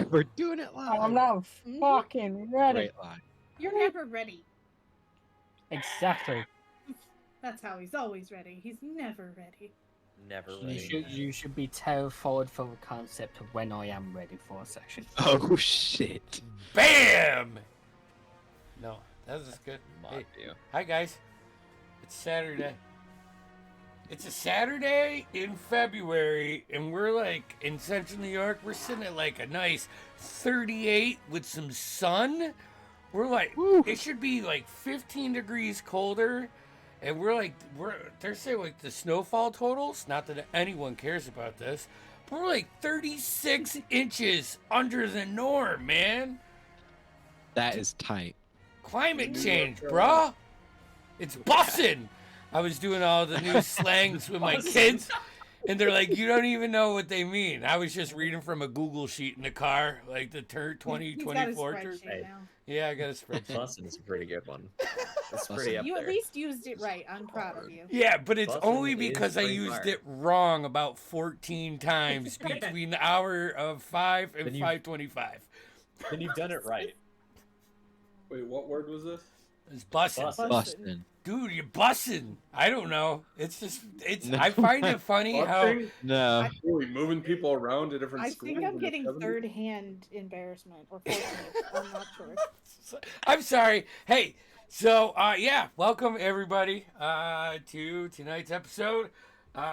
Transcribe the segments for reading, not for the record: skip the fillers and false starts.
We're doing it live. I'm not fucking ready. Great line. You're never ready. Exactly. That's how he's always ready. He's never ready. Never You ready. should be terrified for the concept of when I am ready for a session. Oh shit. Bam! No, that was good. Mod you. Hi guys, it's Saturday. It's a Saturday in February, and we're like in Central New York. We're sitting at like a nice 38 with some sun. We're like, it should be like 15 degrees colder, and they're saying like the snowfall totals. Not that anyone cares about this, but we're like 36 inches under the norm, man. That is tight. Climate change, bruh. It's bussin'. I was doing all the new slangs with my kids, and they're like, you don't even know what they mean. I was just reading from a Google sheet in the car, like the 2024 He's got a spreadsheet now. Yeah, I got a spreadsheet. Bussin' is a pretty good one. It's pretty up You there. at least used it right. I'm proud of you. Yeah, but it's Bussin' only is because I pretty used hard. it wrong about 14 times between the hour of 5 and 5:25. Then you've done it right. Wait, what word was this? It's bussin'. Bustin'. Dude, you're bussin'. I don't know. It's just, I find it funny how... Busting? No. Really moving people around to different I schools? think I'm in the getting 70s? third-hand embarrassment or fortunate. I'm not sure. I'm sorry. Hey, so, yeah, welcome everybody to tonight's episode,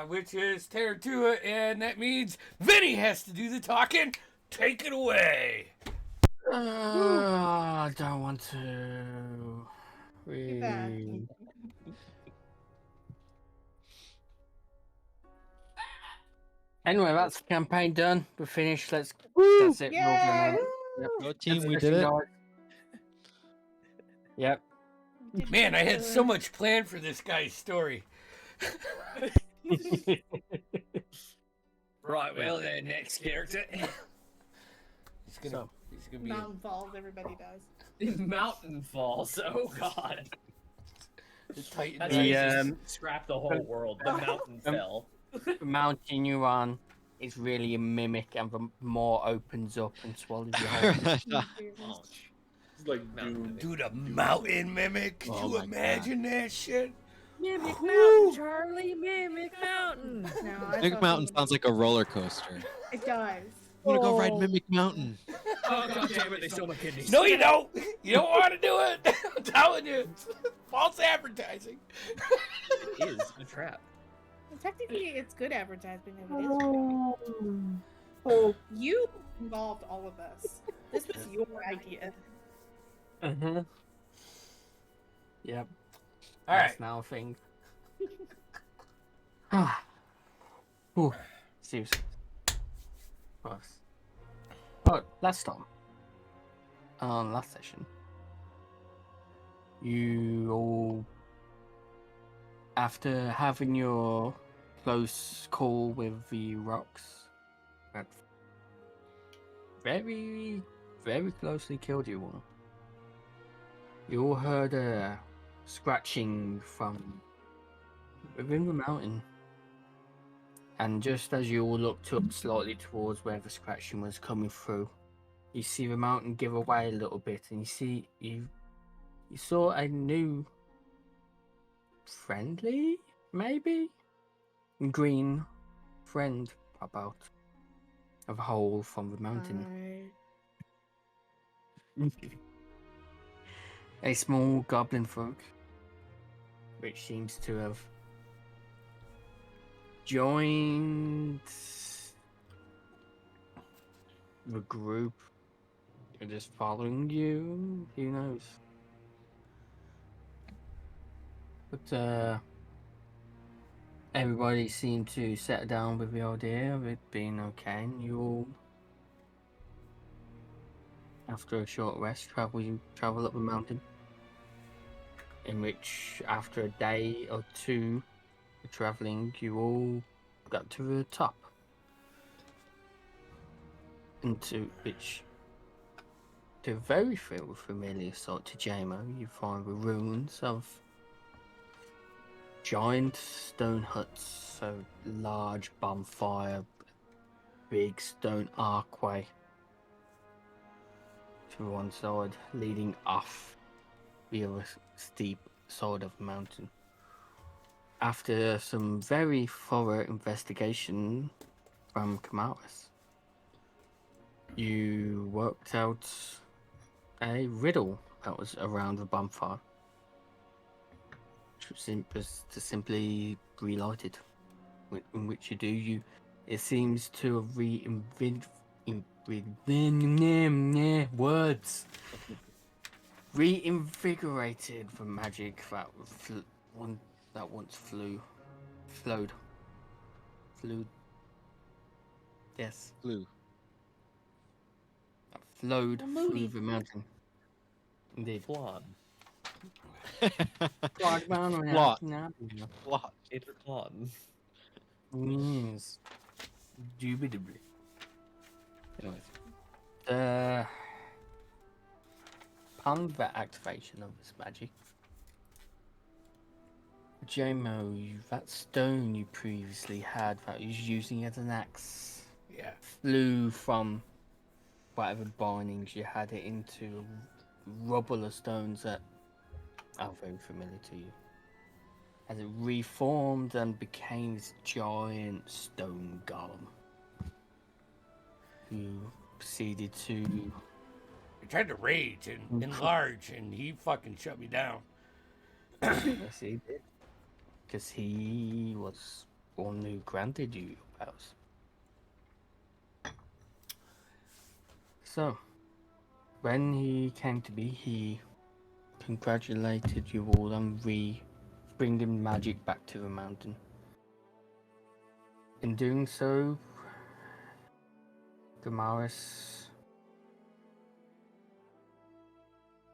which is Taratua, and that means Vinny has to do the talking. Take it away. I don't want to. Too bad. Anyway, that's the campaign done. We're finished. That's it. Yay! Go team, we did it. Yep. Man, I had so much planned for this guy's story. Right, well then, next character. He's gonna be Mountain Falls, everybody does. Mountain Falls, oh god. the Titan. That's The, how you just scrap the whole world. The mountain fell. The mountain you're on is really a mimic, and the more opens up and swallows you whole. It's like Doom. Dude, a mountain mimic. Could Oh you my imagine that shit? Mimic Mountain, Charlie, Mimic Mountain. No, I Mimic thought Mountain somebody- sounds like a roller coaster. It does. I want to go ride Mimic Mountain. Oh god damn it, they stole my kidneys. No, you don't. You don't want to do it. I'm telling you. False advertising. It is a trap. Well, technically, it's good advertising if it is. You involved all of us. This was your idea. Mm-hmm. Yep. All right. That's now a thing. Ah. Ooh. Seriously. Gross. Oh, last time. Last session. You all, after having your close call with the rocks, that very, very closely killed you all. You all heard a scratching from within the mountain. And just as you all looked up slightly towards where the scratching was coming through, you see the mountain give away a little bit, and you saw a new friendly, maybe green friend pop out of a hole from the mountain. A small goblin folk, which seems to have joined the group and just following you. Who knows? But everybody seemed to settle down with the idea of it being okay, and you all, after a short rest, travel up the mountain. In which, after a day or two of traveling, you all got to the top. Into which, to a very familiar sight to Jamo, you find the ruins of giant stone huts, so large bonfire, big stone archway to one side, leading off the other steep side of the mountain. After some very thorough investigation from Kamaris, you worked out a riddle that was around the bonfire, which was to simply relight it. In which you do, it seems to have reinvigorated the magic that once flowed. Yes, Blue. that flowed Well, through moody. the mountain. Indeed. Flan. Plot. Plot. It's flan. Yes. Indubitably. Anyways, the upon the activation of this magic, JMO, that stone you previously had that was using as an axe Yeah. flew from whatever bindings you had it into rubble of stones that are very familiar to you. As it reformed and became this giant stone golem, who proceeded to I tried to rage and enlarge, and he fucking shut me down. yes, he did, because he was one who granted you your powers. So, when he came to be, he congratulated you all on bringing magic back to the mountain. In doing so, Gamaris,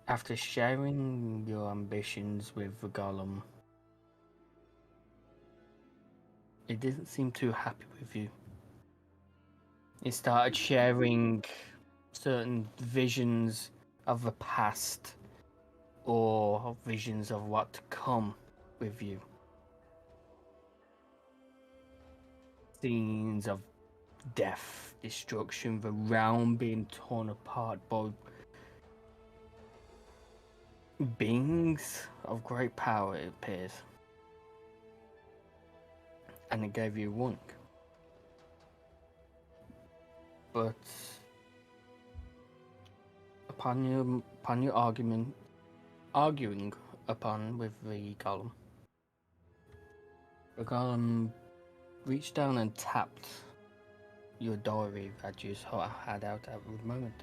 after sharing your ambitions with the golem, it didn't seem too happy with you. It started sharing certain visions of the past or visions of what to come with you. Scenes of death, destruction, the realm being torn apart by beings of great power, it appears. And it gave you a wink. But upon your arguing upon with the golem reached down and tapped your diary that you had out at the moment,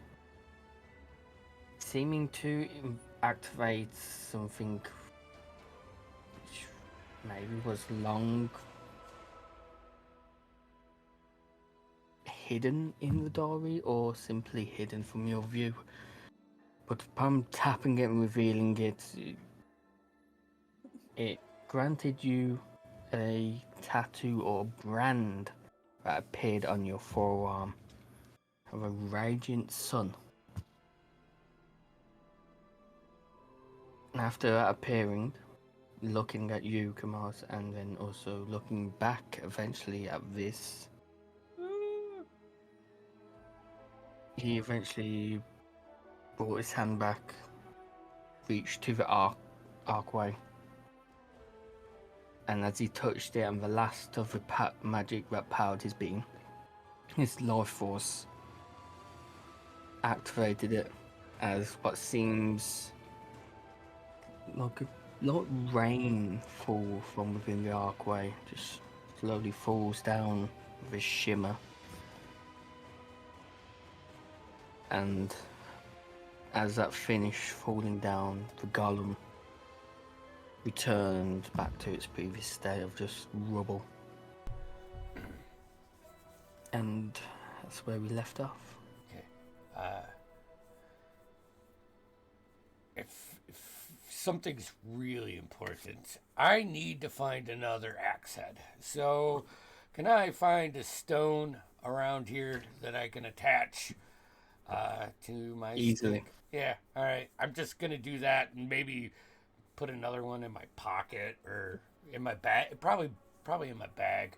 seeming to activate something which maybe was long hidden in the diary or simply hidden from your view. But upon tapping it and revealing it, it granted you a tattoo or brand that appeared on your forearm of a radiant sun. And after that appearing, looking at you, Kamas, and then also looking back eventually at this, he eventually brought his hand back, reached to the archway, and as he touched it and the last of the magic that powered his being, his life force activated it as what seems like rain fall from within the archway, just slowly falls down with a shimmer. And as that finished falling down, the golem returned back to its previous state of just rubble. And that's where we left off. If something's really important, I need to find another axe head. So, can I find a stone around here that I can attach to my Easily. stick? Yeah, all right. I'm just gonna do that and maybe put another one in my pocket or in my bag. Probably in my bag.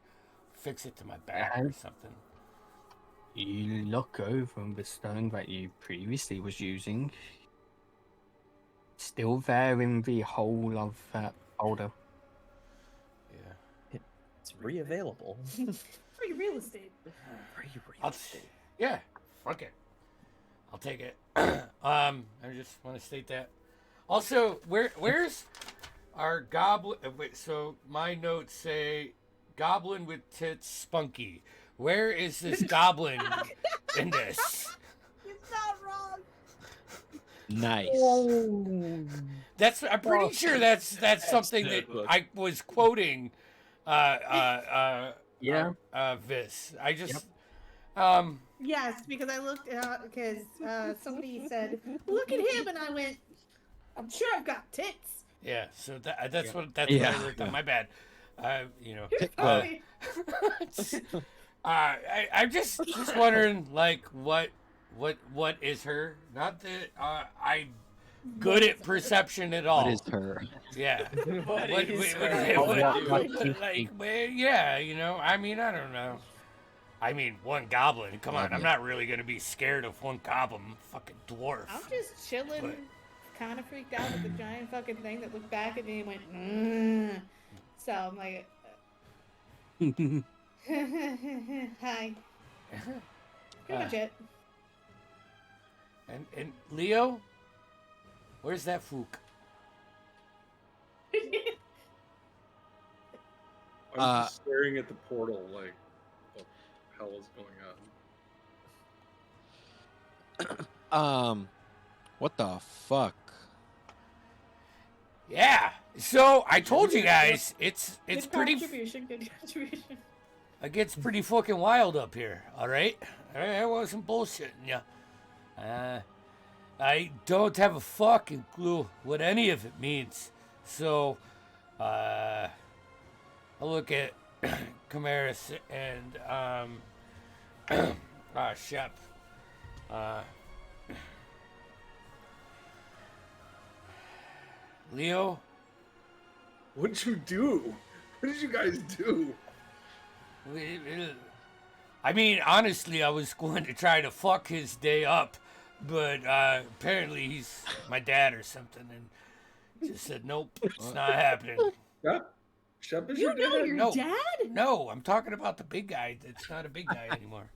Fix it to my back or something. You look over and the stone that you previously was using, still there in the hole of that boulder. Yeah. It's re-available. Free real estate. Free real I'll, estate. yeah, fuck it. I'll take it. I just want to state that. Also, where's our goblin? Wait, so my notes say goblin with tits spunky. Where is this goblin in this? It's not wrong. Nice. That's I'm pretty sure that's something that I was quoting. Yeah. Vis. I just Yes, because I looked because somebody said, "Look at him," and I went, "I'm sure I've got tits." yeah. So that's what what Yeah. I wrote down. My bad. You know. Sorry. I'm just wondering, like, what is her? Not that I'm good at perception at all. What is her? Yeah. What What- is what- her? what- like, well, yeah, you know. I mean, I don't know. I mean, one goblin. Come on, I'm not really gonna be scared of one goblin. Fucking dwarf. I'm just chilling, But- kind of freaked out with the giant fucking thing that looked back at me and went, mm. So I'm like, hi. Pretty much it. And Leo, where's that fook? I'm just staring at the portal like, what the hell is going on? What the fuck? Yeah. So I told you guys, it's Good pretty. contribution. Good contribution. It gets pretty fucking wild up here. All right. I wasn't bullshitting you. I don't have a fucking clue what any of it means. So, I look at Camaris and Shep. Leo. What'd you do? What did you guys do? I mean, honestly, I was going to try to fuck his day up, but apparently he's my dad or something, and just said, nope, it's not happening. Yeah? Shep is You your know dad? your No. dad? No, I'm talking about the big guy. It's not a big guy anymore.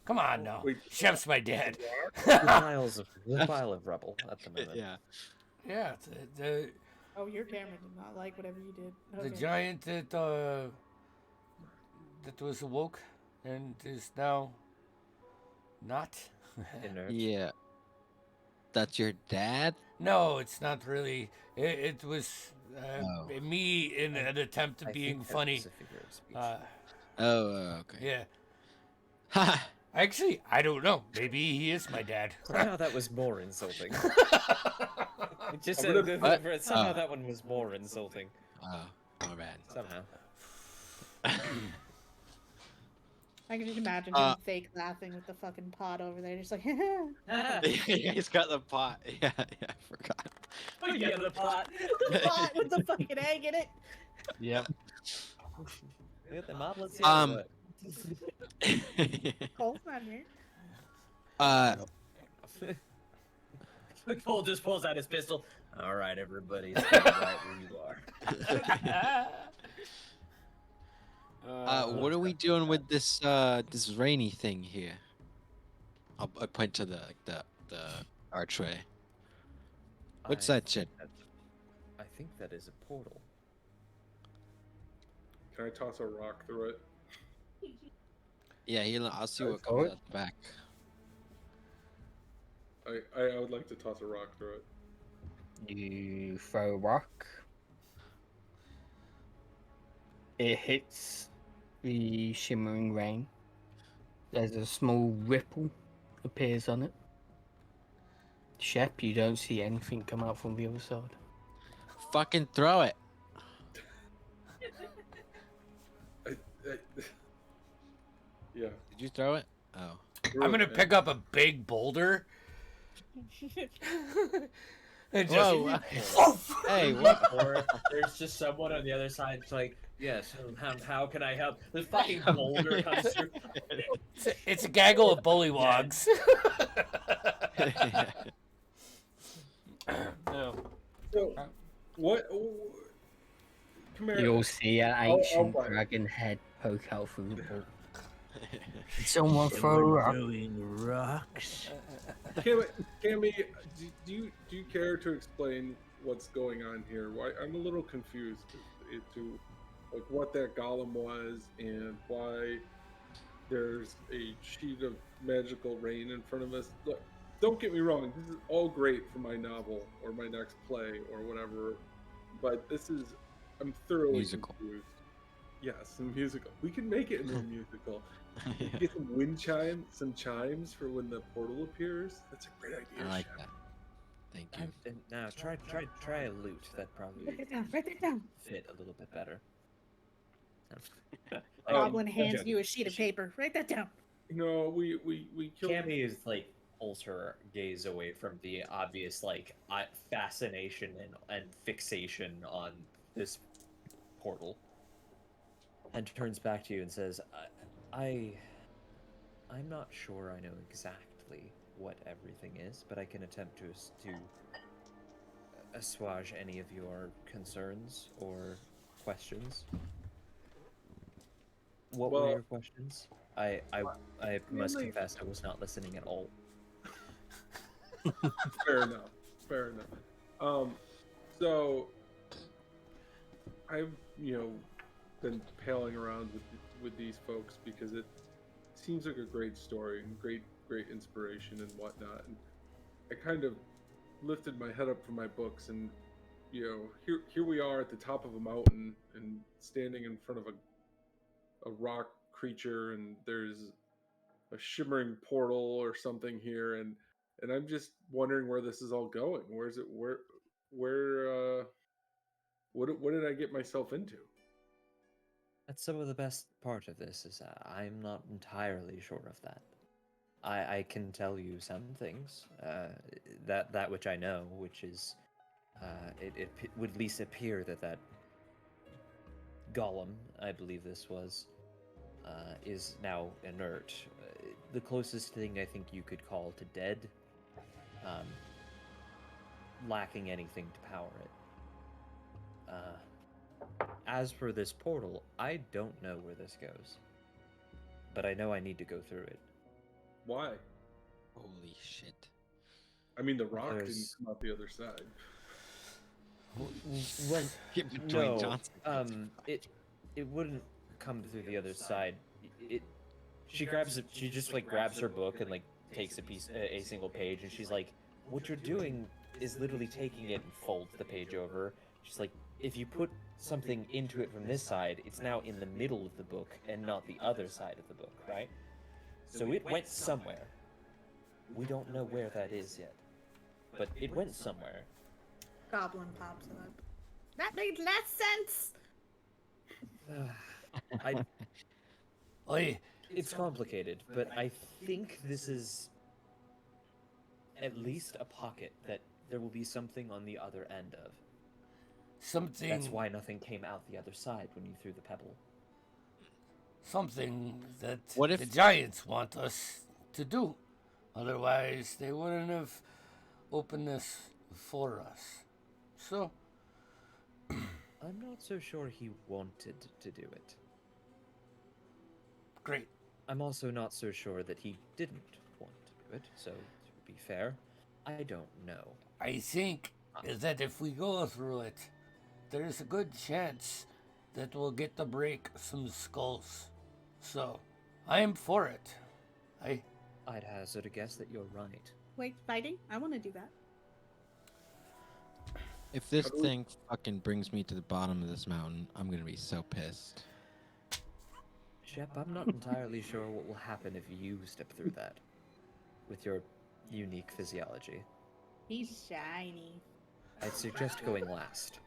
Come on now. Wait. Shep's my dad. The pile of rubble at the moment. Yeah. Yeah, the Oh, your camera did not like whatever you did. the Okay. giant that was awoke and is now not. Inert. Yeah. That's your dad? No, it's not really. It was Oh. me in an attempt I at being think that funny. was a figure of speech. Okay. Yeah. Ha! Actually, I don't know. Maybe he is my dad. Somehow that was more insulting. Just I'm gonna- What? somehow Oh. that one was more insulting. Oh, my bad. Somehow. I can just imagine Uh, him fake laughing with the fucking pot over there, just like, He's got the pot. Yeah, I forgot. Oh, yeah, the pot. the pot with the fucking egg in it. Yep. Yeah, the moblets Cole's not here. Cole just pulls out his pistol. All right, everybody, stand right where you are. What are we doing with this this rainy thing here? I point to the archway. What's I that shit? think I think that is a portal. Can I toss a rock through it? Yeah, I'll see what Go for comes it. out the back. I would like to toss a rock through it. You throw a rock. It hits the shimmering rain. There's a small ripple appears on it. Shep, you don't see anything come out from the other side. Fucking throw it. Yeah. Did you throw it? Oh. through I'm it, gonna man. pick up a big boulder. And just, Whoa. oh, Hey, what? Or there's just someone on the other side. It's like, yes, how can I help? The fucking boulder comes through. It's a gaggle of bullywogs. No. So, what? Come here. You'll see an I'll ancient bite. dragon head poke out through the portal. Did someone throw a rock? Throwing rocks. Cammy, do you care to explain what's going on here? Why I'm a little confused to like what that golem was and why there's a sheet of magical rain in front of us. Look, don't get me wrong, this is all great for my novel or my next play or whatever, but I'm thoroughly Musical. confused. Yes, a musical. We can make it into a musical. Get some chimes for when the portal appears. That's a great idea. I like Chef. that. Thank you. Now try a lute. That probably Write that down. Write that down. fit a little bit better. Goblin I'm hands joking. you a sheet of paper. Write that down. No, we killed. Cammy is like pulls her gaze away from the obvious like fascination and fixation on this portal, and turns back to you and says, I'm not sure I know exactly what everything is, but I can attempt to assuage any of your concerns or questions. What were Well, your questions? I must Really? confess I was not listening at all. Fair enough. Fair enough. So I've been palling around with these folks because it seems like a great story and great inspiration and whatnot. And I kind of lifted my head up from my books and here we are at the top of a mountain and standing in front of a rock creature, and there's a shimmering portal or something here, and I'm just wondering where this is all going. Where what did I get myself into? That's some of the best part of this is I'm not entirely sure of that. I can tell you some things, that which I know, which is it would at least appear that golem, I believe this was, is now inert. The closest thing I think you could call to dead, lacking anything to power it. As for this portal, I don't know where this goes, but I know I need to go through it. Why? Holy shit. I mean, the rock didn't There's- come out the other side. Well, Get between no, Johnson. it wouldn't come through the other side. She just like grabs her book and like takes a single page, and she's like, "What you're doing is literally taking it and folds the page over." She's like, "If you put something into it from this side, it's now in the middle of the book and not the other side of the book, right? So it went somewhere. We don't know where that is yet, but it went somewhere." Goblin pops up. That made less sense. It's complicated, but I think this is at least a pocket that there will be something on the other end of. Something. That's why nothing came out the other side when you threw the pebble. Something that What if- the giants want us to do. Otherwise, they wouldn't have opened this for us. So, I'm not so sure he wanted to do it. great. I'm also not so sure that he didn't want to do it, so to be fair, I don't know. I think that if we go through it, there's a good chance that we'll get to break some skulls. So, I am for it. I'd hazard a guess that you're right. Wait, fighting? I want to do that. If this thing fucking brings me to the bottom of this mountain, I'm gonna be so pissed. Shep, I'm not entirely sure what will happen if you step through that with your unique physiology. He's shiny. I'd suggest going last.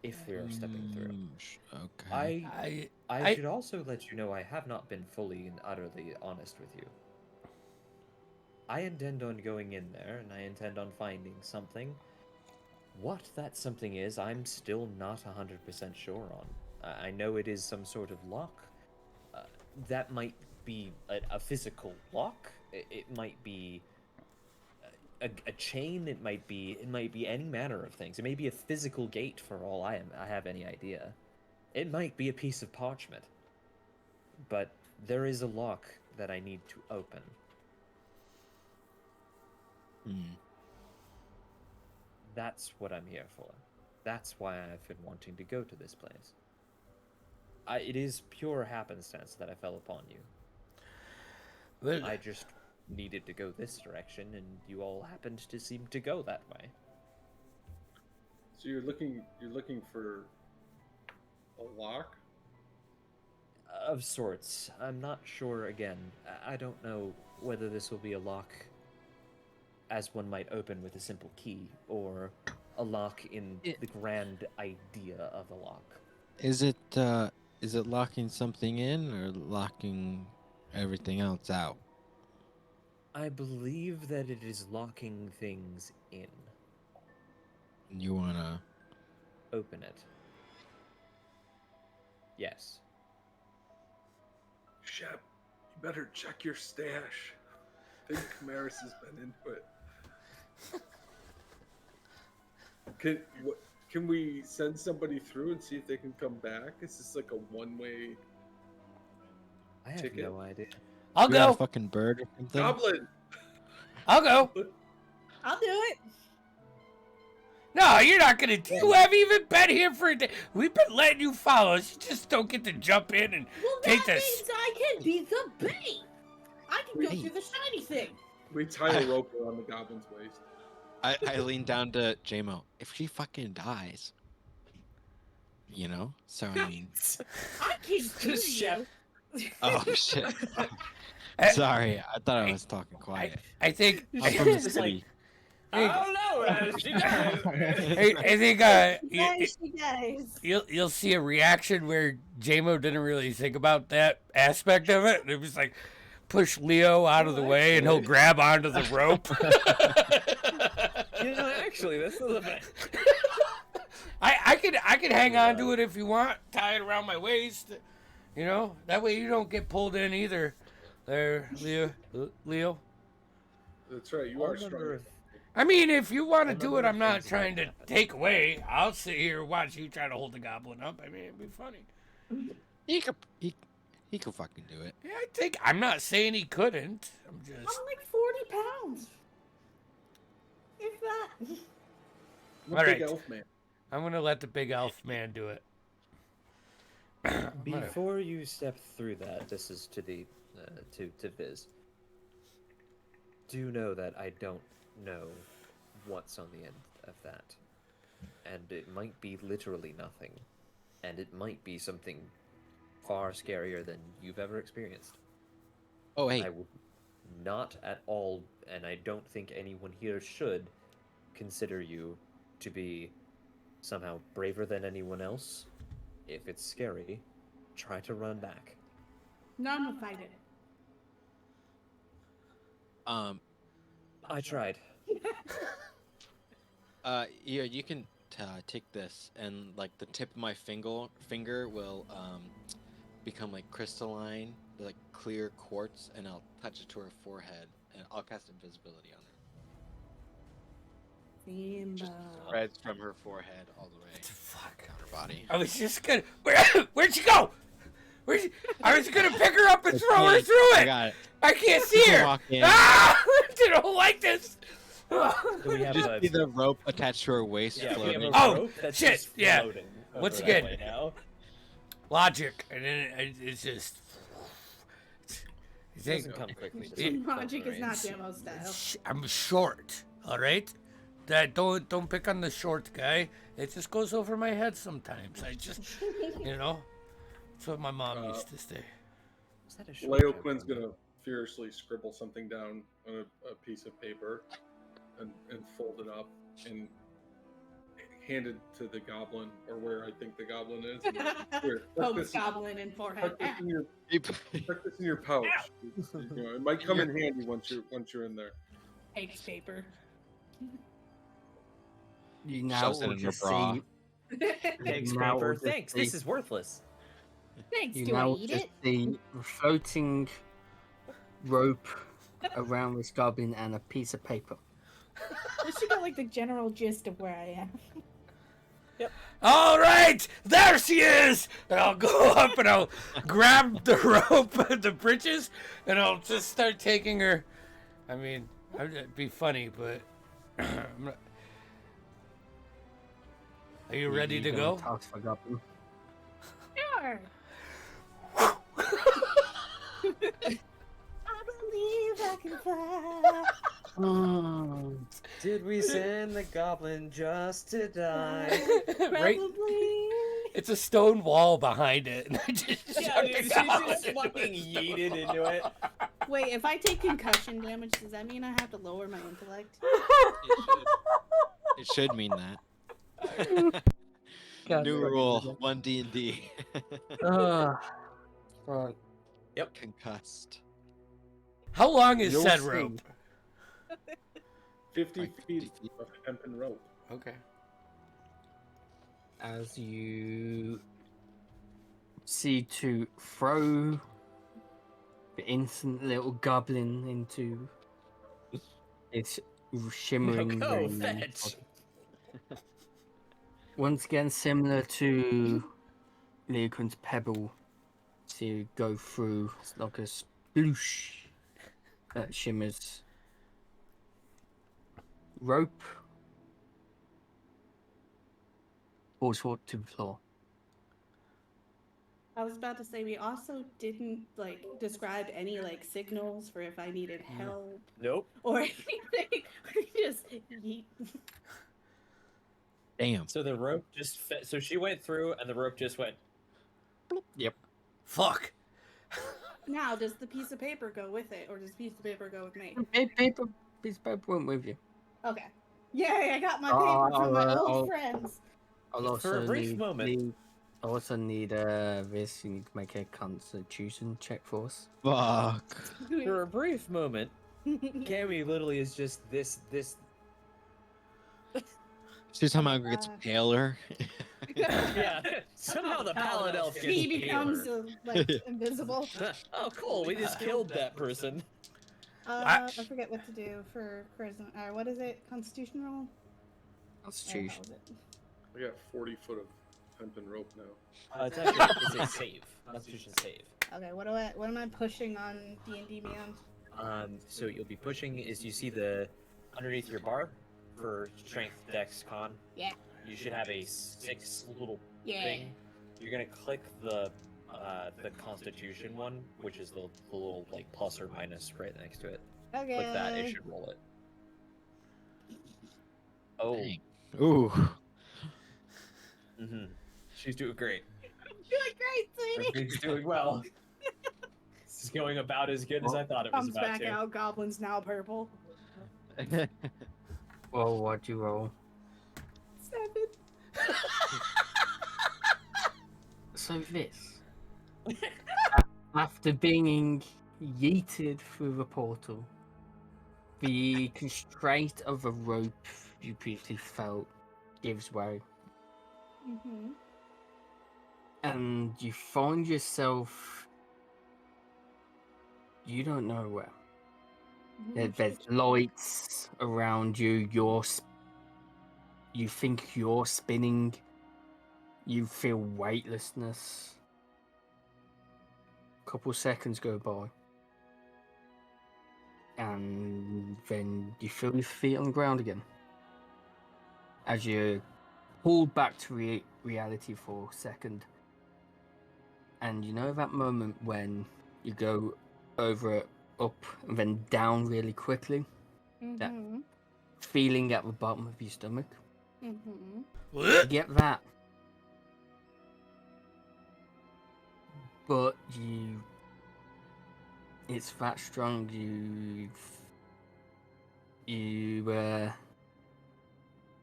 If we are stepping through. Okay. I should also let you know I have not been fully and utterly honest with you. I intend on going in there, and I intend on finding something. What that something is, I'm still not 100% sure on. I know it is some sort of lock. that might be a physical lock. It might be a chain. It might be any manner of things. It may be a physical gate for all I have any idea. It might be a piece of parchment. But there is a lock that I need to open. That's what I'm here for. That's why I've been wanting to go to this place. It is pure happenstance that I fell upon you. Well, I just needed to go this direction, and you all happened to seem to go that way. So you're looking for a lock? Of sorts. I'm not sure, again. I don't know whether this will be a lock as one might open with a simple key, or a lock in the grand idea of a lock. Is it locking something in or locking everything else out? I believe that it is locking things in. You wanna? Open it. Yes. Shep, you better check your stash. I think Camaris has been into it. Can we send somebody through and see if they can come back? Is this like a one-way I have ticket? no idea. I'll You got a go. fucking bird or something? Goblin! I'll go. I'll do it. No, you're not gonna. You haven't even been here for a day. We've been letting you follow us. You just don't get to jump in and Well, take that this. means I can be the bait. I can go Bait. through the shiny thing. We tie a rope around the goblin's waist. I lean down to JMO. If she fucking dies, you know. So I mean, I can do Chef. you. oh shit. Sorry, I thought I was talking quiet. I think. I'm from the It's like- city. Oh no! She died. I think. She dies. You'll see a reaction where JMO didn't really think about that aspect of it. It was like push Leo out of the way and he'll grab onto the rope. You know, actually, that's a little bit. I could hang on to it if you want, tie it around my waist. You know, that way you don't get pulled in either. There, Leo. That's right, you are strong. I mean, if you want to do it, Remember I'm not things trying to like that. take away. I'll sit here and watch you try to hold the goblin up. I mean, it'd be funny. He could fucking do it. Yeah, I think I'm not saying he couldn't. I'm I'm just. like 40 pounds. If that. I'm a All big right. elf man. I'm gonna let the big elf man do it. Before you step through that, this is to the to Viz. Do know that I don't know what's on the end of that, and it might be literally nothing, and it might be something far scarier than you've ever experienced. Oh hey, I would not at all, and I don't think anyone here should consider you to be somehow braver than anyone else. If it's scary, try to run back. No, I'm gonna fight it. I tried. yeah, you can take this, and like the tip of my finger will become like crystalline, like clear quartz, and I'll touch it to her forehead, and I'll cast invisibility on her. Just Simba. spreads from her forehead all the way Fuck. down her body. I was just gonna. Where'd she go? I was gonna pick her up and throw her through I it. got it. I can't see You can her. walk in. Ah! I don't like this. Do we have Just a, see the rope attached to her waist yeah, we have floating. a Oh, rope that's shit, just yeah. floating Once over that again. way now. Logic, and then it's just. It doesn't come quickly. to It- some Logic is not clearance. demo style. I'm short, all right. That don't pick on the short guy. It just goes over my head sometimes. I just, you know, that's what my mom used to say. Is that a short Leo joke? Quinn's gonna furiously scribble something down on a piece of paper and fold it up and hand it to the goblin, or where I think the goblin is. Here, tuck Pokes this, goblin in forehead. tuck this in your, tuck this in your pouch. You know, it might come in handy once you're in there. Takes paper. You now Shoves it will in your just bra. see. Takes Now paper. we'll just Thanks. This see- is worthless. Thanks. You Do I now eat just it? see a floating rope around this goblin and a piece of paper. This should get like the general gist of where I am. All right, there she is. And I'll go up and I'll grab the rope and the bridges, and I'll just start taking her. I mean, it'd be funny, but I'm not... Are you ready to go? Task for goblin. Sure. I believe I can fly. Did we send the goblin just to die? Right? Probably. It's a stone wall behind it. And I just Yeah, shut dude, the she's just goblin. fucking yeeted into it. Wait, if I take concussion damage, does that mean I have to lower my intellect? It should mean that. God, New sorry, rule, Lydia. 1 D&D. Right. Concussed. How long is You'll said see. rope? 50 Like 50 feet feet. of hempen rope. Okay. As you see to throw the innocent little goblin into its shimmering Now go, ring. fetch. Once again, similar to Leokun's pebble, to go through it's like a sploosh that shimmers. Rope falls forward to the floor. I was about to say we also didn't like describe any like signals for if I needed help Nope. or anything. We just yeet. Damn. So the rope just so she went through and the rope just went. Fuck. Now, does the piece of paper go with it, or does the piece of paper go with me? Piece of paper went with you. Okay. Yay! I got my paper Oh, from my oh, old oh. for I'll also For a brief moment. I also need this. You need to make a constitution check for us. Fuck. For a brief moment, Cammy literally is just this. She's somehow gets paler. Yeah. Somehow the paladin elf gets He becomes paler. like invisible. Oh, cool! We just killed that person. I forget what to do for charisma. What is it? Constitution roll? Constitution. What was it? I got 40 foot of hempen rope now. It's actually it's a save. Constitution save. Okay, what am I pushing on D&D Beyond? So you'll be pushing is you see the underneath your bar for strength, dex, con. Yeah. You should have a 6 little Yeah. thing. You're gonna click the Constitution one, which is the little like plus or minus right next to it. Okay. Click that, it should roll it. Oh. Dang. Ooh. Mm-hmm. She's doing great. Doing great, sweetie. Everything's doing well. This is going about as good as I thought it was Comes about back to. out. Goblin's now purple. Well, what'd you roll? 7. So this. After being yeeted through the portal, the constraint of the rope you previously felt gives way, Mm-hmm. and you find yourself. You don't know where. There's lights around you. You think you're spinning. You feel weightlessness. A couple seconds go by. And then you feel your feet on the ground again. As you're pulled back to reality for a second. And you know that moment when you go over it, up, and then down really quickly? Mm-hmm. Feeling at the bottom of your stomach? Mm-hmm. You get that. But it's that strong.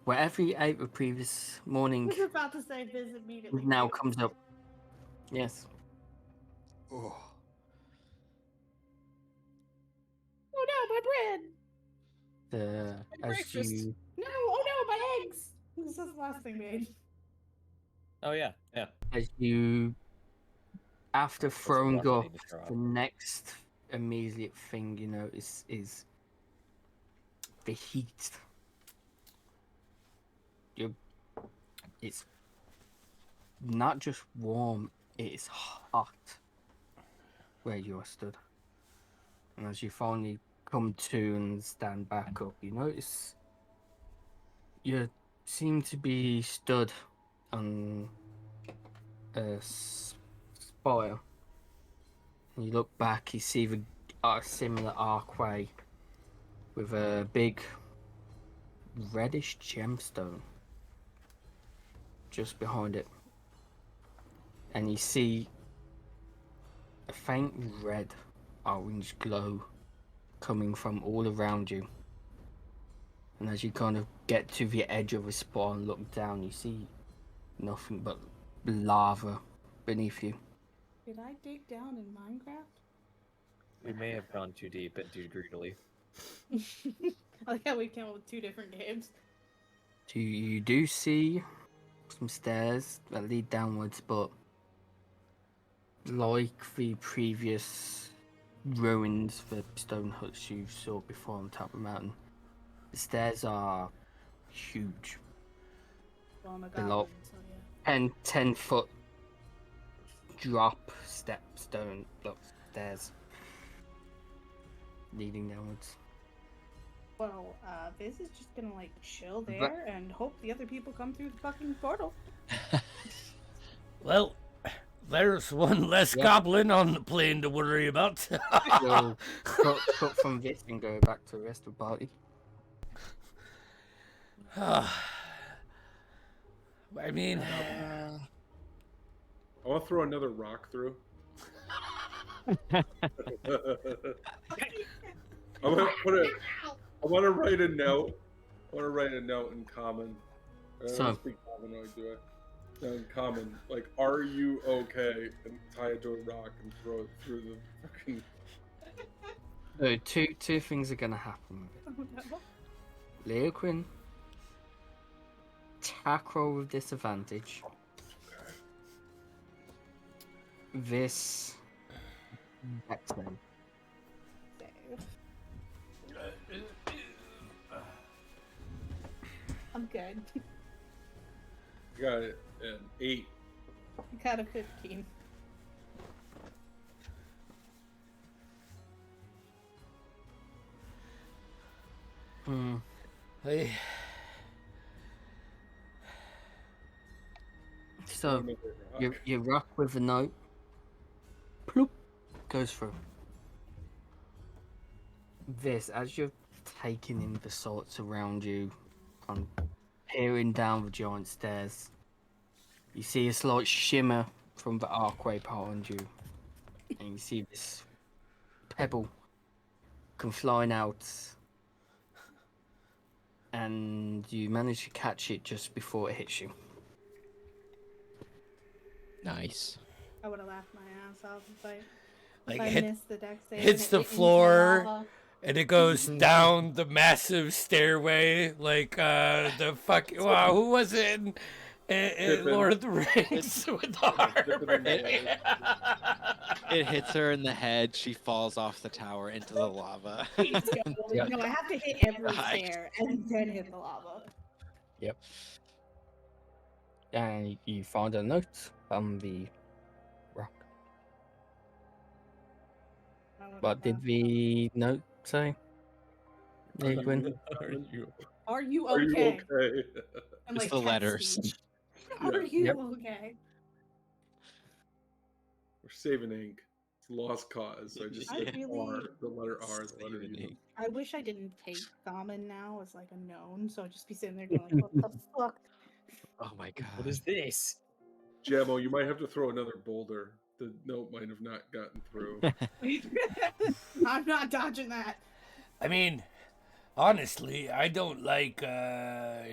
Whatever you ate the previous I morning was about to say visit immediately. now comes up. Yes. Oh. Oh no, my bread! As breakfast. you No, oh no, my eggs! This is the last thing made. Oh yeah, yeah. as you After That's the throwing ones I up, need to throw the out. next immediate thing you notice is the heat. It's not just warm, it's hot where you are stood. And as you finally come to and stand back up, you notice you seem to be stood on a spire. And you look back, you see a similar archway with a big reddish gemstone just behind it. And you see a faint red orange glow coming from all around you. And as you kind of get to the edge of the spire and look down, you see nothing but lava beneath you. Did I dig down in Minecraft? We may have gone too deep and too greedily. I like how we came up with 2 different games. So you do see some stairs that lead downwards, but like the previous ruins, the stone huts you saw before on top of the mountain, the stairs are huge. Well, I'm a They're goblin, like so yeah. 10 foot drop stone stairs leading downwards. Well, Viz is just gonna like chill there and hope the other people come through the fucking portal. Well, there's one less Yep. goblin on the plane to worry about. You'll cut from this and go back to the rest of the party. I mean, I want to throw another rock through. I want to write a note. I want to write a note in common. I don't So- speak common, I do it. No, in common, like, are you okay? And tie it to a rock and throw it through the fucking. So two things are gonna happen with it. Oh, no. Leoquin, attack roll with disadvantage. This X-Men. I'm good. Got it. An 8. Got a 15. hey, So you rock with the note. Ploop, goes through. This, as you're taking in the sights around you, and peering down the giant stairs, you see a slight shimmer from the archway behind you, and you see this pebble come flying out, and you manage to catch it just before it hits you. Nice. I would have laughed my ass off like if I hit, missed the deck save. hits and the it into floor. lava. and it goes down the massive stairway like the fuck. Wow, who was it in Lord of the Rings with the harp? It hits her in the head. She falls off the tower into the lava. No, I have to hit every Right. stair and then hit the lava. Yep. And you find a note on the rock. What did the note say? Edwin? Are you Are you okay? okay? And, Just like, the text letters. speech. Yeah. Are you Yep. okay? We're saving ink. It's a lost cause. So I just I said really- R, the letter R, the letter Saving U. ink. I wish I didn't take Common now as like a known, so I'd just be sitting there going like, what the fuck? Oh my god. What is this? Jamo, you might have to throw another boulder. The note might have not gotten through. I'm not dodging that. I mean, honestly, I don't like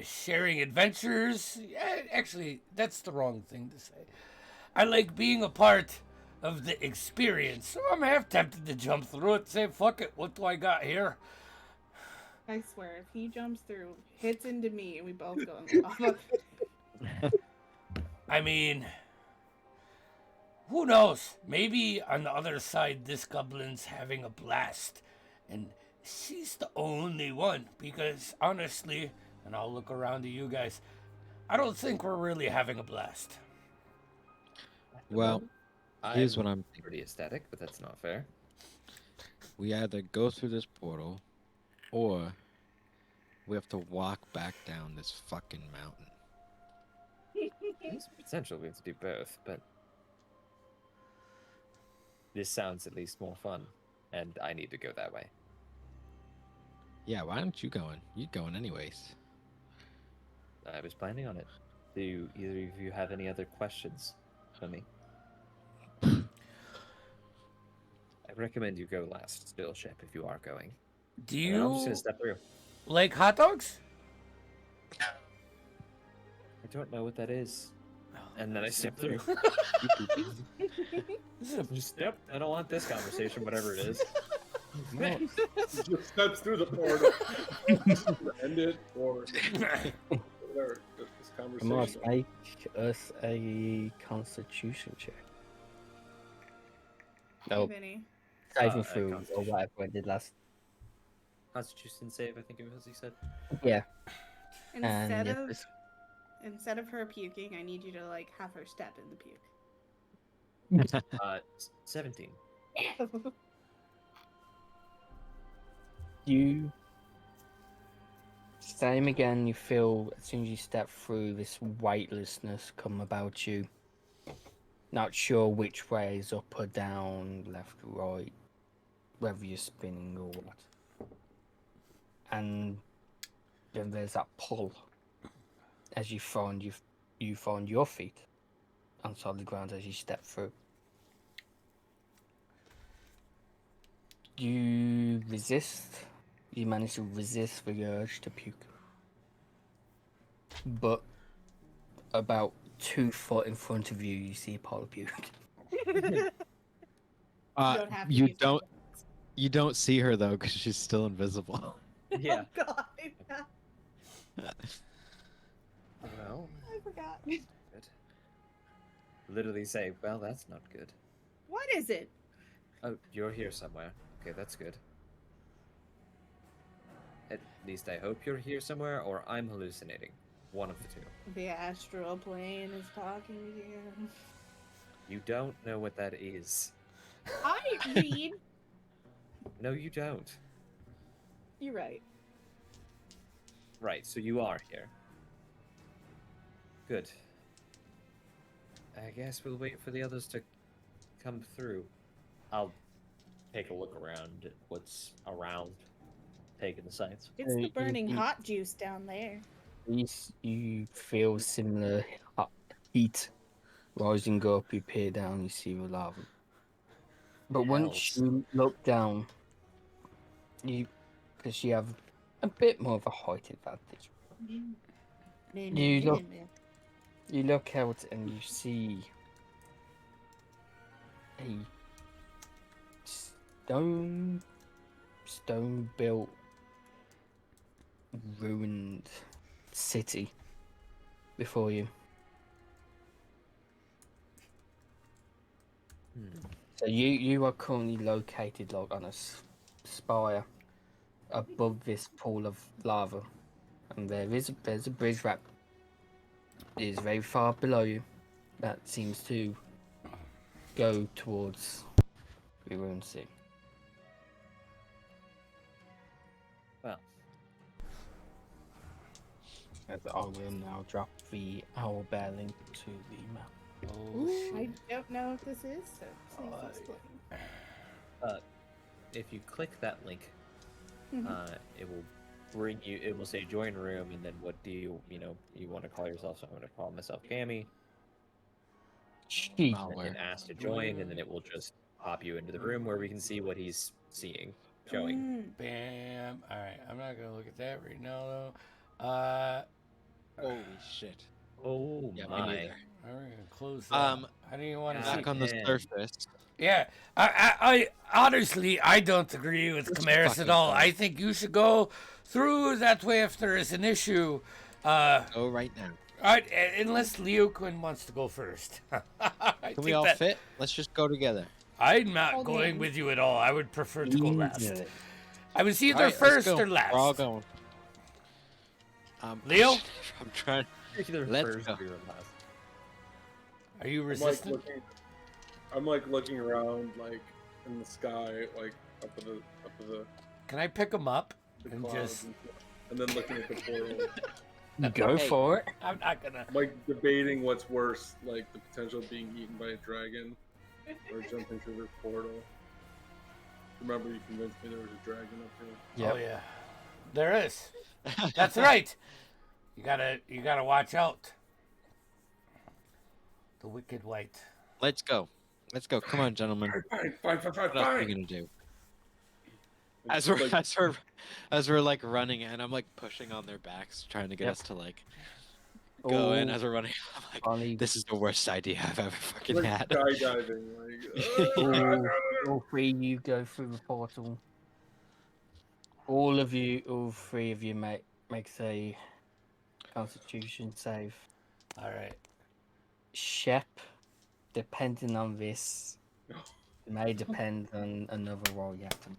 sharing adventures. Actually, that's the wrong thing to say. I like being a part of the experience. So I'm half tempted to jump through it and say, fuck it, what do I got here? I swear, if he jumps through, hits into me, and we both go in the lava. I mean, who knows? Maybe on the other side, this goblin's having a blast, and she's the only one. Because honestly, and I'll look around to you guys, I don't think we're really having a blast. Well, here's what I'm thinking. pretty ecstatic, but that's not fair. We either go through this portal, or we have to walk back down this fucking mountain. There's potential we have to do both, but this sounds at least more fun, and I need to go that way. Yeah, why aren't you going? You're going anyways. I was planning on it. Do either of you have any other questions for me? I recommend you go last, still ship, if you are going. Do And I'm just you gonna step through. like hot dogs? I don't know what that is. And then I step through. Just, yep, I don't want this conversation, whatever it is. Just steps through the portal. End it or whatever. This I must conversation. make us a constitution check. No, Vinny. saving a through or constitution. whatever I did last. Constitution save, I think it was, he said. Yeah. And Instead yeah, of this- instead of her puking, I need you to like have her step in the puke. 17. you same again. You feel as soon as you step through this weightlessness come about you. Not sure which way is up or down, left or right, whether you're spinning or what. And then there's that pull as you find your feet on solid ground as you step through. You resist. You manage to resist the urge to puke. But about 2 foot in front of you, you see Apollo puke. Don't have to You use don't. my You don't see her though, because she's still invisible. Yeah. Oh god. Well, I forgot. good. Literally say, well, that's not good. What is it? Oh, you're here somewhere. Okay, that's good. At least I hope you're here somewhere, or I'm hallucinating. One of the two. The astral plane is talking to you. You don't know what that is. I read. No, you don't. You're right. Right, so you are here. Good. I guess we'll wait for the others to come through. I'll take a look around at what's around, taking the sights. It's the you- burning you- hot juice down there. You feel similar hot heat rising up. You peer down, you see the lava. But once Hells. you look down, because you have a bit more of a height advantage. You look out and you see a stone built ruined city before you. So you are currently located like on a spire above this pool of lava, and there's a bridge wrap. It is very far below you. That seems to go towards the ruined city. Well, As I will now drop the owl bear link to the map. Oh, I shit. don't know if this is, so please explain. if you click that link, Mhm. it will bring you. It will say join room, and then what do you want to call yourself? So I'm going to call myself Gammy, She and ask to join, and then it will just pop you into the room where we can see what he's seeing, showing. Mm. Bam. All right, I'm not gonna look at that right now though. Holy shit. Oh Yeah, me my! neither. I'm gonna close that. I didn't even want to see. Back on the Man. surface. Yeah, I honestly, I don't agree with It's Camaris at fucking all. fun. I think you should go through that way if there is an issue. Go right now. Unless Leo Quinn wants to go first. Can we all fit? Let's just go together. I'm not Hold going hands. with you at all. I would prefer to go last. Easily. I was either Alright, let's first go. or last. We're all going. Leo? I'm trying. Either Let's first go. or last. Are you I'm like resistant? looking. I'm like looking around, like in the sky, like up at the Can I pick him up? And clouds, just- and then looking at the portal. Go Hey. for it. I'm not gonna. I'm like debating what's worse, like the potential of being eaten by a dragon or jumping through this portal. Remember, you convinced me there was a dragon up here. Oh yeah, there is. That's right. You gotta watch out. The wicked white. Let's go. Let's go. Come on, gentlemen. Fine. What else are we gonna do? As we're Like, as we're like running, and I'm like pushing on their backs, trying to get Yep. us to like go in Oh, as we're running. I'm like, funny. this is the worst idea I've ever fucking like had. skydiving, like. All three of you go through the portal. All three of you makes a Constitution save. All right. Shep, depending on this, may depend on another roll you have to.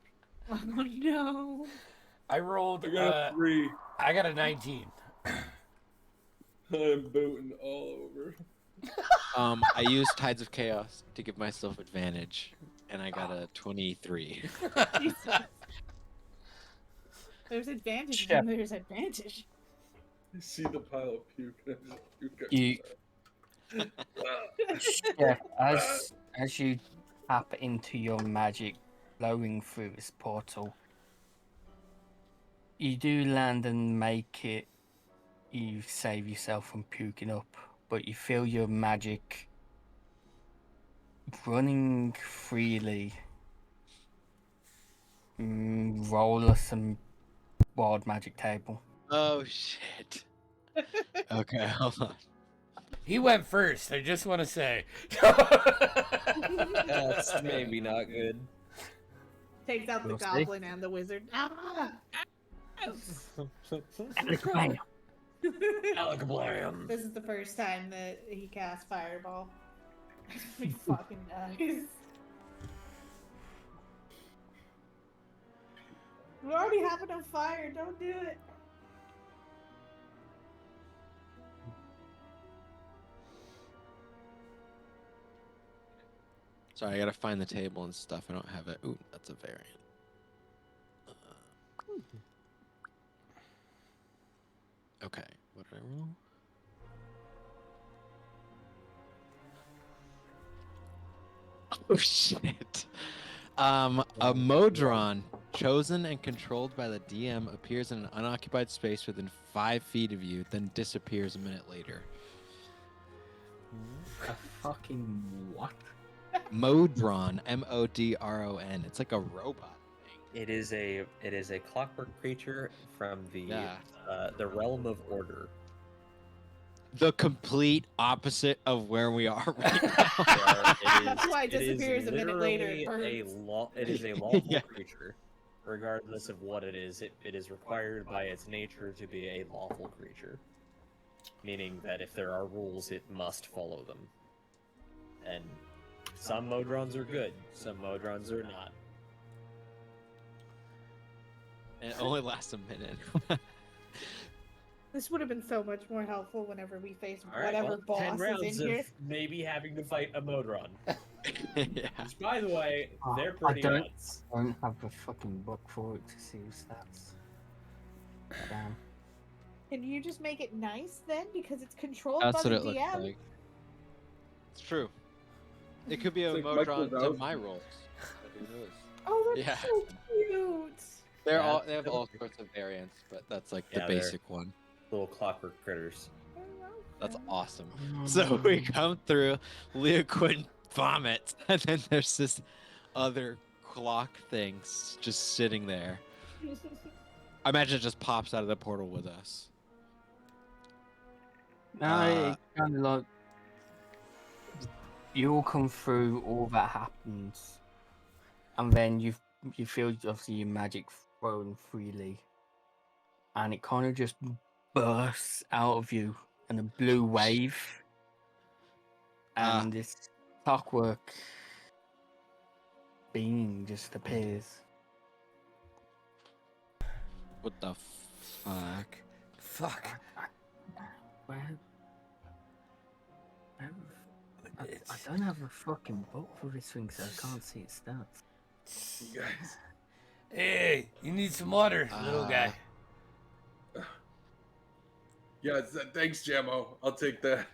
Oh no. I rolled. I got a 3. I got a 19. I'm booting all over. I used Tides of Chaos to give myself advantage, and I got a 23. Jesus. There's advantage Shep. when there's advantage. You see the pile of puke, and I just puke You- everywhere. Yeah, as you tap into your magic flowing through this portal, you do land and make it. You save yourself from puking up, but you feel your magic running freely. Roll us some wild magic table. Oh shit. Okay, hold on. He went first. I just want to say. That's maybe not good. Takes out the We'll see. goblin and the wizard. Ah! Alakablam. This is the first time that he cast Fireball. He fucking dies. We already have enough fire. Don't do it. Sorry, I gotta find the table and stuff. I don't have it. Ooh, that's a variant. Okay, what did I roll? Oh shit. A Modron, chosen and controlled by the DM, appears in an unoccupied space within 5 feet of you, then disappears a minute later. A fucking what? Modron, Modron. It's like a robot thing. It is a clockwork creature from Yeah. the realm of order. The complete opposite of where we are right now. That's why it disappears a minute later, it literally burns. It is a lawful Yeah. creature, regardless of what it is. It is required by its nature to be a lawful creature, meaning that if there are rules, it must follow them. And some Modrons are good, some Modrons are not. And it only lasts a minute. This would have been so much more helpful whenever we face All right, whatever well, 10 boss rounds is in of here. maybe having to fight a Modron. Yeah. Which, by the way, Oh, they're I pretty don't- nuts. I don't have the fucking book for it to see his stats. Damn. Can you just make it nice then? Because it's controlled That's by what the it looks DM. like. It's true. It could be a It's like Michael Modron to Dowd. my rolls. Who knows? Oh, that's Yeah. so cute. Yeah, They have all sorts of variants, but that's like the Yeah, they're- basic one. Little clockwork critters. I love That's them. awesome. So we come through, Leo Quinn vomits, and then there's this other clock thing just sitting there. I imagine it just pops out of the portal with us. No, it's kind of like you all come through, all that happens, and then you feel obviously your magic flowing freely, and it kind of just bursts out of you and a blue wave, Ah. and this clockwork being just appears. What the fuck? Fuck. Where? I It's- don't have a fucking book for this thing, so I can't see its stats. You guys. Hey, you need some water, little guy. Yeah, thanks, Jammo. I'll take that.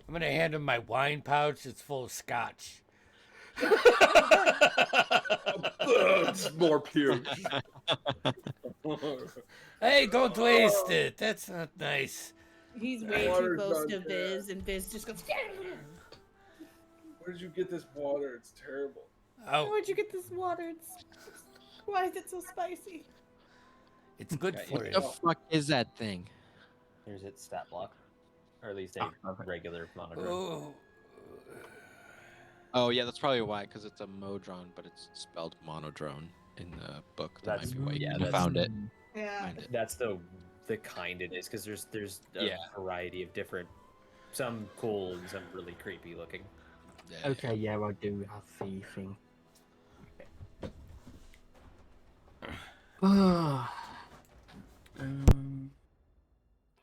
I'm gonna hand him my wine pouch. It's full of scotch. It's more puke. Hey, don't waste it. That's not nice. He's way too Water's close not to good. Viz, and Viz just goes. Where did you get this water? It's terrible. Oh, Where'd you get this water? Why is it so spicy? it's good Yeah, for What you. the fuck is that thing? Here's its stat block, or at least a regular monodrone. Oh, Oh yeah, that's probably why, because it's a modrone, but it's spelled monodrone in the book. That That's- might be why yeah, you that's- found it. Yeah. Find it. That's the kind it is, because there's a Yeah. variety of different, some cool and some really creepy looking. Yeah. Okay, yeah, I do have the thing.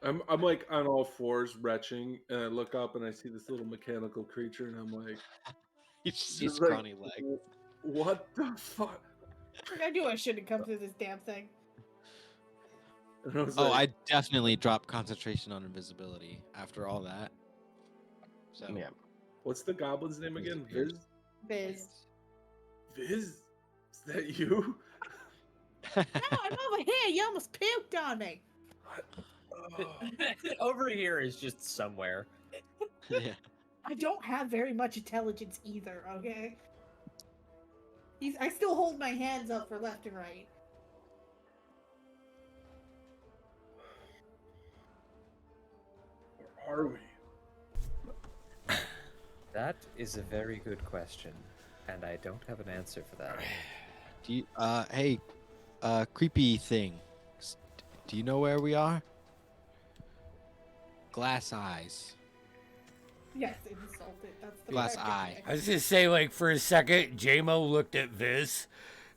um, I'm like on all fours retching, and I look up and I see this little mechanical creature, and I'm like, You just see It's his like- scrawny leg. what the fuck? Like, I knew I shouldn't come through this damn thing. And I was Oh, like, I definitely dropped concentration on invisibility after all that. So yeah. what's the goblin's name again? Viz? Viz. Viz? Is that you? No, I'm over here. You almost puked on me. Oh, Over here is just somewhere. yeah. I don't have very much intelligence either, okay? I still hold my hands up for left and right. where are we? That is a very good question, and I don't have an answer for that. Do you hey creepy thing. Do you know where we are? Glass eyes. Yes, insulted. That's the Glass correct eye. I was just saying, like for a second, JMO looked at Viz,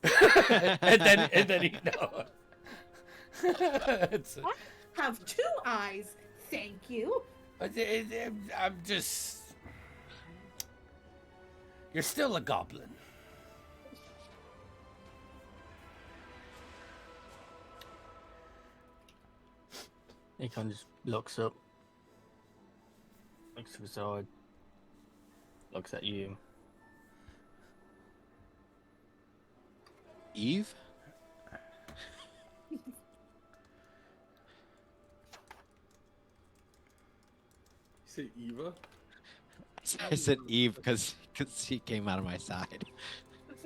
and then he know. It's- I have 2 eyes. Thank you. I'm just. You're still a goblin. He kind of just looks up, looks to the side, looks at you. Eve? You say Eva? I said Eve because she came out of my side.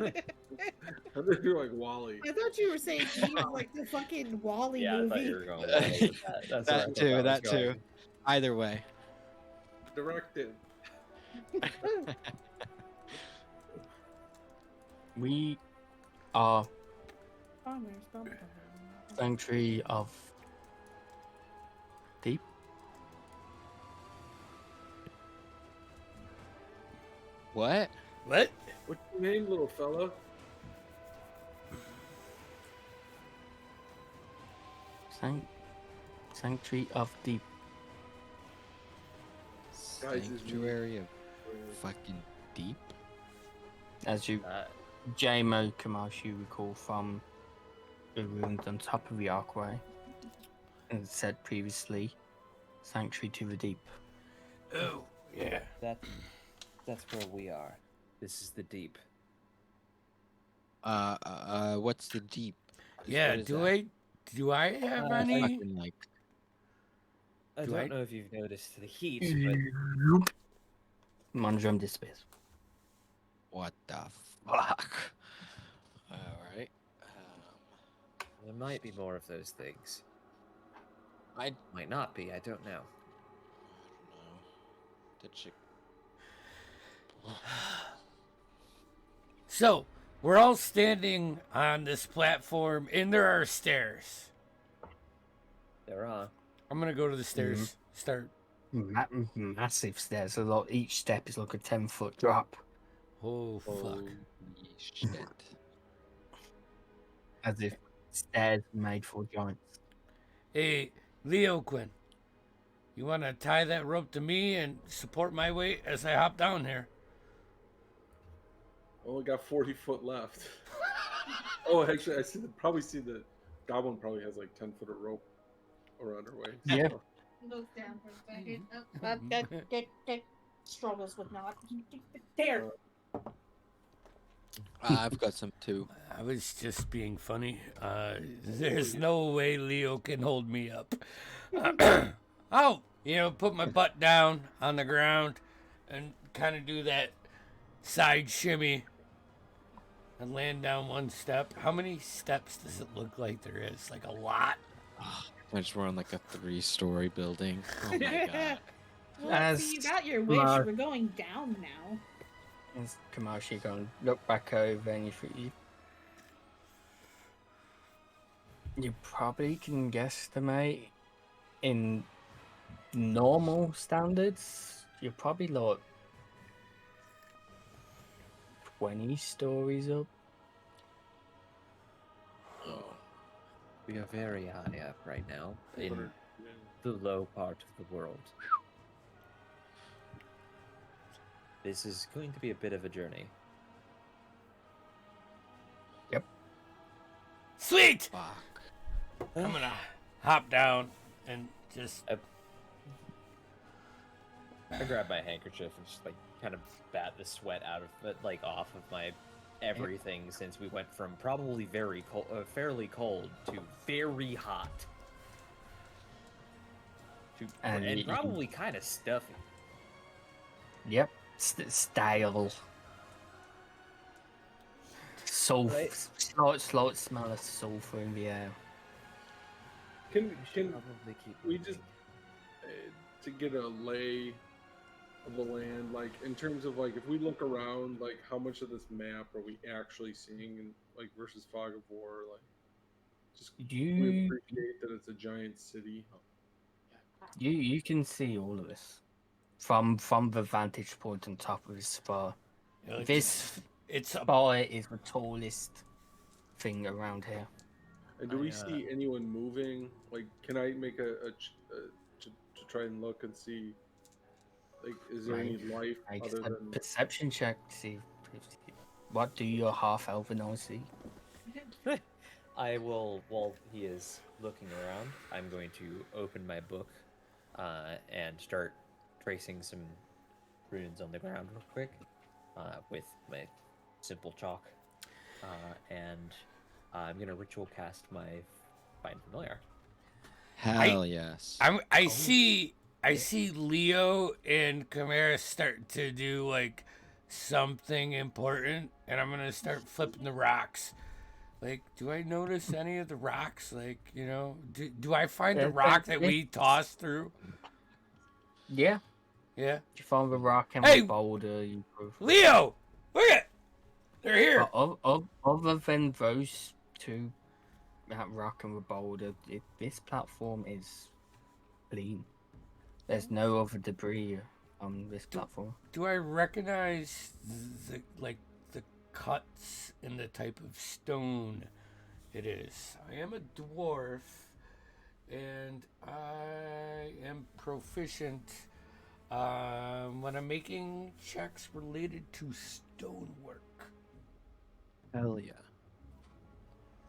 I think you're like Wally. I thought you were saying Eve like the fucking Wally Yeah, I thought movie. you were going. Wally with that. That's where I That thought too, was that going. too. Either way. Directed. We are Oh, there's bum bum. Sanctuary of Deep. What? What? What's your name, little fella? Sanctuary of Deep. Guys, is Sanctuary of fucking deep? As you, Uh, JMO Kamash, you recall from the rooms on top of the archway, and said previously, Sanctuary to the Deep. Oh, yeah. that's where we are. This is the deep. What's the deep? Yeah, What is do that? I have Uh, any? Fucking like I Do don't I- know if you've noticed the heat, but Monodrome disappears. what the fuck? Alright. there might be more of those things. I Might not be. I don't know. don't know. That chick. So, we're all standing on this platform, and there are stairs. There are. I'm gonna go to the stairs, start Massive stairs. A lot. Each step is like a 10-foot drop, Oh fuck. Holy shit. as if stairs were made for giants. Hey, Leo Quinn, you want to tie that rope to me and support my weight as I hop down here? Only got 40 foot left. Oh, actually, probably see the goblin probably has like 10 foot of rope around her waist. Yeah. So, Goes down for a second. That struggles with not. There. I've got some too. I was just being funny. There's no way Leo can hold me up. I'll, put my butt down on the ground and kind of do that side shimmy and land down one step. How many steps does it look like there is? Like a lot? I just run like a 3-story building. Oh my god. Well, see, you got your wish. We're going down now. As Kamashi going look back over and you probably can guesstimate in normal standards, you're probably like 20 stories up. We are very high up right now in yeah. the low part of the world. This is going to be a bit of a journey. Sweet! Fuck. I'm gonna hop down and just. I grab my handkerchief and just like kind of bat the sweat out of it, like off of my everything, since we went from probably very cold, fairly cold to very hot, to and probably kind of stuffy. Yep, stale. Sulfur, Right. slight smell of sulfur in the air. Can Probably keep we moving. just to get a lay of the land, like in terms of like if we look around, like how much of this map are we actually seeing, in like versus Fog of War, like just we You appreciate that it's a giant city. you can see all of this from the vantage point on top of this spire. This It's a. spire is the tallest thing around here. And do we see anyone moving? Like, can I make to try and look and see? Like, is there any life Make other a than? perception check to see what do your half elven eyes see. I will, while he is looking around, I'm going to open my book and start tracing some runes on the ground real quick with my simple chalk. And I'm going to ritual cast my Find Familiar. Hell yes. I see Leo and Chimera start to do like something important, and I'm gonna start flipping the rocks. Like, do I notice any of the rocks? Like, do I find a rock that we tossed through? Yeah, Yeah. you find the rock and Hey! the boulder. You Leo, look at, they're here. other than those two, that rock and the boulder, this platform is clean. There's no other debris on this platform. Do I recognize the cuts in the type of stone it is? I am a dwarf, and I am proficient when I'm making checks related to stonework. Hell yeah.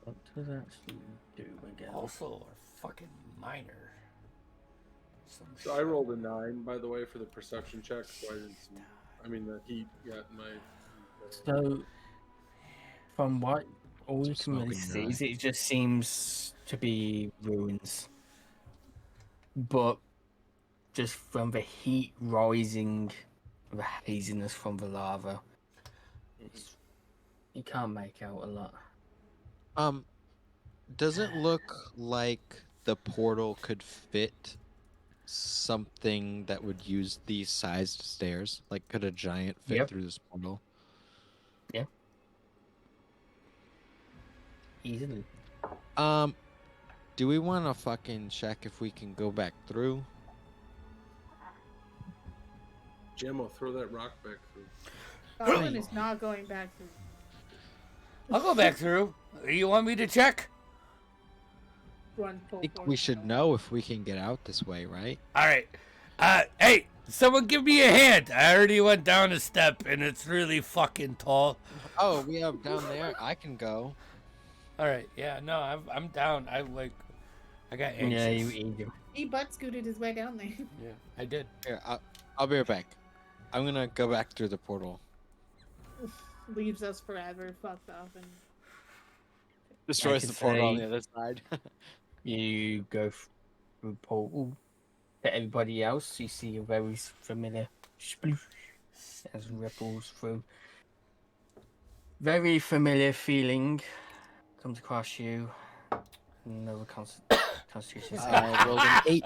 What does that actually do again? Also, a fucking miner. So I rolled a 9, by the way, for the perception check. So I didn't see. I mean, the heat got in my. So, from what all you Some can really smoking see, it just seems to be ruins. But just from the heat rising, the haziness from the lava, you can't make out a lot. Does it look like the portal could fit something that would use these sized stairs? Like, could a giant fit Yep. through this portal? Yeah. Easily. Do we want to fucking check if we can go back through? Jamo, throw that rock back through. Goblin is not going back through. I'll go back through. You want me to check? Run full I think force we should now. know if we can get out this way, right? All right. Hey, someone give me a hand. I already went down a step, and it's really fucking tall. Oh, we have down there. I can go. All right. Yeah. No, I'm down. I got anxious. Yeah, you He butt scooted his way down there. Yeah, I did. Here, I'll be right back. I'm gonna go back through the portal. Leaves us forever fucked up and Destroys could the portal on say- the other side. You go through the portal. To everybody else, you see a very familiar sploosh as ripples through. Very familiar feeling comes across you. Another constitution save. I rolled an 8.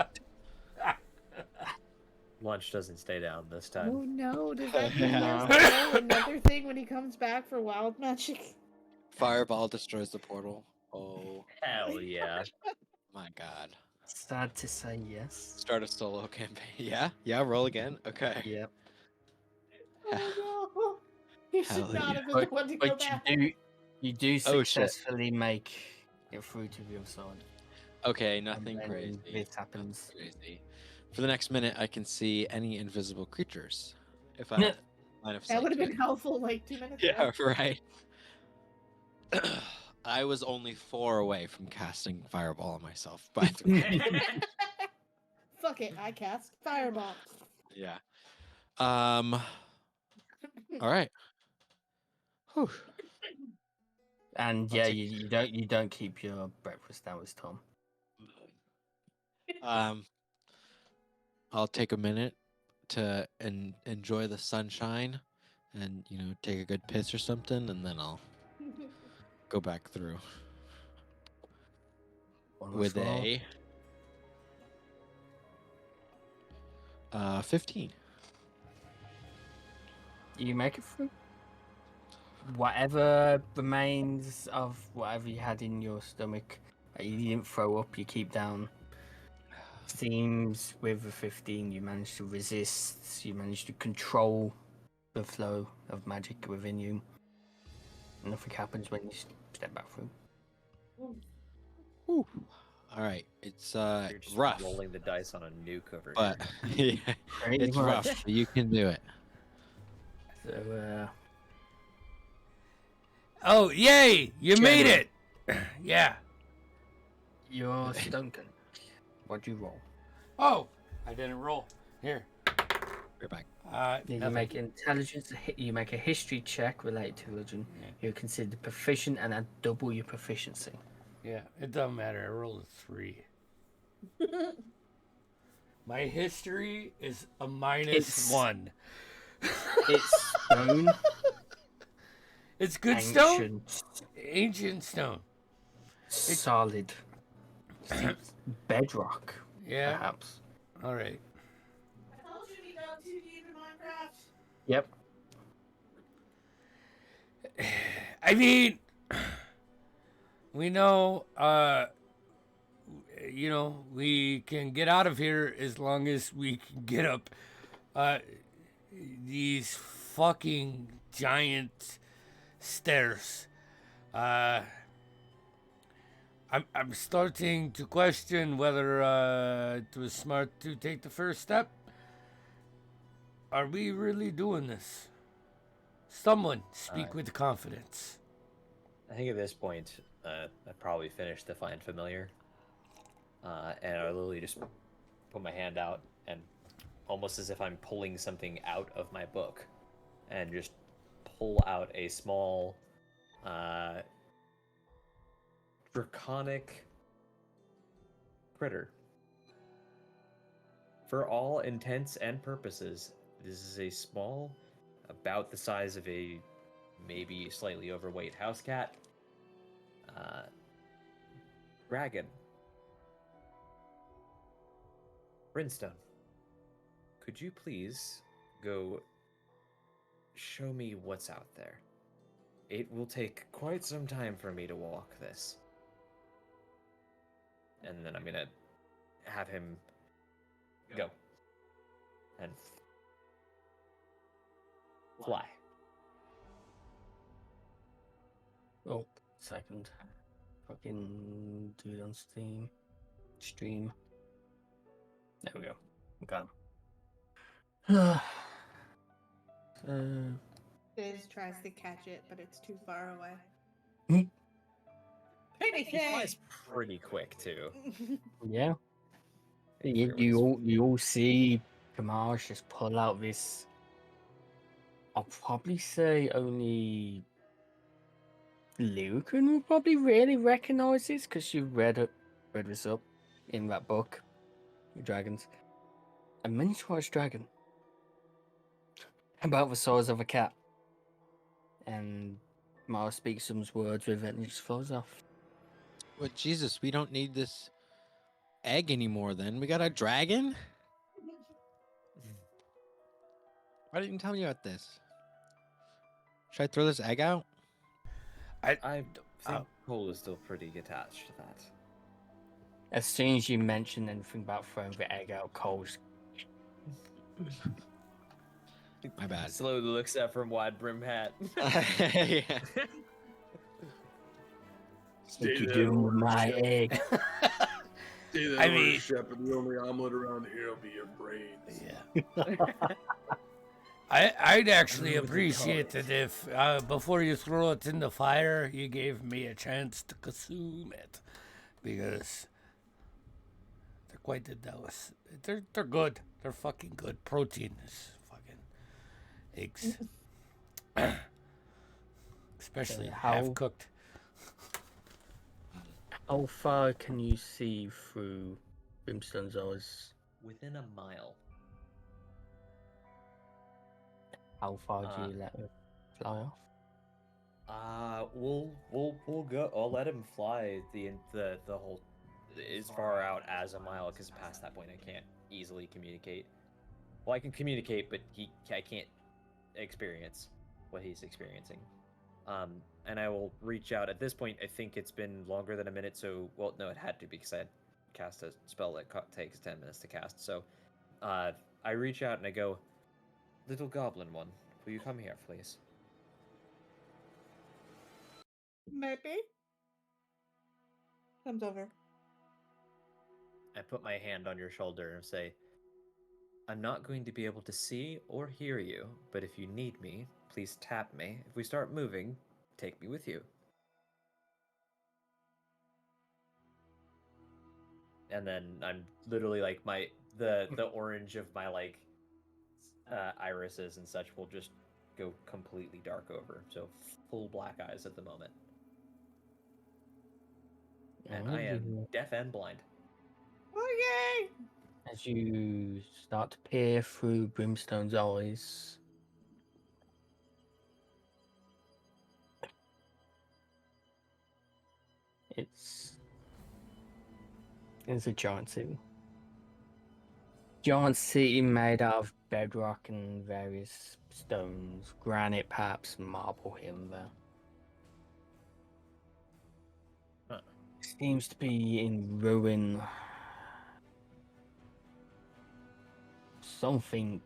Lunch doesn't stay down this oh time. no, does that mean No. there's another thing when he comes back for wild magic? Fireball destroys the portal. Oh Hell yeah. my god. Sad to say, yes. Start a solo campaign. Yeah, roll again. Okay. Yep. Oh no. He should Hell not yeah. have been the one to go But back. you do Oh, shit. successfully make it through to the other side. Okay, And nothing then crazy. This happens. Nothing crazy. For the next minute, I can see any invisible creatures. If I Yeah. have line of That sight would have to been it. helpful like 2 minutes Yeah, ago. right. I was only 4 away from casting fireball on myself, by the way. Fuck it, I cast fireball. Yeah. All right. Whew. And I'll yeah, take- you don't keep your breakfast hours, Tom. I'll take a minute to enjoy the sunshine, and take a good piss or something, and then I'll go back through with Wonderful. a 15. You make it through. Whatever remains of whatever you had in your stomach that you didn't throw up, you keep down. Seems with a 15, you managed to resist. You managed to control the flow of magic within you. Nothing happens when you step back through. Whew. All right, it's You're just rough, rolling the dice on a nuke over but here. yeah, Pretty it's rough. much. But you can do it. So, Oh, yay! You made General. it. Yeah. you're stunken. What'd you roll? Oh, I didn't roll. Here. Right back. You nothing. make intelligence. You make a history check related to religion. Yeah. You're considered proficient and add double your proficiency. Yeah, it doesn't matter. I rolled a 3. My history is a It's- -1. It's stone. It's good stone. Ancient, Ancient stone. solid, bedrock, Yeah. perhaps. All right. I told you we got too deep in Minecraft. Yep. I mean, we know, we can get out of here as long as we can get up these fucking giant stairs. I'm starting to question whether it was smart to take the first step. Are we really doing this? Someone speak with confidence. I think at this point, I probably finished the Find Familiar. And I literally just put my hand out and almost as if I'm pulling something out of my book and just pull out a small draconic critter. For all intents and purposes, this is a small, about the size of a maybe slightly overweight house cat, dragon. Brimstone, could you please go show me what's out there? It will take quite some time for me to walk this. And then I'm gonna have him go. And fly. Oh, second. Fucking do it on Steam. Stream. There we go. Got him. Biz tries to catch it, but it's too far away. Hmm. Pretty He flies pretty quick too. Yeah. You, forget what you his- all you all see Kamaj just pull out this. I'll probably say only Lucan will probably really recognize this because you read this up in that book, Dragons. A miniaturized dragon about the size of a cat, and Mara speaks some words with it and it just flies off. Well, Jesus, we don't need this egg anymore. Then we got a dragon. Why didn't you tell me about this? Should I throw this egg out? I think Cole is still pretty attached to that. As soon as you mention anything about throwing the egg out, Cole's My bad. Slowly looks at from wide brim hat. Yeah. what you doing with my egg? Stay there I over the mean- ship, and the only omelet around here will be your brains. Yeah. I'd actually Ruin the appreciate cards. it if, before you throw it in the fire, you gave me a chance to consume it, because they're quite the dose. They're good. They're fucking good. Protein is fucking eggs, especially how- half cooked. How far can you see through Brimstone's eyes? Within a mile. How far do you let it fly off? We'll go. I'll let him fly the whole as far out as a mile, because past that point I can't easily communicate. Well, I can communicate, but I can't experience what he's experiencing. And I will reach out. At this point, I think it's been longer than a minute. So, well, no, it had to be because I had cast a spell that takes 10 minutes to cast. So, I reach out and I go, "Little goblin one, will you come here, please?" Maybe. Comes over. I put my hand on your shoulder and say, "I'm not going to be able to see or hear you, but if you need me, please tap me. If we start moving, take me with you." And then I'm literally like the orange of my irises and such will just go completely dark over. So full black eyes at the moment. And I am deaf and blind. Oh yay! As you start to peer through Brimstone's eyes, it's a giant city. Giant city made out of bedrock and various stones, granite, perhaps marble here and there. Huh. Seems to be in ruin. Something,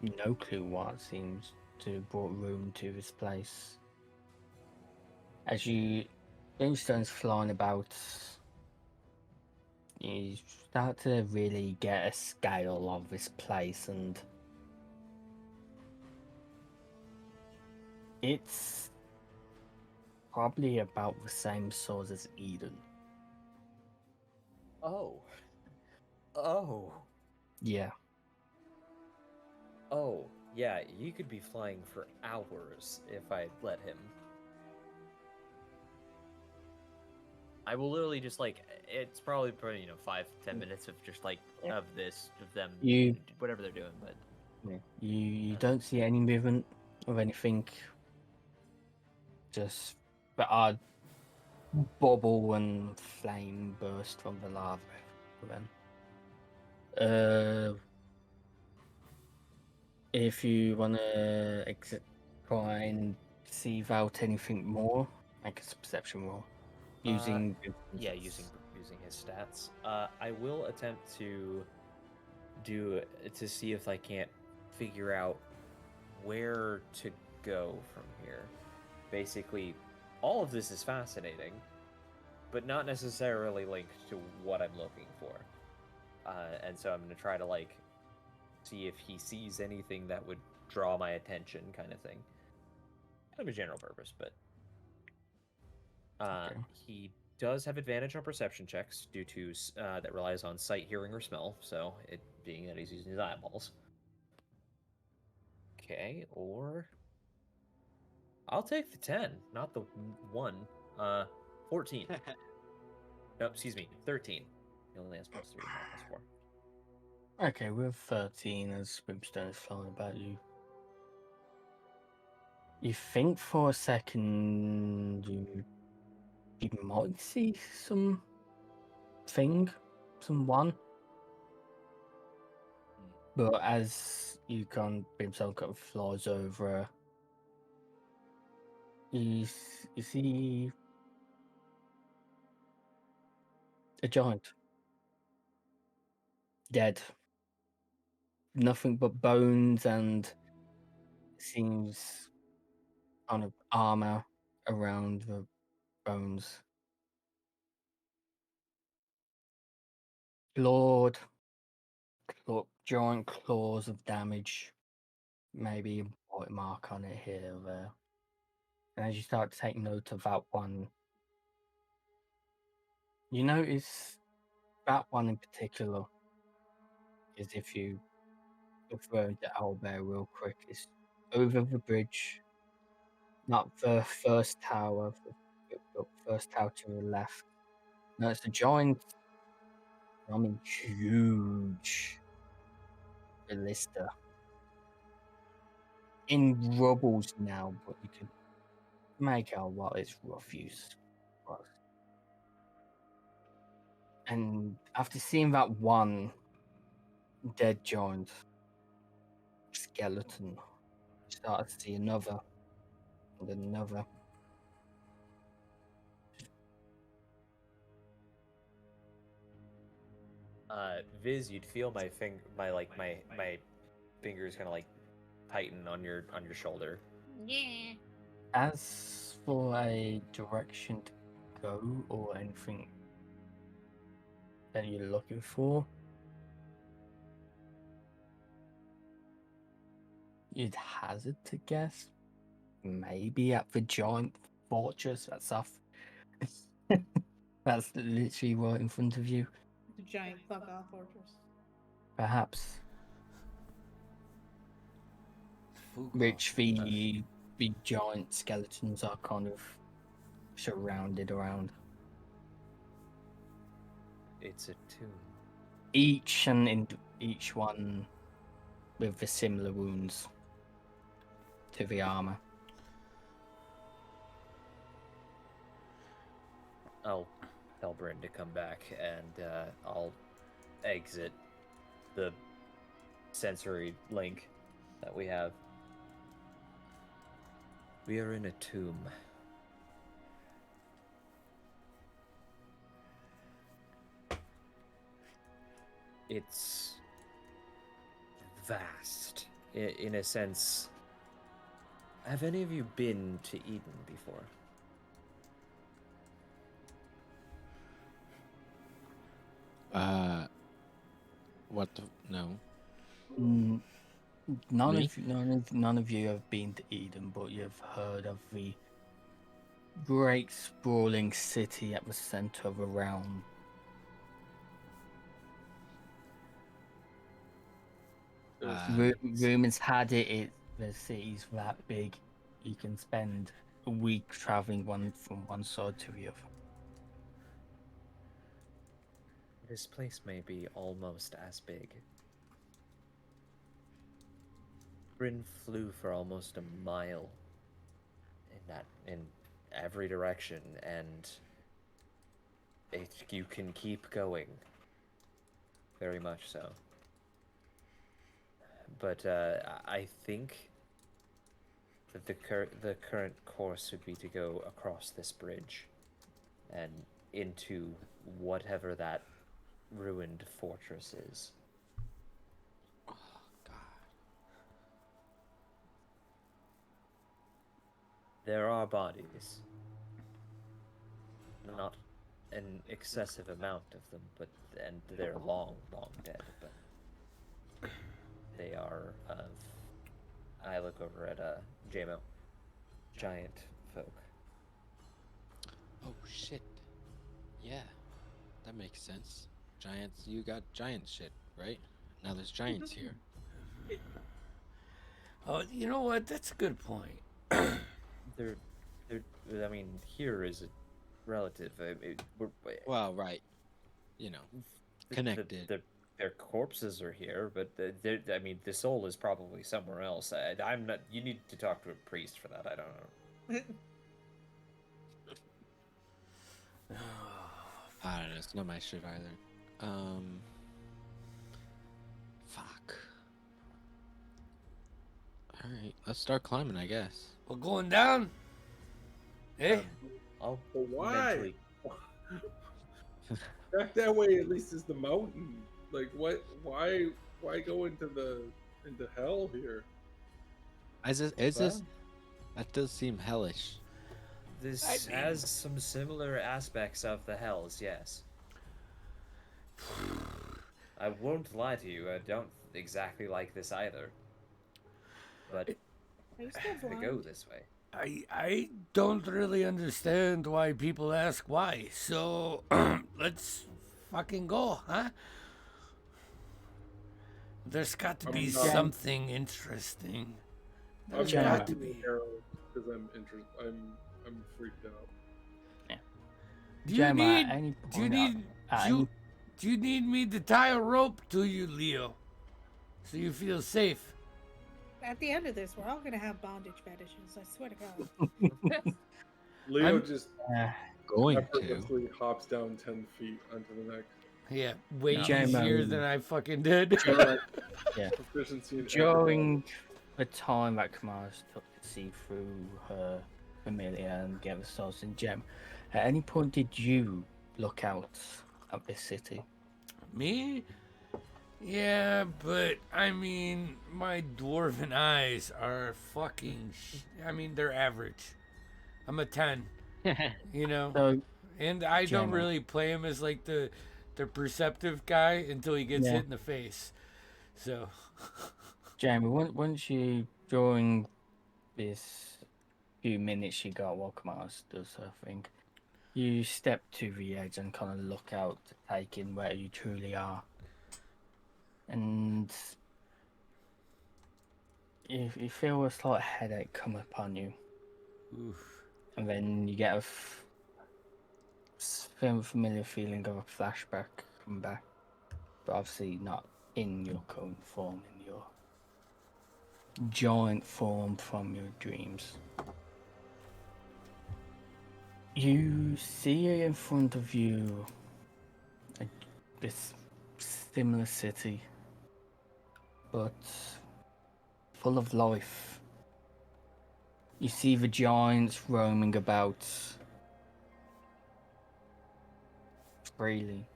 no clue what, seems to have brought ruin to this place. As you, Brimstone's flying about, you start to really get a scale of this place, and it's probably about the same size as Eden. Oh. Oh. Yeah. Oh. Yeah, you could be flying for hours if I let him. I will literally just it's probably 5-10 minutes of just of them You- whatever they're doing, but Yeah. You don't see any movement of anything. Just the odd bubble and flame burst from the lava. Then, if you wanna try and see out anything more, make a perception roll using. yeah, using his stats. I will attempt to see if I can't figure out where to go from here. Basically, all of this is fascinating, but not necessarily linked to what I'm looking for. And so I'm going to try to, like, see if he sees anything that would draw my attention, kind of thing. Kind of a general purpose, but Okay. he does have advantage on perception checks due to that relies on sight, hearing, or smell. So it being that he's using his eyeballs. Okay, or I'll take the 10, not the 1. 14. No, excuse me, 13. He only has +3, not +4. Okay, with 13 as Brimstone is flying about you. You think for a second you might see someone. But as you can, Brimstone kind of flies over, you see a giant. Dead. Nothing but bones and seems kind of armor around the bones. Lord, giant claws of damage. Maybe a bite mark on it here or there. And as you start to take note of that one, you notice that one in particular is if you refer to Owlbear real quick, is over the bridge, not the first tower, the first tower to the left. No, it's a giant, I mean huge ballista. In rubbles now, but you can make out what its rough use was. And after seeing that one dead giant skeleton, you start to see another and another. Viz, you'd feel my fingers kind of like tighten on your shoulder. Yeah. As for a direction to go or anything that you're looking for, you'd hazard to guess maybe at the giant fortress that's off. That's literally right in front of you. The giant fuck off fortress. Perhaps. Fuck Which off. the giant skeletons are kind of surrounded around. It's a tomb. Each one with the similar wounds to the armor. I'll tell Bryn to come back, and I'll exit the sensory link that we have. We are in a tomb. It's vast, in a sense. Have any of you been to Eden before? What the no? None Me? of you have been to Eden, but you've heard of the great sprawling city at the center of a realm. Rumors had it the city's that big, you can spend a week traveling from one side to the other. This place may be almost as big. Bryn flew for almost a mile in every direction, and you can keep going. Very much so. But I think that the current course would be to go across this bridge and into whatever that ruined fortress is. Oh God. There are bodies. Not an excessive amount of them, and they're long dead, but they are of. I look over at JMO, giant folk. Oh shit. Yeah, that makes sense. Giants, you got giant shit, right? Now there's giants here. Oh, you know what? That's a good point. They're, I mean, here is a relative. Well, right. You know, connected. Their corpses are here, but I mean, the soul is probably somewhere else. I'm not. You need to talk to a priest for that. I don't know. I don't know. It's not my shit either. Fuck. All right, let's start climbing, I guess. We're going down. Eh? I'll But why? mentally. Back that way, at least is the mountain. Like, what? Why go into hell here? Is this? Well, That does seem hellish. this has some similar aspects of the hells, yes. I won't lie to you. I don't exactly like this either. But Are you still I go blind? this way. I don't really understand why people ask why. So let's fucking go, huh? There's got to be I'm not- something interesting. I'm There's Yeah. got not to in the be. arrow because I'm interested. I'm freaked out. Do you Gemma, need? at any Do you point, need? at Do any- do you need me to tie a rope to you, Leo, so you feel safe? At the end of this, we're all gonna have bondage fetishes. I swear to God. Leo I'm- just Going to. effortlessly hops down 10 feet onto the next Yeah, way Gemma, easier than I fucking did. proficiency. In during the time that Kamara's took to see through her familiar and get the souls in gem, at any point did you look out at this city? Me? Yeah, but I mean, my dwarven eyes are fucking. I mean, they're average. I'm a 10, you know? So, And I don't Gemma. really play him as like the perceptive guy until he gets Yeah. hit in the face. So, Jamie, once you, during this few minutes you got while Kamara does her thing, you step to the edge and kind of look out to take in where you truly are. And you feel a slight headache come upon you. oof. And then you get a familiar feeling of a flashback come back. But obviously not in your current form, in your giant form from your dreams. You see in front of you this similar city, but full of life. You see the giants roaming about freely.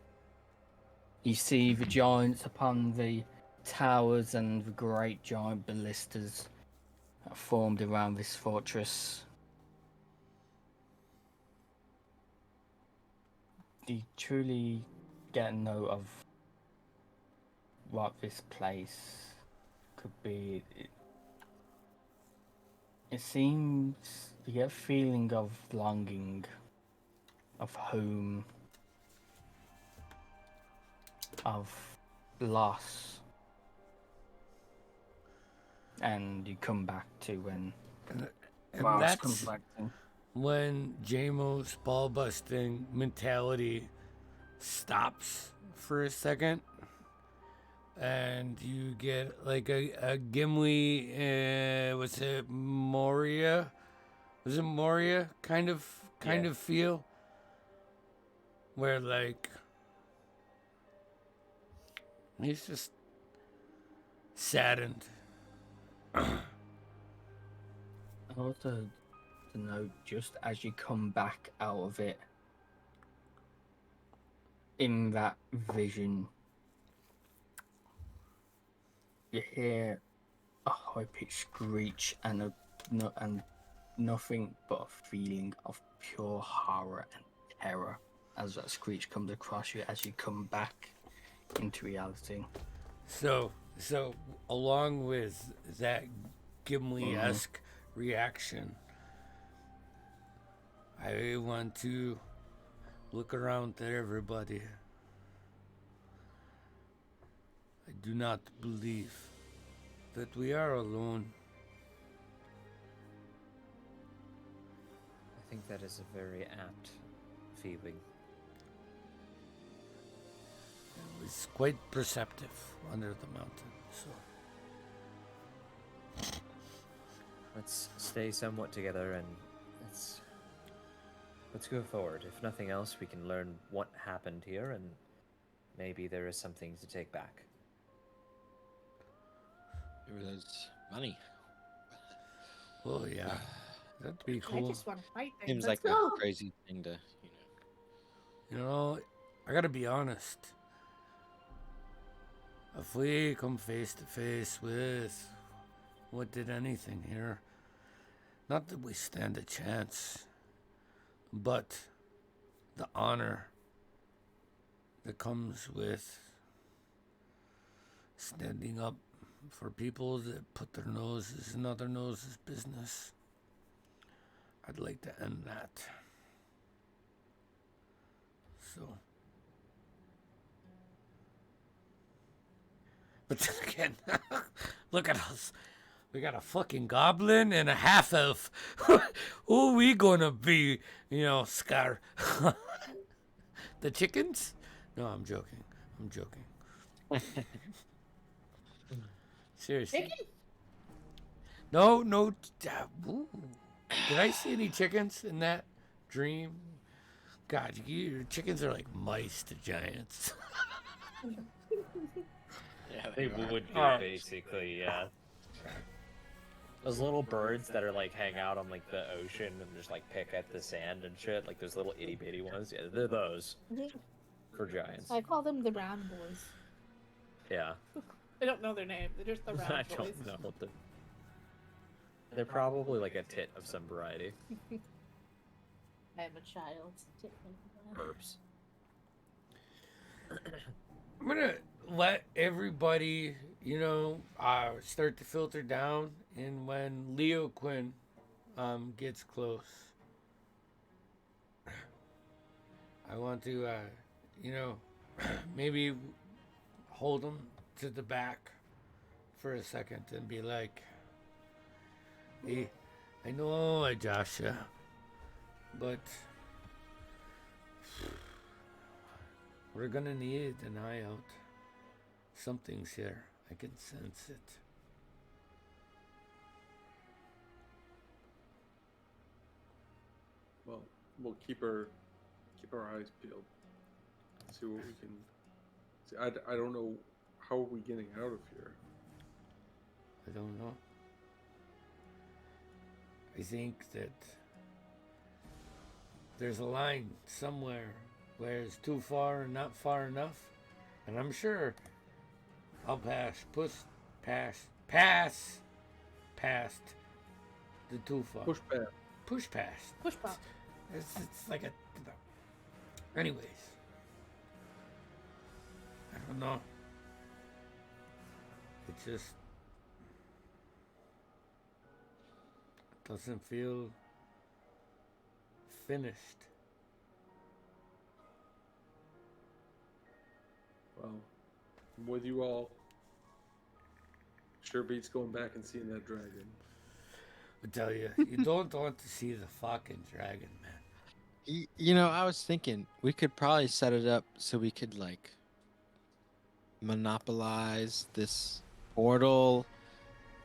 You see the giants upon the towers and the great giant ballistas that formed around this fortress. You truly get a note of what this place could be. It seems you get a feeling of longing, of home, of loss. And you come back to when And Mars comes that's back to. when JMO's ball busting mentality stops for a second. And you get like a Gimli, was it Moria? Was it Moria kind of Yeah. feel? Where like he's just saddened. Also, to note, just as you come back out of it, in that vision, you hear a high-pitched screech and nothing but a feeling of pure horror and terror as that screech comes across you as you come back into reality. So along with that Gimli-esque reaction, I want to look around at everybody. I do not believe that we are alone. I think that is a very apt feeling. It's quite perceptive under the mountain, so Let's stay somewhat together and let's go forward. If nothing else, we can learn what happened here, and maybe there is something to take back. It was money. oh yeah, that'd be I cool. just want to fight things. Seems Let's like go. a crazy thing to, You know, I gotta be honest. If we come face to face with what did anything here, not that we stand a chance, but the honor that comes with standing up for people that put their noses in other noses' business. I'd like to end that. So, but then again, look at us. We got a fucking goblin and a half elf. Who are we gonna be? You know, Scar. The chickens? No, I'm joking. I'm joking. Seriously. Chicken? No. Ooh. Did I see any chickens in that dream? God, chickens are like mice to giants. yeah, They are. would be, basically, yeah. Those little birds that are like hang out on like the ocean and just like pick at the sand and shit, like those little itty bitty ones. Yeah, they're those for giants. I call them the round boys. Yeah. I don't know their name. They're just the round I boys. don't know what they're probably like a tit of some variety. I am a child. Herbs. I'm gonna let everybody, start to filter down, and when Leo Quinn gets close, I want to, maybe hold him to the back for a second and be like, "Hey, I know I josh ya, but we're gonna need an eye out. Something's here. I can sense it." Well, we'll keep our eyes peeled. See what we can. See, I don't know how are we getting out of here. I don't know. I think that there's a line somewhere where it's too far and not far enough, and I'm sure I'll pass past the too far. Push back. Push past. Push pop. It's like a. Anyways, I don't know. It just doesn't feel finished. Well, I'm with you all. Sure beats going back and seeing that dragon. I tell you, you don't want to see the fucking dragon, man. I was thinking we could probably set it up so we could like monopolize this portal,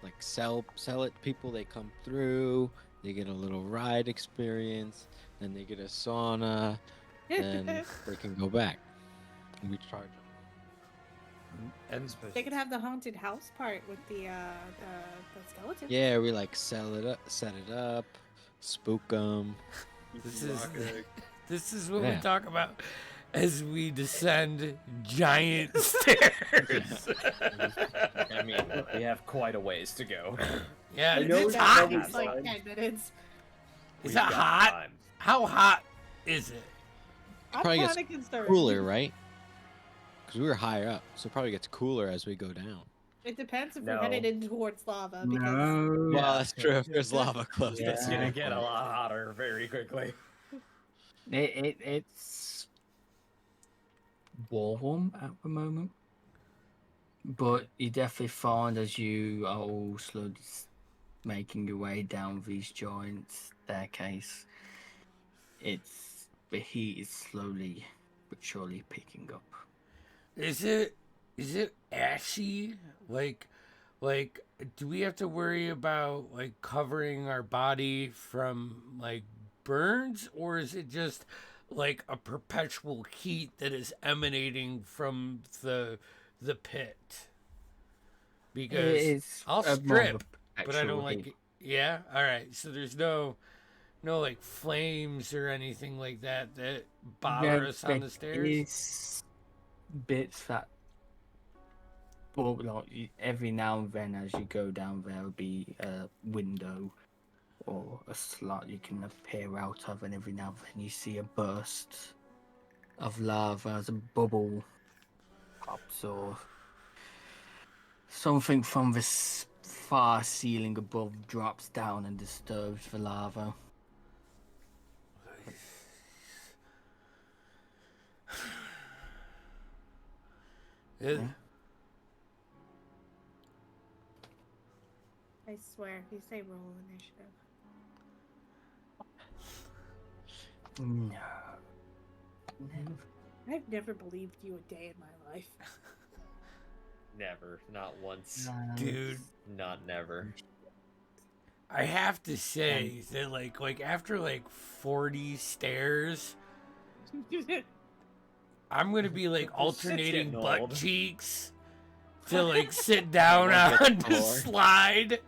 like sell it to people. They come through, they get a little ride experience, then they get a sauna, then they can go back. And we charge them. And They could have the haunted house part with the skeleton. Yeah, we like set it up, spook them. This is what we Yeah. talk about as we descend giant stairs. I mean, we have quite a ways to go. Yeah, I know it's it's hot. probably It's like fine. 10 minutes. Is We've that got hot? time. How hot is it? I'm Probably gets kind of concerned. cooler, right? Because we were higher up, so it probably gets cooler as we go down. It depends if No. we're headed in towards lava because No. Well, Yeah. that's true. If there's lava close, Yeah. It's that's gonna good get a point. lot hotter very quickly. It's warm at the moment, but you definitely find as you are all slowly making your way down these giant staircase, the heat is slowly but surely picking up. Is it ashy? Like do we have to worry about like covering our body from like burns, or is it just like a perpetual heat that is emanating from the pit? Because It's I'll more of a strip, but I perpetual don't like heat. it. Yeah, all right. So there's no like flames or anything like that that bother us on the stairs. Is bits that, well, like every now and then as you go down, there'll be a window or a slot you can appear out of, and every now and then you see a burst of lava as a bubble pops, or something from this far ceiling above drops down and disturbs the lava. It- Yeah. I swear, if you say roll initiative. No. Never. I've never believed you a day in my life. Never, not once, Dude, not never. I have to say that like after like 40 stairs, I'm gonna be like This shit's alternating getting butt old. cheeks to like sit down Look at on the the floor. slide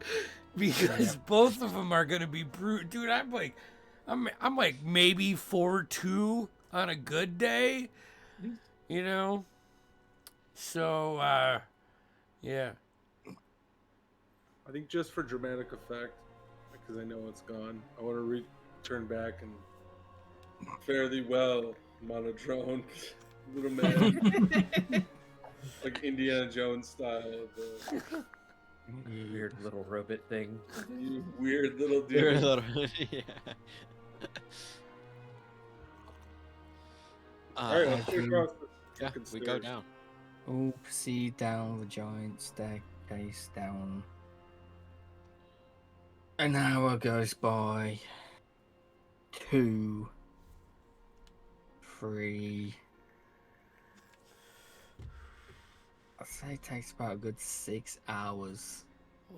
because both of them are gonna be brute. Dude, I'm like maybe 4-2 on a good day, you know. So yeah. I think just for dramatic effect, because I know it's gone, I want to turn back and fare thee well, monodrone, little man, like Indiana Jones style. Weird little robot thing. You weird little You're a dude. little- yeah. All right, let's As get you- across the yeah, fucking we go stairs. down. all proceed down the giant staircase down. An hour goes by. 2, 3. I'd say it takes about a good 6 hours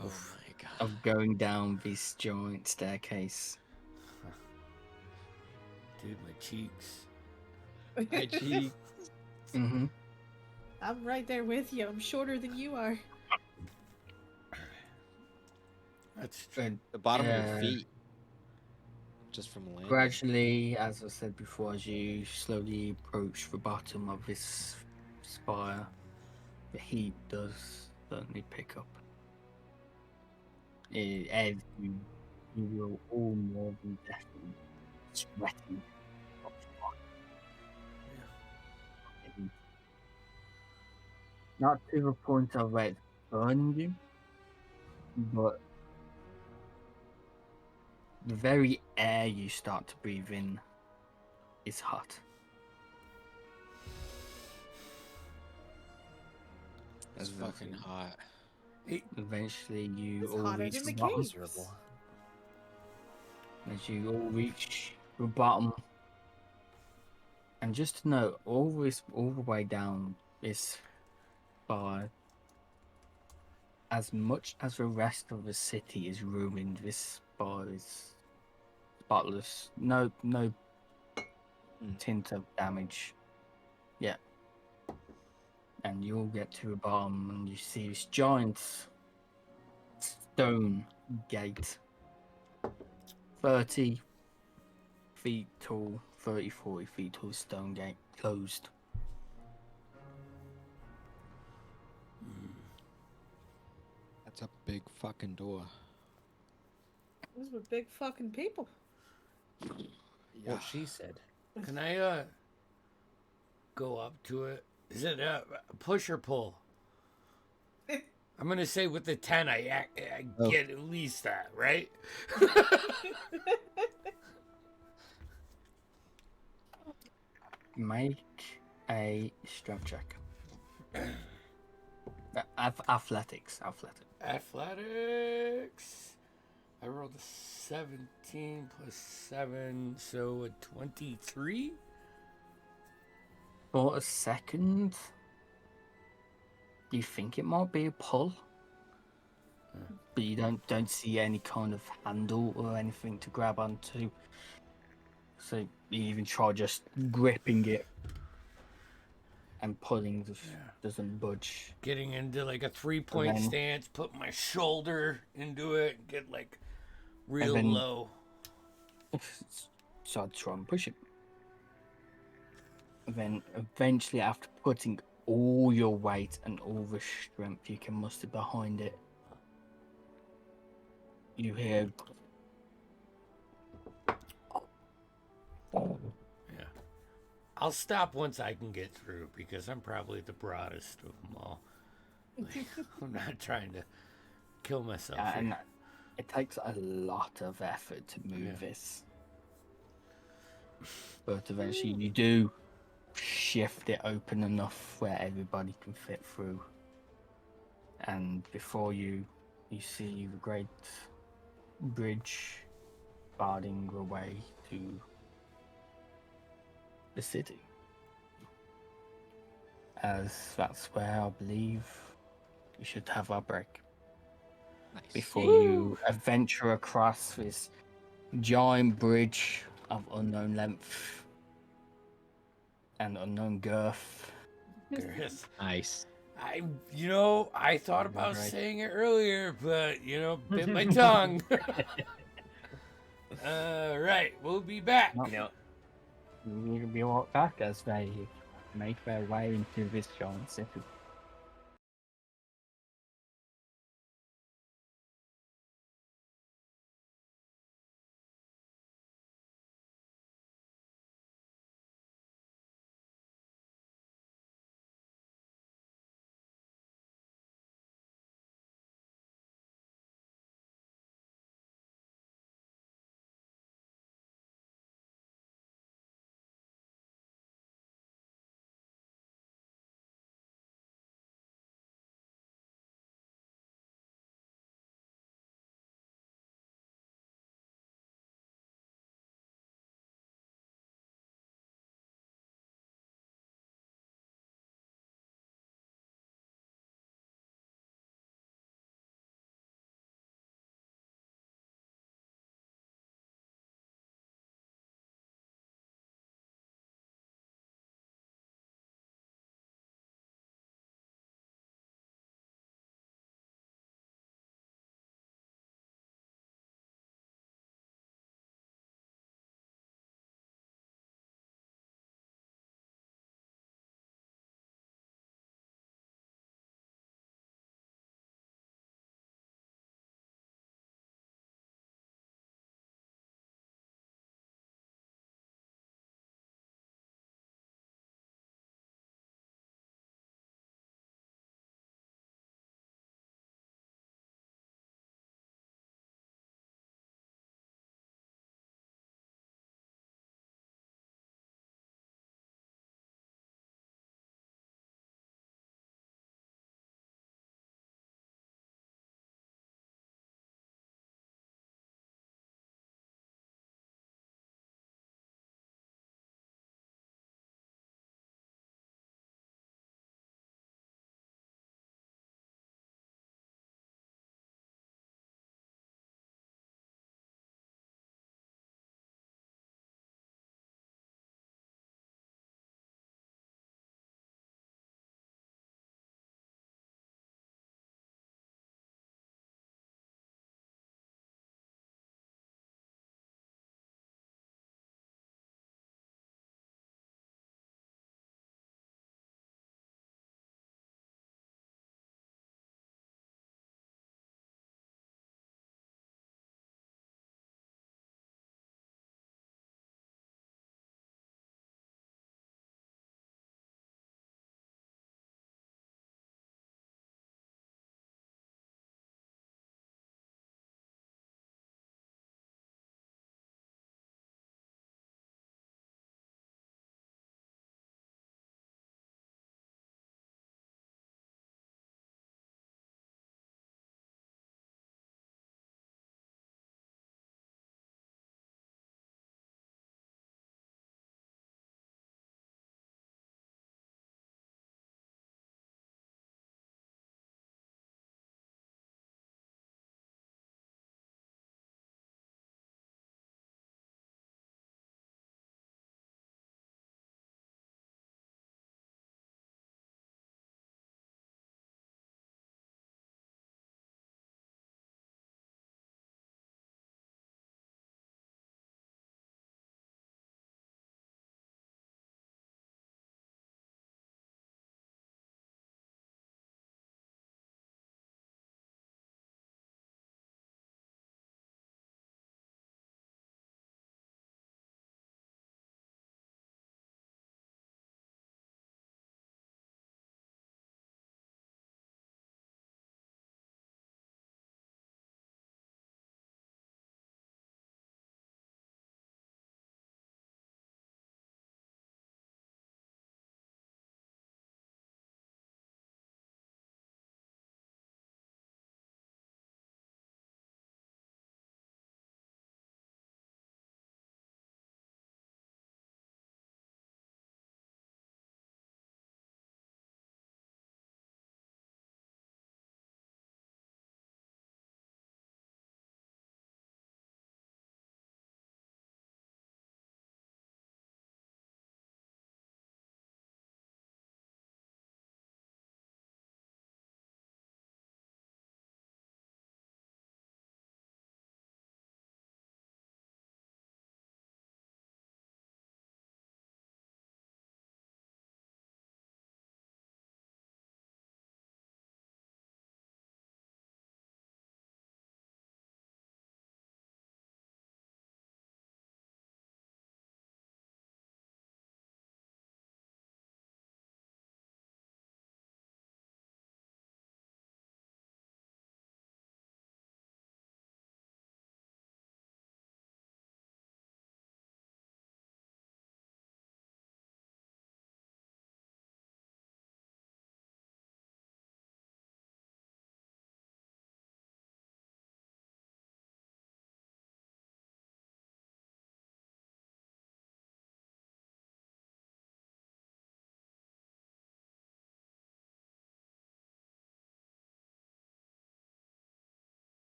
Oh my god. of going down this giant staircase. Dude, my cheeks. My cheek. Mm-hmm. I'm right there with you. I'm shorter than you are. That's And The bottom of Yeah. your feet. Just from landing. gradually, as I said before, as you slowly approach the bottom of this spire, the heat does certainly pick up. As you will all more than definitely sweating. And not to the point of where it's burning you, but the very air you start to breathe in is hot. It's fucking hot. Eventually, you It's all hotter reach than the the bottom. caves. Miserable. As you all reach the bottom, and just to note, all the way down this bar, as much as the rest of the city is ruined, this bar is spotless. No tint of damage. Yeah. And you all get to the bottom, and you see this giant stone gate, 30 feet tall, 40 feet tall stone gate, closed. That's a big fucking door. Those were big fucking people. Yeah. What she said. Can I go up to it? Is it a push or pull? I'm gonna say with the 10, I Oh. get at least that, right? Make a strength check. Athletics. Athletics. I rolled a 17 plus 7, so a 23. For a second, you think it might be a pull, but you don't see any kind of handle or anything to grab onto. So you even try just gripping it and pulling, just doesn't budge. Getting into like a 3-point then- stance, put my shoulder into it, and get like real then- low. So I'd try and push it. And then eventually, after putting all your weight and all the strength you can muster behind it, you hear. Yeah. I'll stop once I can get through because I'm probably the broadest of them all. Like, I'm not trying to kill myself. And Here. it takes a lot of effort to move this. But eventually you do shift it open enough where everybody can fit through. And before you see the great bridge guarding the way to the city. As that's where I believe we should have our break. Nice. Before you venture across this giant bridge of unknown length and unknown girth. Chris, Nice. I thought about Right. saying it earlier, but bit my tongue. Right, we'll be back. No. You know, We'll be right back as they make their way into this giant city.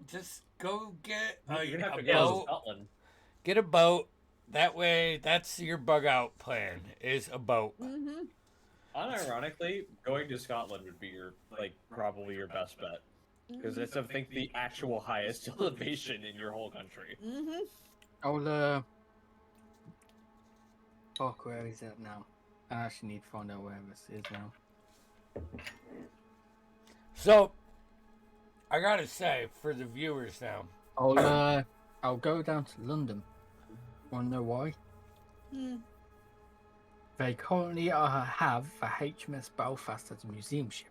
Just go get You're gonna have a to go to boat. Scotland. Get a boat. That way, that's your bug out plan. Is a boat. Mm-hmm. Unironically, going to Scotland would be your probably your best bet because it's I think the actual highest elevation in your whole country. Mm-hmm. I'll fuck, where is it now? I actually need to find out where this is now. So, I gotta say, for the viewers now, I'll go down to London. Wanna know why? Mm. They currently have a HMS Belfast as a museum ship.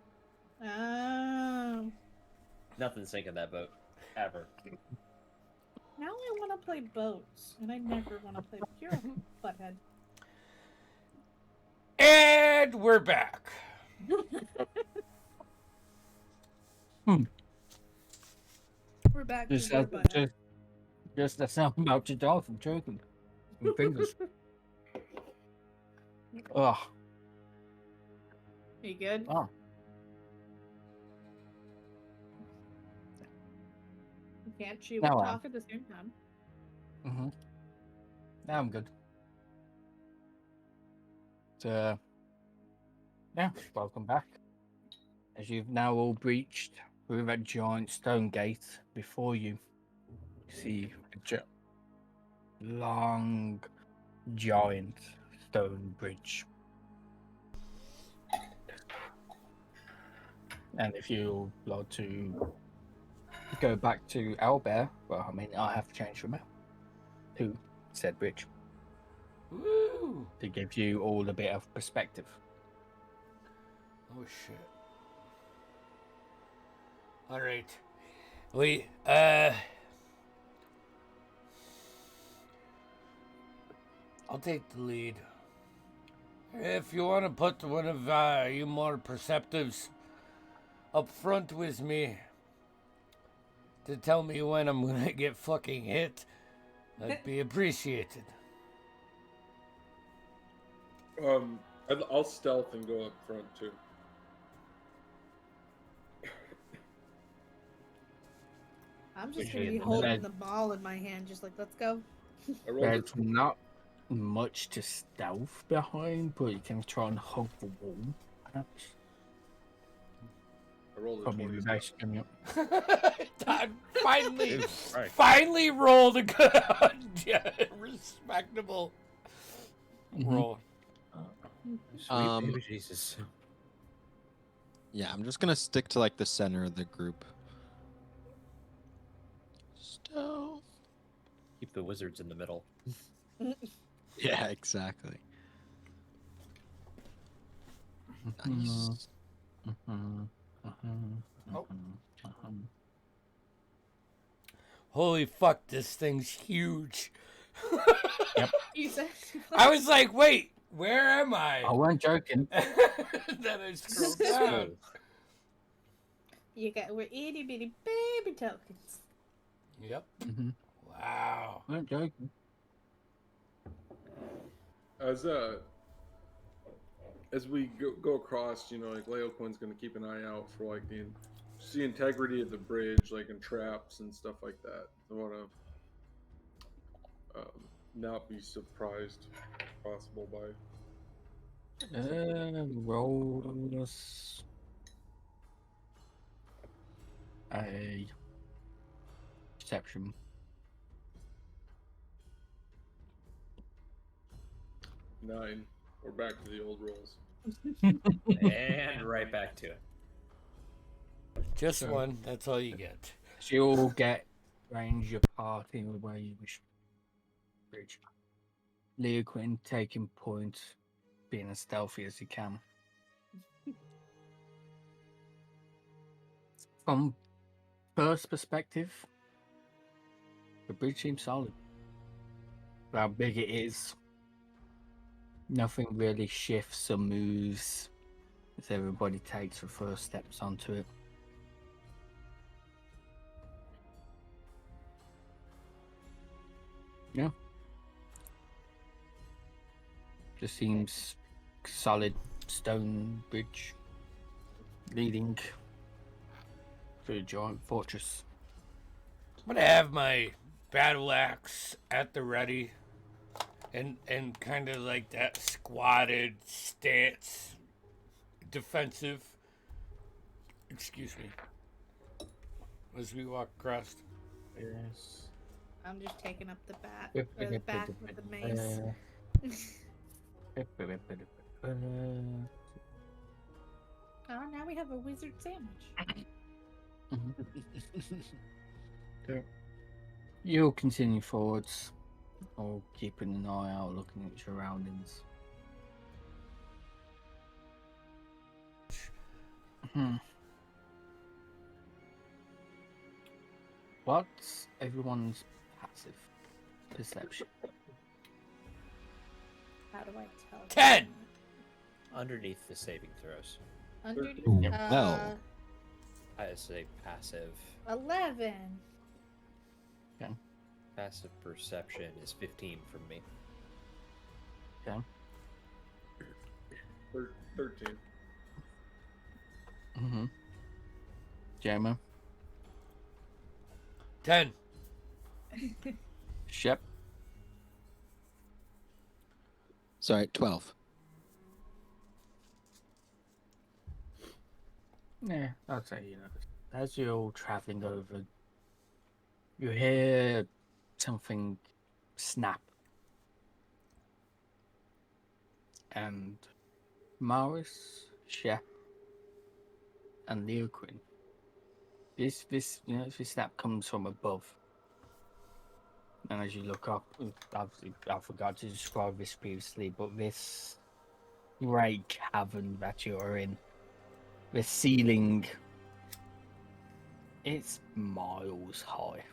Oh. Nothing sinking that boat ever. Now I want to play boats, and I never want to play pure butthead. and we're back. We're back Just to your butthead. the sound about your dog from choking. My fingers. Ugh. You good? Oh. You can't chew Now and I talk at the same time. Mm-hmm. Now I'm good. So, yeah, welcome back. As you've now all breached through that giant stone gate before you, see a long, giant stone bridge. And if you like to go back to Owlbear, well, I mean, I have to change from to said bridge Woo! to give you all a bit of perspective. Oh shit. All right. We I'll take the lead. If you want to put one of you more perceptives up front with me to tell me when I'm gonna get fucking hit, that'd be appreciated. I'll stealth and go up front too. I'm just Appreciate going to be it. holding the ball in my hand, just like, let's go. I rolled There's not much to stealth behind, but you can try and hug the wall. Perhaps. I rolled a Probably 20. reverse coming up. Todd finally, Jesus Christ. finally rolled a good, respectable Mhm. roll. Sweet baby Jesus. Yeah, I'm just gonna stick to like the center of the group. Stealth. Keep the wizards in the middle. Yeah, exactly. Nice. Oh. Holy fuck, this thing's huge. You said I was like, wait, where am I? I weren't joking. Then I scrolled down. we're itty bitty baby tokens. Yep. Mhm. Wow. I weren't joking. As we go across, like Leoquin's gonna keep an eye out for like the integrity of the bridge, like in traps and stuff like that. I want to not be surprised, if possible, by. Roll us a perception. 9. We're back to the old rolls. And right back to it. Just So- one, that's all you get. So you all get range your party where you wish. Bridge. Leo Quinn taking point, being as stealthy as you can. From first perspective, the bridge seems solid. For how big it is, nothing really shifts or moves as everybody takes the first steps onto it. Yeah. Just seems solid stone bridge leading through a giant fortress. I'm gonna have my battle axe at the ready, and kind of like that squatted stance, defensive. Excuse me. As we walk across. Yes. I'm just taking up the bat or the back with the mace. Oh, now we have a wizard sandwich. You'll continue forwards, or keeping an eye out, looking at your surroundings. What's everyone's passive perception? How do I tell? 10! Underneath the saving throws. Underneath. Well. I say passive. 11. Passive perception is 15 from me. Okay. 13. JMO? 10. Shep? Sorry, 12. Yeah, I'd say, as you're all traveling over, you hear something snap. And Morris, Shep, and Leoquin. This snap comes from above. And as you look up, obviously, I forgot to describe this previously, but this great cavern that you're in, the ceiling, it's miles high.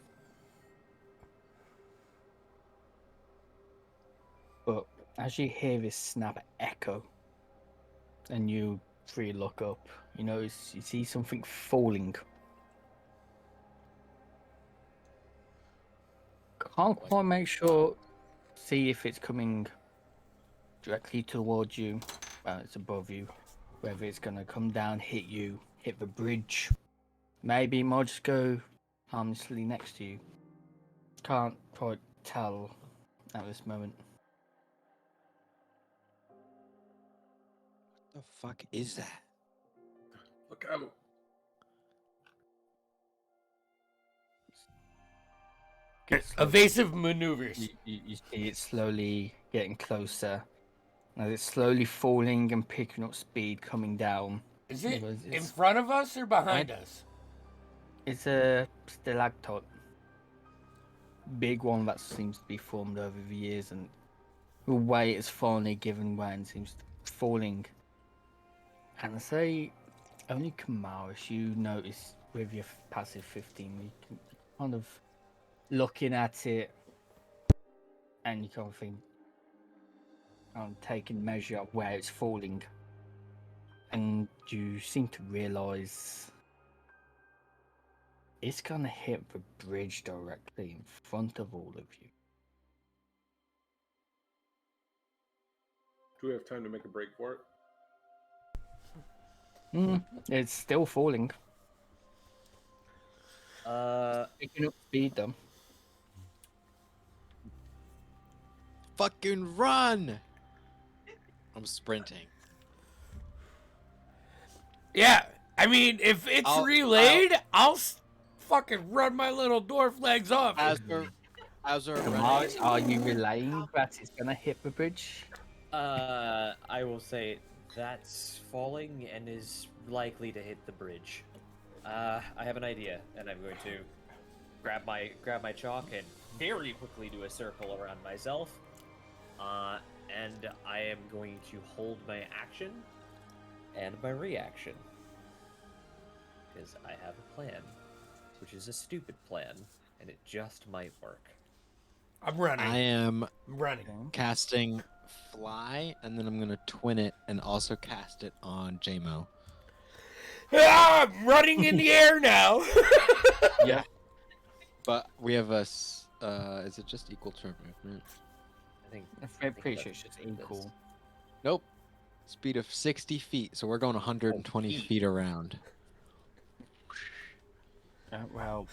But as you hear this snap echo, and you three look up, you see something falling. Can't quite make sure, see if it's coming directly towards you, it's above you, whether it's going to come down, hit you, hit the bridge. Maybe it might just go harmlessly next to you. Can't quite tell at this moment. What the fuck is that? Look out. Evasive maneuvers. You see it slowly getting closer. As it's slowly falling and picking up speed, coming down. Is it It's- in front of us or behind Right. us? It's a stalactite. Big one that seems to be formed over the years, and the weight has finally given way and seems to be falling. And I say, only Kamaris, you notice with your passive 15, you can kind of looking at it, and you kind of think, taking measure of where it's falling, and you seem to realise it's gonna hit the bridge directly in front of all of you. Do we have time to make a break for it? It's still falling. Picking up speed though. Fucking run! I'm sprinting. Yeah, I mean, if it's relayed, I'll fucking run my little dwarf legs off. As we're Kamaris, running, are you relaying that it's gonna hit the bridge? I will say that's falling and is likely to hit the bridge. I have an idea, and I'm going to grab my chalk and very quickly do a circle around myself. And I am going to hold my action and my reaction. Because I have a plan, which is a stupid plan, and it just might work. I'm running. I am I'm running. casting Fly, and then I'm gonna twin it and also cast it on JMO. Ah, I'm running in the air now. Yeah. But we have is it just equal to our movement? I'm pretty sure it's just equal. Nope. Speed of 60 feet, so we're going 120 feet around. Well,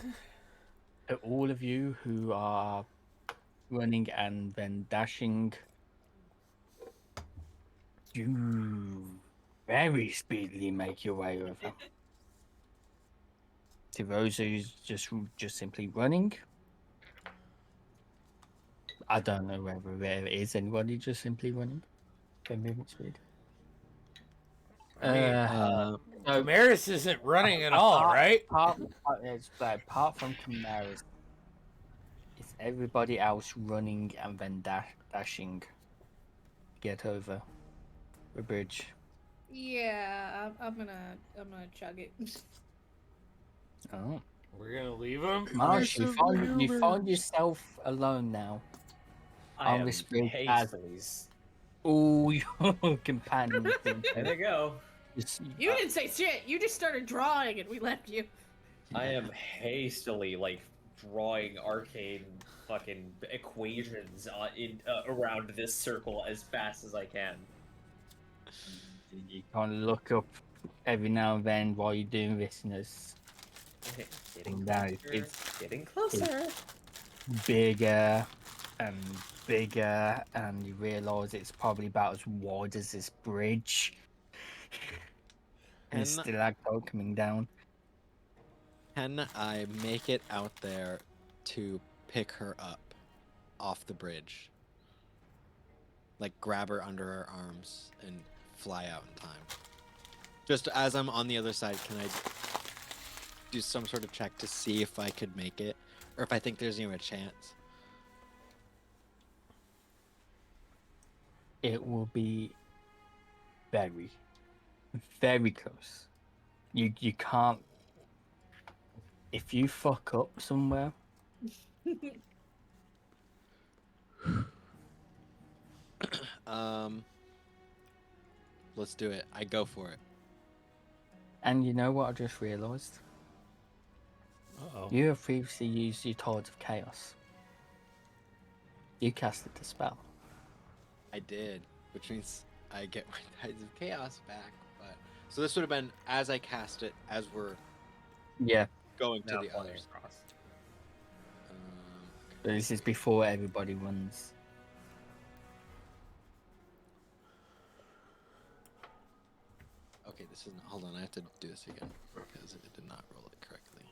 all of you who are running and then dashing, you very speedily make your way over. To those who's just simply running, I don't know whether there is anybody just simply running. Their movement speed. I mean, So Damaris isn't running at all, right? apart from Chimeras, it's everybody else running and then dashing to get over the bridge. Yeah, I'm gonna chug it. Oh, We're gonna leave him. Marsh, you find yourself alone now I on am this bridge as hastily. all your companions. There they go. You didn't say shit. You just started drawing and we left you. I am hastily like drawing arcane fucking equations around this circle as fast as I can. You kind of look up every now and then while you're doing this, and it's Getting down. closer. It's Getting closer. bigger and bigger, and you realise it's probably about as wide as this bridge. And it's Can stalactite coming down. can I make it out there to pick her up off the bridge? Like grab her under her arms and fly out in time. Just as I'm on the other side, can I do some sort of check to see if I could make it, or if I think there's even a chance? It will be very, very close. You can't. If you fuck up somewhere, Let's do it. I go for it. and you know what I just realised? Uh-oh. You have previously used your Tides of Chaos. You casted the spell. I did, which means I get my Tides of Chaos back. But so this would have been as I cast it, as we're Yeah, going to Now the flying others. across. but this is before everybody runs. Okay, this isn't. Hold on, I have to do this again because it did not roll it correctly.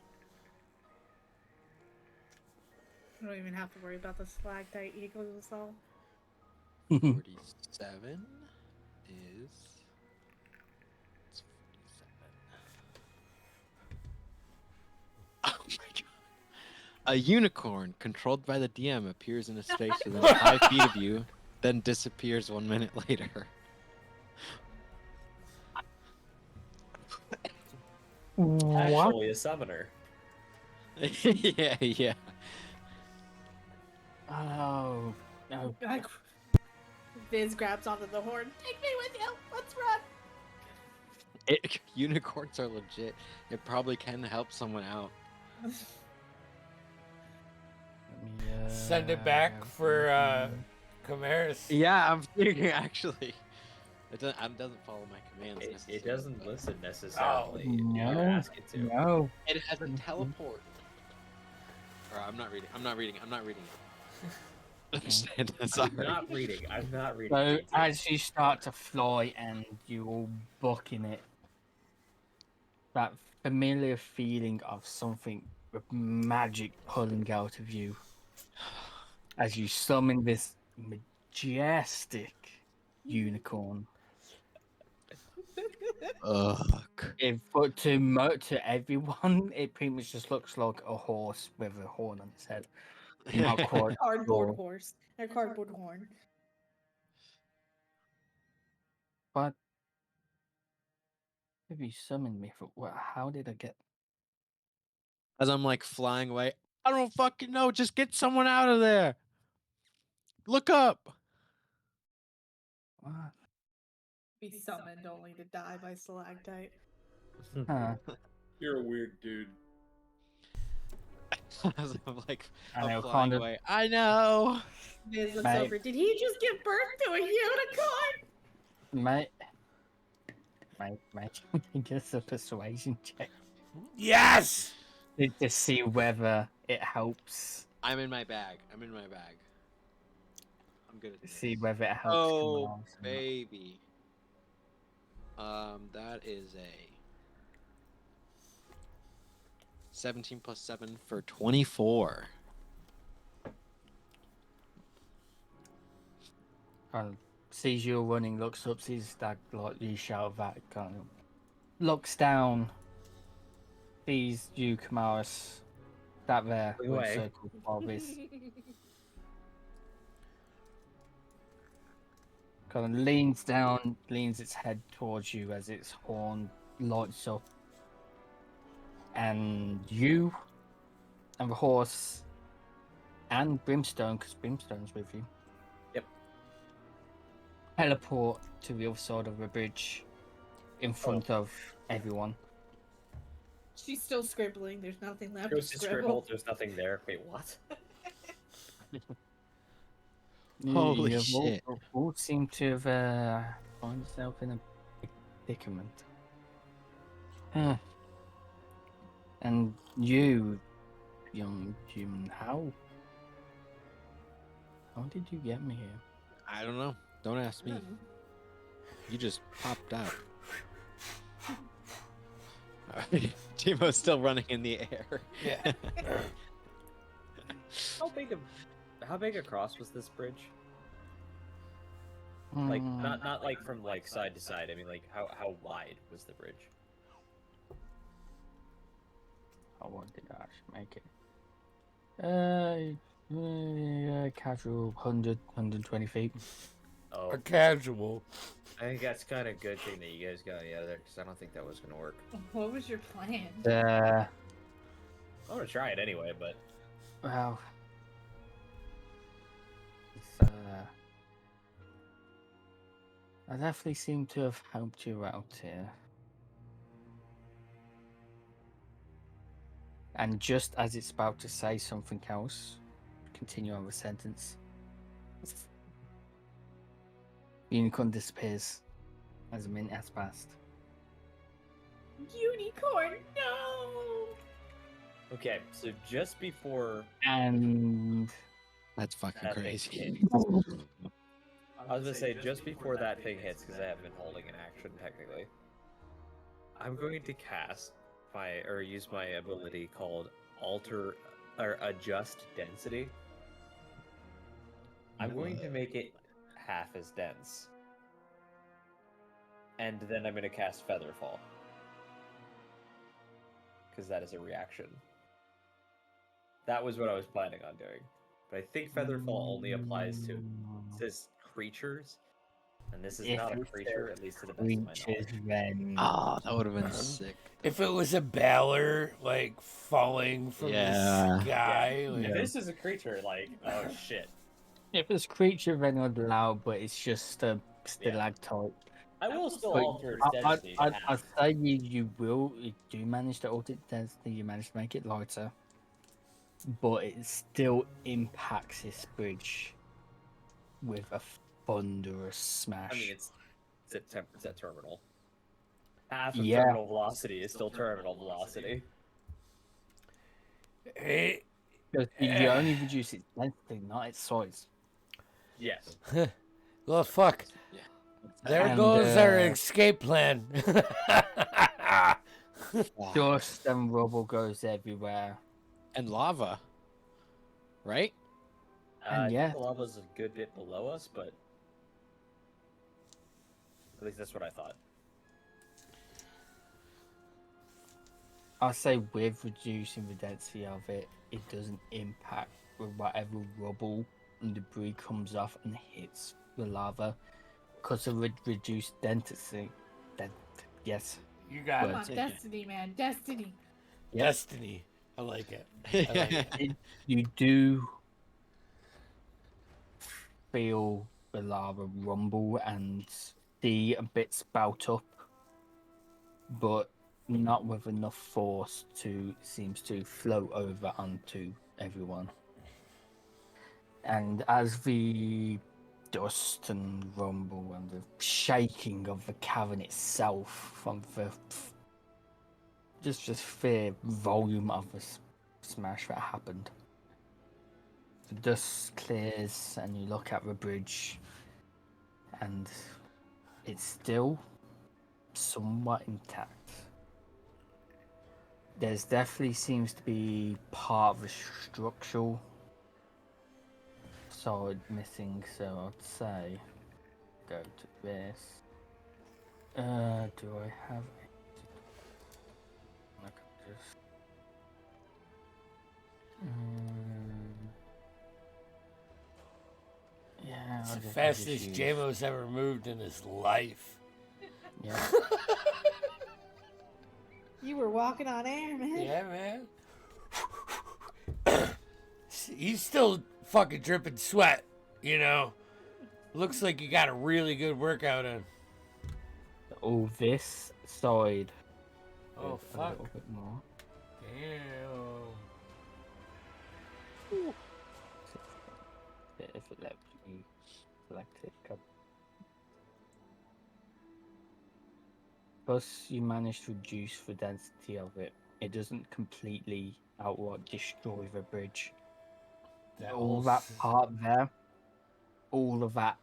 You don't even have to worry about the stalactite equals us all. 47 is. It's 47. Oh my god. A unicorn controlled by the DM appears in a space within 5 feet of you, then disappears 1 minute later. Actually, a summoner. Yeah, yeah. Oh no! Viz grabs onto the horn. Take me with you. Let's run. Unicorns are legit. It probably can help someone out. Send it back for Chimeras. Yeah, I'm thinking actually. It doesn't follow my commands. It necessarily, doesn't but listen necessarily. Oh, You no. ask it to. No. It has a teleport. Or I'm not reading. I'm not reading it. Sorry. I'm not reading. I'm not reading. So PT. as you start to fly and you all bucking it, that familiar feeling of something with magic pulling out of you as you summon this majestic unicorn. Ugh. But to everyone, it pretty much just looks like a horse with a horn on its head. Not quite Cardboard sure. horse. A cardboard horn. But if you summoned me for how did I get? As I'm like flying away, I don't fucking know. Just get someone out of there. Look up. What? Be summoned only to die by stalactite. Huh. You're a weird dude. As I'm like, I know, I'm flying kind of- away. I know. Viz looks Mate. over. Did he just give birth to a unicorn? Mate, give us a persuasion check. Yes! to see whether it helps. I'm in my bag. I'm in my bag. I'm good at this. See whether it helps. Oh, Kamala or not. baby. That is a 17 plus 7 for 24. Kind of sees you running, looks up, sees that like you shout that, kind of looks down, sees you, Kamaris, that there Look with away. circle Barbies. Kind of leans down, leans its head towards you as its horn lights up. And you and the horse and Brimstone, because Brimstone's with you. Yep. Teleport to the other side of the bridge in front of everyone. She's still scribbling. There's nothing left to Ghost is scribble. scribbled. There's nothing there. Wait, what? Holy You've shit. all seem to have find yourself in a predicament. Huh. And you, young Jim, how did you get me here? I don't know. Don't ask me. You just popped out. Timo's still running in the air. Yeah. How big across was this bridge? Like Hmm. not like from like side to side. I mean like how wide was the bridge? How wide did I actually make it? Casual 100, 120 feet. Oh, A casual. I think that's kind of a good thing that you guys got me out of there because I don't think that was gonna work. What was your plan? Uh, I'm gonna try it anyway, but well, I definitely seem to have helped you out here. And just as it's about to say something else, continue on the sentence. Unicorn disappears as a minute has passed. Unicorn, no! okay. So just before And That's fucking that thing crazy. hit, I was gonna say just before that thing hits because I have been holding an action technically. I'm going to cast use my ability called alter or adjust density. I'm going to make it half as dense. And then I'm going to cast Featherfall. Because that is a reaction. That was what I was planning on doing. But I think Featherfall only applies to, it says creatures. And this is If not a it's a creature, at least to the best of my creatures, knowledge. then Oh, that would have been sick. If it was a Balor, like, falling from Yeah. the sky, If like, this is a creature, like, oh shit. if it's creature, then I'd allow, but it's just a stalactite. I will still But alter its density. to I'd half. say you do manage to alter its density, you manage to make it lighter, but it still impacts this bridge with a thunderous smash. I mean, it's at terminal. Half of Yeah. terminal velocity is still terminal velocity. it, Because you only reduce its density, not its size. Yes. well, fuck. Yeah. There And, goes our escape plan. Wow. Dust and rubble goes everywhere. And lava. Right? And I yeah. think the lava's a good bit below us, but at least that's what I thought. I'll say with reducing the density of it, it doesn't impact with whatever rubble and debris comes off and hits the lava. Because of reduced density. Yes. You got Come it. on, Destiny, man, Destiny. Destiny. I like it. I like it. You do feel the lava rumble and see a bit spout up, but not with enough force to seems to flow over onto everyone. And as the dust and rumble and the shaking of the cavern itself from the just sheer volume of the smash that happened. The dust clears, and you look at the bridge, and it's still somewhat intact. There's definitely seems to be part of the structural side missing, so I'd say go to this. Do I have it? I can just. Yeah, It's I'll the just fastest use- JMO's ever moved in his life. Yeah. You were walking on air, man. Yeah, man. He's still fucking dripping sweat, you know. Looks like you got a really good workout in. All this side. Oh, a fuck. little bit more. Damn. If it lets you select it. Plus, you manage to reduce the density of it. It doesn't completely outright destroy the bridge. All that also- part there, all of that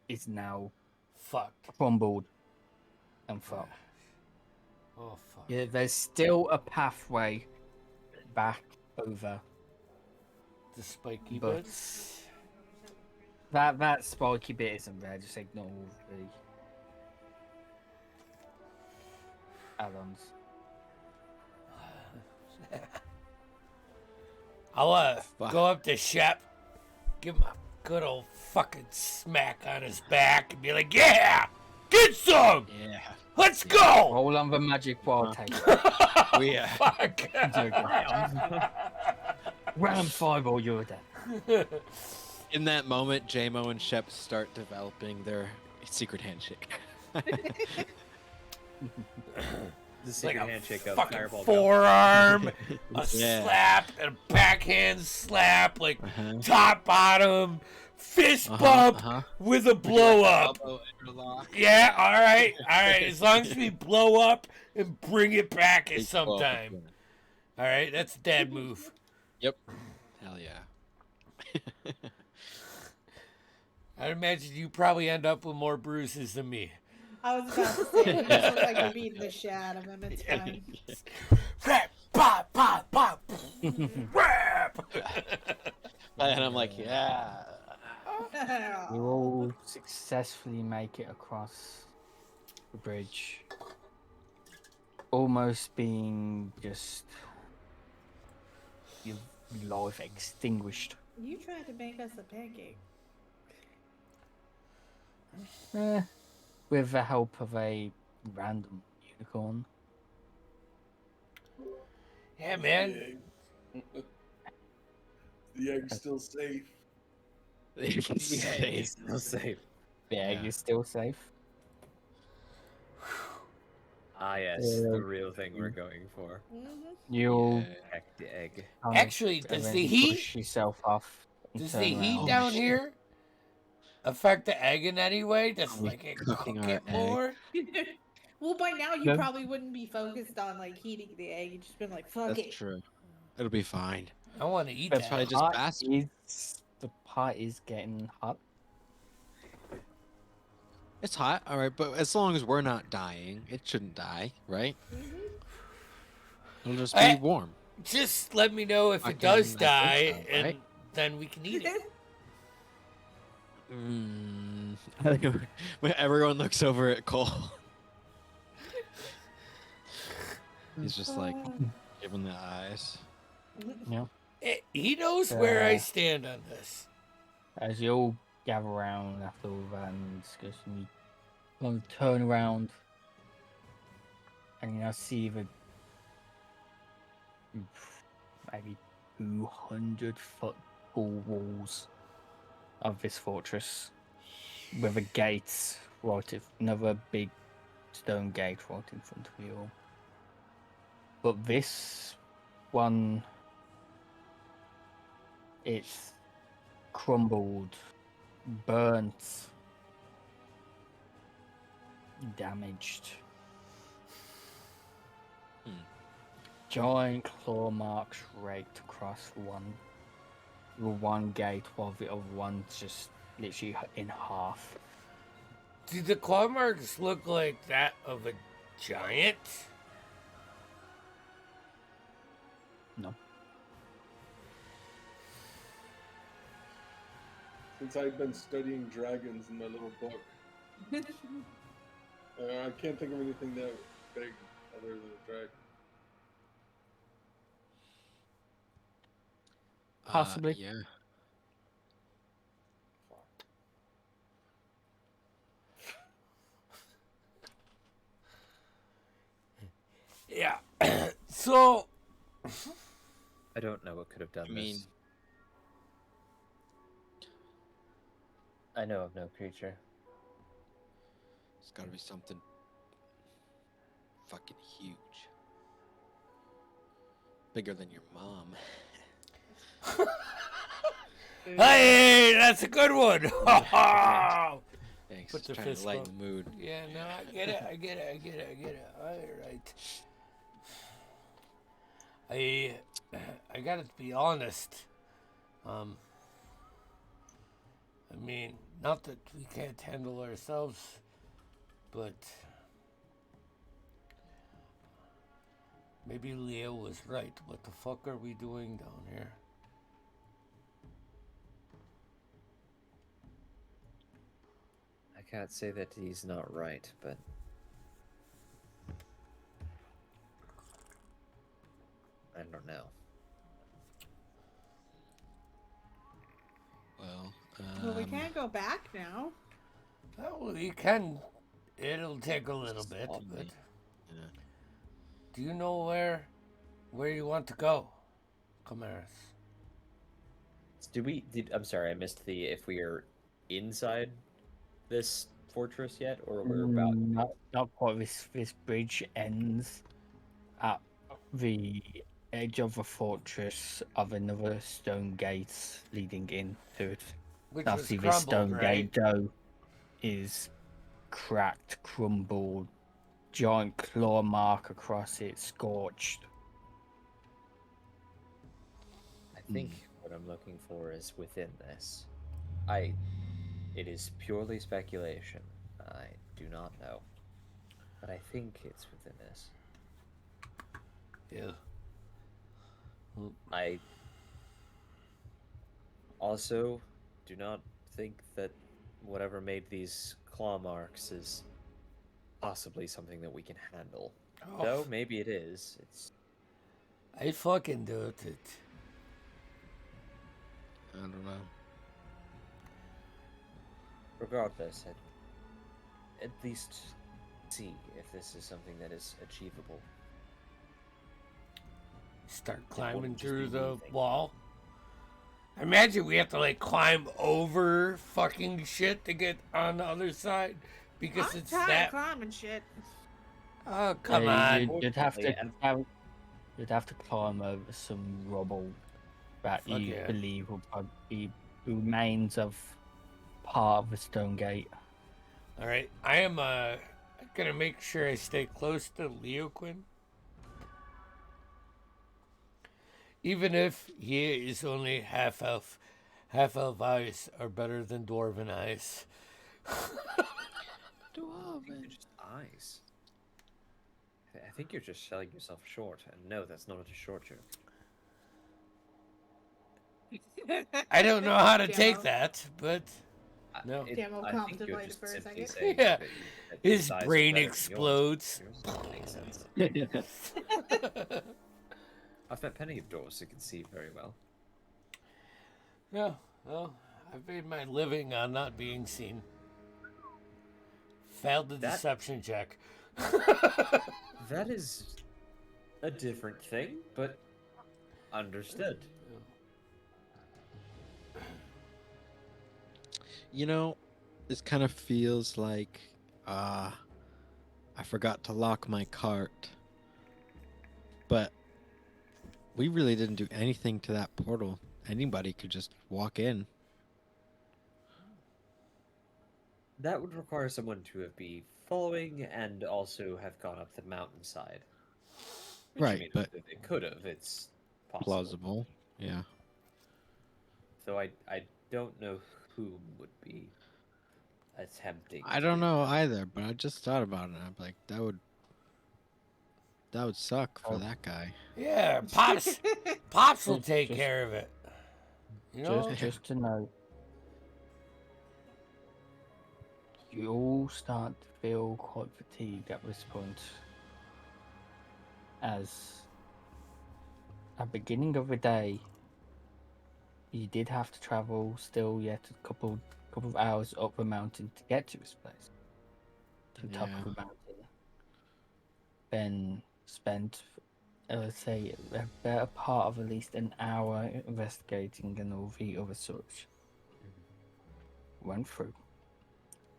is now Fucked. crumbled and fucked. Oh, fuck. Yeah, there's still a pathway back over. The spiky But- bits. That spiky bit isn't there. Just ignore the add-ons. I'll Fuck. go up to Shep, give him a good old fucking smack on his back, and be like, "Yeah, get some. Yeah. Let's go." Roll on the magic wild take. We Fuck. Round 5 or you're dead. in that moment, JMO and Shep start developing their secret handshake. The Like secret a handshake of fucking Fireball. forearm, a Yeah. slap, and a backhand slap, like Uh-huh. top bottom, fist bump with a blow up. Elbow interlock. Yeah, all right. As long as we blow up and bring it back at Big some blow up, time. yeah. All right, that's a dad move. Yep. Hell yeah. I'd imagine you probably end up with more bruises than me. I was about to say, you just look like you're beating the shit out of him. It's fine. Rap, pop, pop, pop, rap. And I'm like, yeah. You all successfully make it across the bridge. Almost being just your life extinguished. You tried to make us a pancake. With the help of a random unicorn. Yeah, man. The egg's still safe. It's still safe. The egg is still safe. Ah, yes, the real thing we're going for. You'll Heck, the egg. kind of Actually, does the eventually heat push yourself off? and Does turn the heat around. down shit. here affect the egg in any way? Does we like it cooking cook our it egg? more? Well, by now you No. probably wouldn't be focused on like heating the egg. You'd just been like, fuck That's it. true. It'll be fine. I want to eat The that. probably just pot fast. the pot is getting hot. It's hot, all right, but as long as we're not dying, it shouldn't die, right? It'll just be Eh. warm. Just let me know if it Fucking- does I die, think so, and right? then we can eat it. I think when everyone looks over at Cole, he's just like giving the eyes. He knows where I stand on this. As you all gather around after all that and discussion, you kind of turn around and you now see the maybe 200-foot tall walls of this fortress with a gate another big stone gate right in front of you all. But this one, it's crumbled, burnt, damaged. giant claw marks raked across one gate, while the other one's just literally in half. Do the claw marks look like that of a giant? No. Since I've been studying dragons in my little book, I can't think of anything that big other than a dragon. Possibly. Yeah. Yeah. So, I don't know what could have done I mean, this. I know of no creature. it's got to be something fucking huge, bigger than your mom. hey, that's a good one. Thanks. Put Just the trying to fist lighten bump. the mood. Yeah, no, I get it. All right. I gotta be honest. I mean, not that we can't handle ourselves, but maybe Leo was right. What the fuck are we doing down here? I can't say that he's not right, but I don't know. Well, Well, we can't go back now. Well, we can. It'll take a little bit, On but me. yeah. do you know where you want to go, Camaris? I'm sorry, I missed the if we are inside this fortress yet, or we're about. Not quite. This bridge ends at the edge of a fortress of another stone gate leading into it. Which Obviously, was this crumbled, stone right? gate though is cracked, crumbled, giant claw mark across it, scorched. I think what I'm looking for is within this. It is purely speculation. I do not know, but I think it's within this. Yeah. I also do not think that whatever made these claw marks is possibly something that we can handle. Oh, Though maybe it is. It's I fucking doubt it. I don't know. regardless. At least see if this is something that is achievable. Start wouldn't climbing just through be the moving. wall. Imagine we have to like climb over fucking shit to get on the other side because I'm it's tired of that. climbing shit. Oh come Yeah, on! you'd have to Unfortunately, you'd have to climb over some rubble that Fuck you yeah. believe will probably be remains of part of the stone gate. All right, I am gonna make sure I stay close to Leo Quinn, even if he is only half elf. Half elf eyes are better than dwarven eyes. I think they're just eyes. I think you're just selling yourself short, and no, that's not a short joke. I don't know how to take Demo. that, but no. Demo I think you're contemplated just for a simply second. saying Yeah. that His eyes are brain better than explodes. Yours. That makes sense. I've met plenty of dwarves who can see very well. Yeah, well, I've made my living on not being seen. Failed the That- deception check. That is a different thing, but understood. You know, this kind of feels like I forgot to lock my cart. But we really didn't do anything to that portal. Anybody could just walk in. That would require someone to be following and also have gone up the mountainside. Which, I Right, mean, but if it could have. It's possible. plausible. Yeah. So I don't know who would be attempting. I to don't do know that. either, but I just thought about it. I'm like, that would suck for Oh. that guy. Yeah, Pops will take Just- care of it. You know? Just to know, you all start to feel quite fatigued at this point, as at beginning of the day, you did have to travel still yet a couple of hours up the mountain to get to this place, to the top Yeah. of the mountain. Then spent, let's say, a better part of at least an hour investigating and all the other sorts. Went through.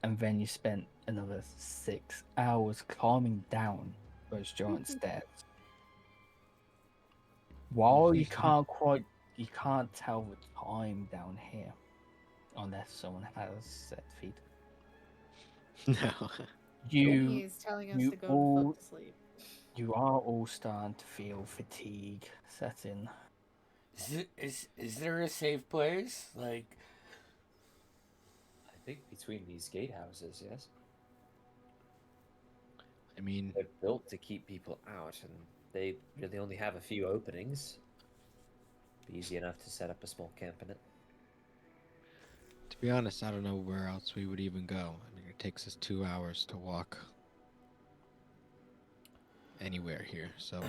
And then you spent another 6 hours climbing down those giant stairs. While you can't tell the time down here, unless someone has set feet. No. You He is telling us you to go all- the fuck to sleep. you are all starting to feel fatigue set in. Is there a safe place? Like, I think between these gatehouses, yes, I mean, they're built to keep people out, and they really only have a few openings. Be easy enough to set up a small camp in it. to be honest, I don't know where else we would even go. I mean, it takes us 2 hours to walk anywhere here. So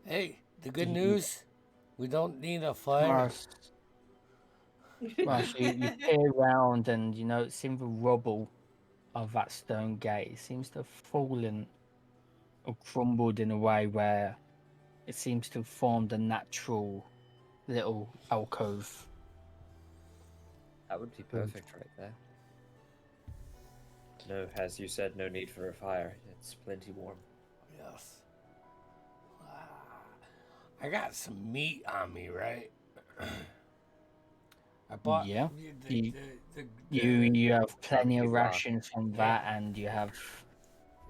hey, the good news, we don't need a fire. Mars, you peer around and you know it's in the rubble of that stone gate. It seems to have fallen or crumbled in a way where it seems to have formed a natural little alcove. That would be perfect right there. No, as you said, no need for a fire. It's plenty warm. Yes. I got some meat on me, right? I bought. Yeah. The, You have plenty of Barbecue rock. rations from Yeah. that, and you have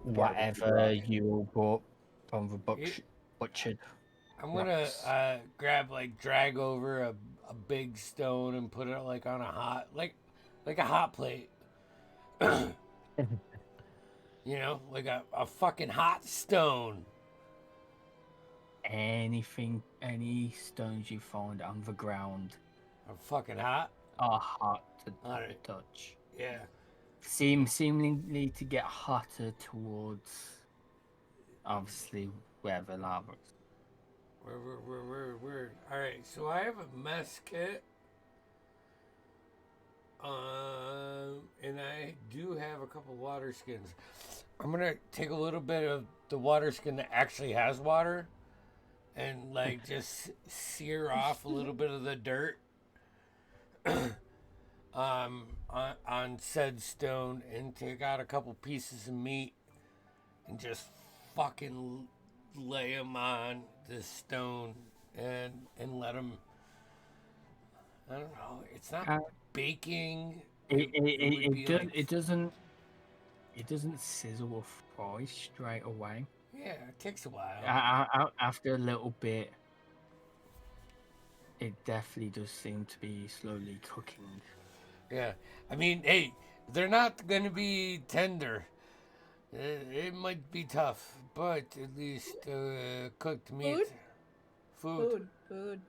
The barbecue whatever rock. you all bought from the Yeah. butchered. I'm gonna rocks. grab drag over a big stone and put it like on a hot like a hot plate. You know, like a fucking hot stone. Any stones you find on the ground I'm fucking hot. are hot to Alright. touch. Yeah. Seemingly to get hotter towards, obviously, where the lava is. Where? All right. So I have a mess kit. And I do have a couple water skins. I'm gonna take a little bit of the water skin that actually has water, and just sear off a little bit of the dirt. On said stone, and take out a couple pieces of meat, and just fucking lay them on this stone, and let them. I don't know. It's not Uh, baking. would be It doesn't sizzle or fry straight away. Yeah, it takes a while. After a little bit, it definitely does seem to be slowly cooking. Yeah, I mean, hey, they're not gonna be tender. It might be tough, but at least cooked meat. Food. Food.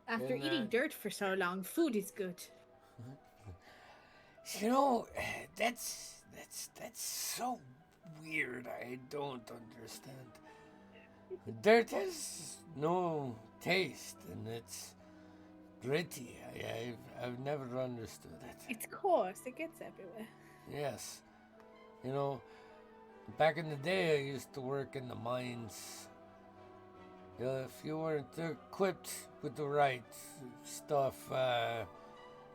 After And, eating dirt for so long, food is good. You know, that's so weird. I don't understand. Dirt has no taste, and it's gritty. I've never understood it. It's coarse. It gets everywhere. Yes, you know, back in the day, I used to work in the mines. If you weren't equipped with the right stuff,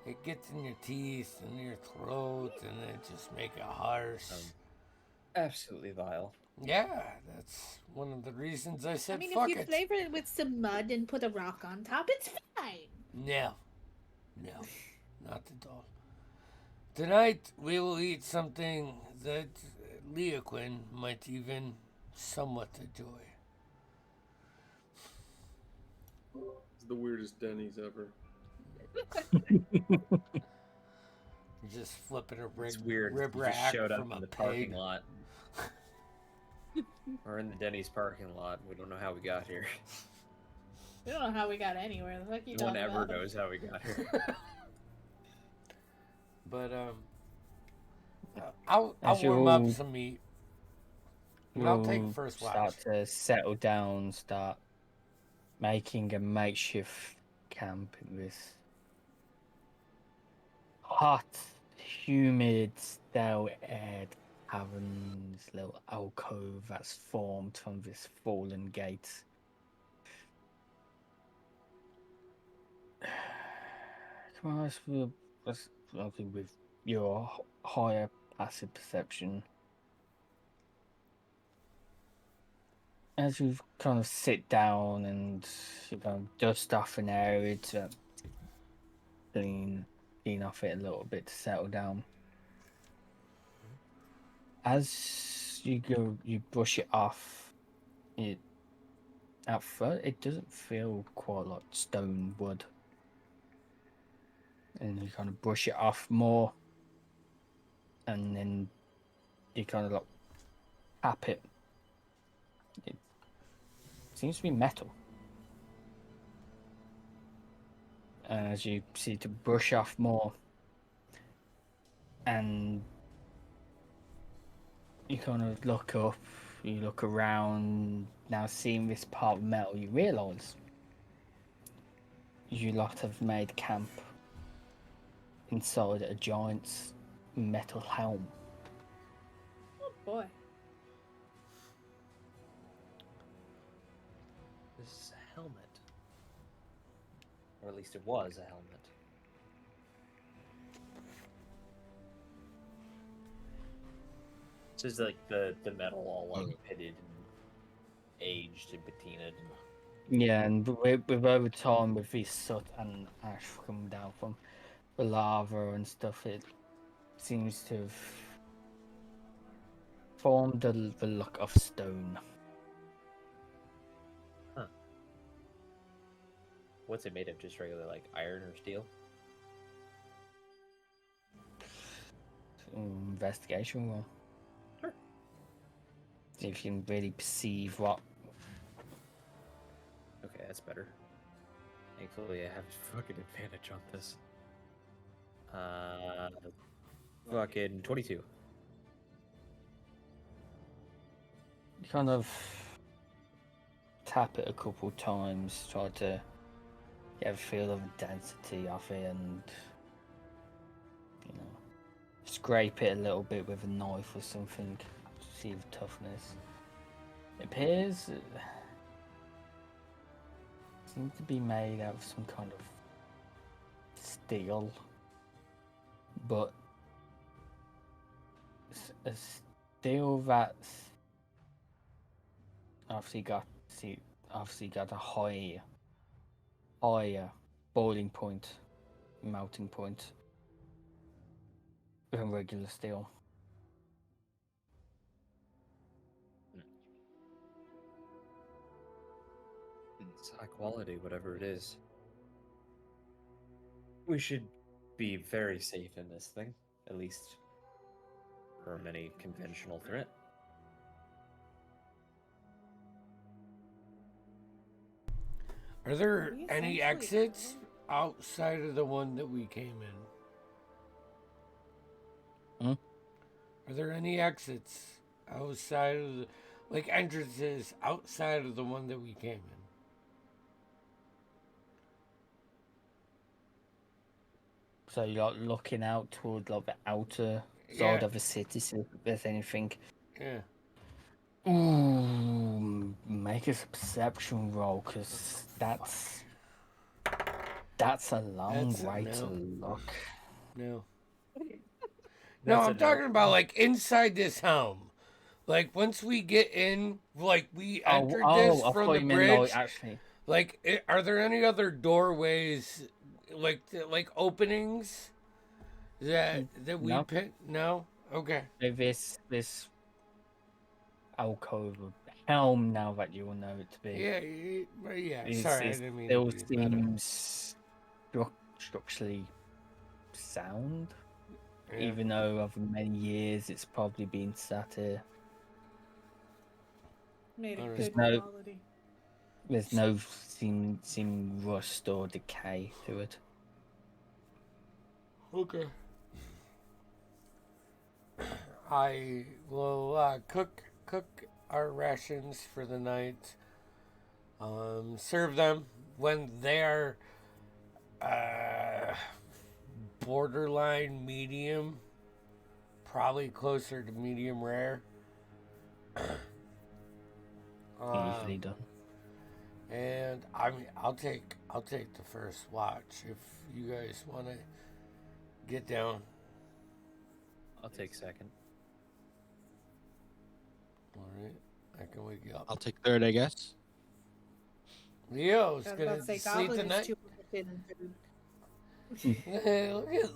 it gets in your teeth and your throat, and it just make it harsh. Absolutely vile. Yeah, that's one of the reasons I said I mean, fuck if you it. flavor it with some mud and put a rock on top, it's fine. No, not at all. Tonight we will eat something that Leoquin might even somewhat enjoy. It's the weirdest Denny's ever. Just flipping a It's weird. rib You just rack showed up from in a the parking pig. lot. Or in the Denny's parking lot. We don't know how we got here. We don't know how we got anywhere. The fuck you No one talking ever about? knows how we got here. But I'll As you warm up all- some meat. And I'll take You'll first watch. start to settle down, start making a makeshift camp in this hot, humid, stale-aired cavern, this little alcove that's formed from this fallen gate. Come on, let's with your higher passive perception. As you kind of sit down and you kind of dust off an area to clean off it a little bit to settle down. As you go, you brush it off. At first, it doesn't feel quite like stone wood, and you kind of brush it off more, and then you kind of like tap it. It seems to be metal. And as you see to brush off more, and you kind of look up, you look around, now seeing this part of metal, you realise you lot have made camp inside a giant's metal helm. Oh boy. This is a helmet. Or at least it was a helmet. This is like the metal all like pitted and aged and patinaed. Yeah, and with over time, with this soot and ash coming down from the lava and stuff, it seems to have formed the look of stone. What's it made of? Just regular like iron or steel? Investigation roll. Sure. See if you can really perceive what. Okay, that's better. Thankfully, I have fucking advantage on this. Fucking 22. You kind of tap it a couple times, try to get a feel of the density of it, and you know, scrape it a little bit with a knife or something, see the toughness. It appears seems to be made out of some kind of steel, but a steel that's obviously got a higher boiling point, melting point than regular steel. It's high quality, whatever it is. We should be very safe in this thing, at least from any conventional threat. Are there We any essentially exits outside of the one that we came in? Hmm? Are there any exits outside of the, like entrances outside of the one that we came in? So you're like looking out toward like the outer side Yeah. of the city, see if there's anything. Yeah. Ooh, make a perception roll, because that's a long That's a way to no. look. No. No, That's I'm a no. talking about like inside this helm. Like once we get in, like we entered this I from thought the you meant bridge. like actually. Are there any other doorways, like openings Is that we No. pick? No. Okay. This alcove of helm, now that you will know it to be, Yeah. is Sorry, I it didn't mean still to be meta. seems structurally sound, Yeah. even though over many years it's probably been sat here. Made a Alright. good No. quality. There's no seem rust or decay to it. Okay. I will cook our rations for the night. Serve them when they are borderline medium, probably closer to medium rare. Easily done. And I mean, I'll take the first watch if you guys want to get down. I'll take second. All right, I can wake you up. I'll take third, I guess. Leo's I was gonna about to say, sleep Goblin is tonight. too interested in food.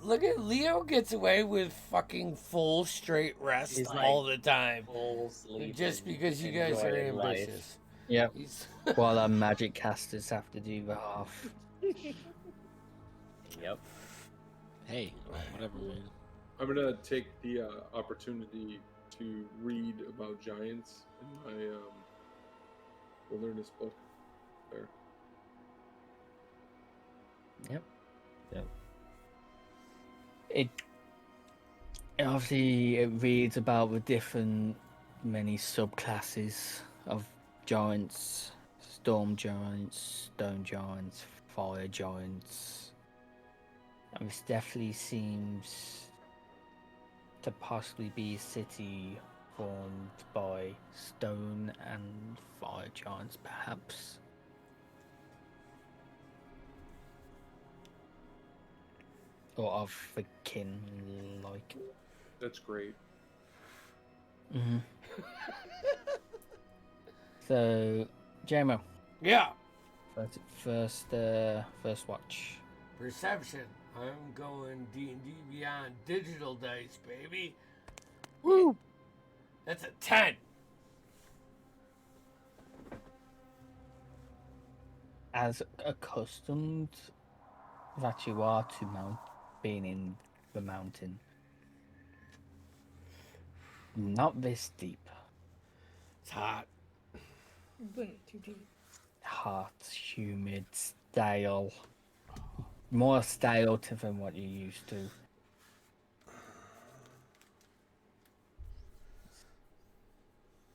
Look at Leo gets away with fucking full straight rest He's all the time. Full sleep. Just and because you guys are enjoying life. ambitious. Yep. He's- While our magic casters have to do the half. Yep. Hey, whatever, man. I'm gonna take the opportunity to read about giants in my wilderness book. There. Yep. It obviously it reads about the different many subclasses of giants: storm giants, stone giants, fire giants. And this definitely seems to possibly be a city formed by stone and fire giants, perhaps. Or of the kin, like. That's great. Mm-hmm. So, JMO, yeah. first watch. Perception. I'm going D&D Beyond digital dice, baby. Woo! That's a 10. As accustomed that you are to being in the mountain, not this deep. It's hot. Way too deep. Hot, humid, stale. More stale than what you're used to.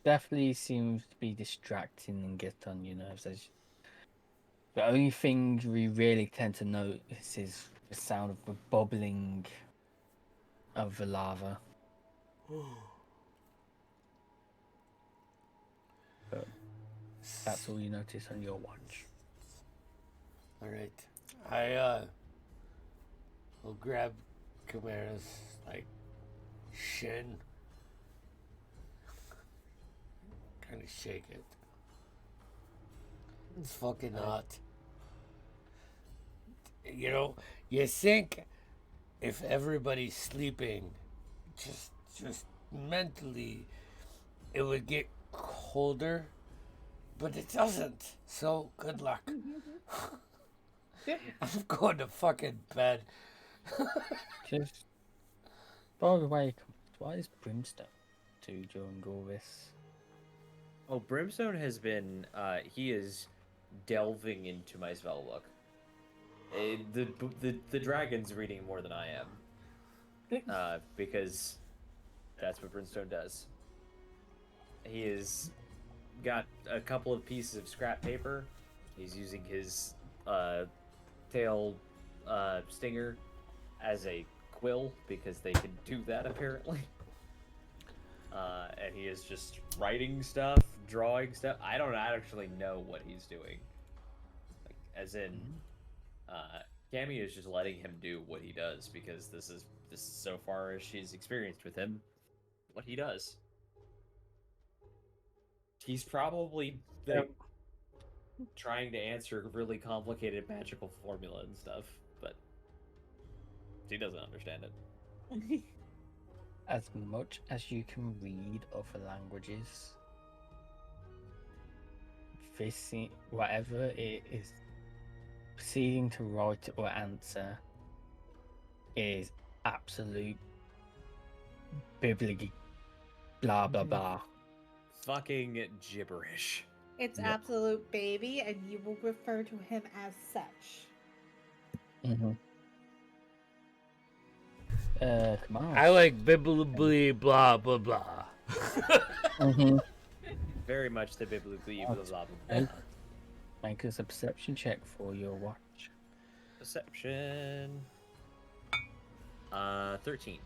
Definitely seems to be distracting and get on your nerves. The only thing we really tend to notice is the sound of the bubbling of the lava. But that's all you notice on your watch. All right. I will grab Chimera's like shin, kind of shake it. It's fucking hot. You know, you think if everybody's sleeping, just mentally, it would get colder, but it doesn't. So good luck. I'm going to fucking bed. Just, by the way, why is Brimstone too during all this? Oh, Brimstone has been, he is delving into my spell book. The dragon's reading more than I am. Because that's what Brimstone does. He has got a couple of pieces of scrap paper. He's using his, tail, stinger as a quill, because they can do that, apparently. And he is just writing stuff, drawing stuff. I don't actually know what he's doing. Like, as in, Cammy is just letting him do what he does, because this is so far as she's experienced with him, what he does. He's probably like, trying to answer really complicated magical formula and stuff, but he doesn't understand it. As much as you can read other languages, whatever it is proceeding to write or answer is absolute biblically blah blah blah. Fucking gibberish. It's Yep. absolute baby, and you will refer to him as such. Mm-hmm. Come on. I like bibbly blah blah blah. Mm-hmm. Very much the biblically blah blah blah. Make us a perception check for your watch. Perception. 13.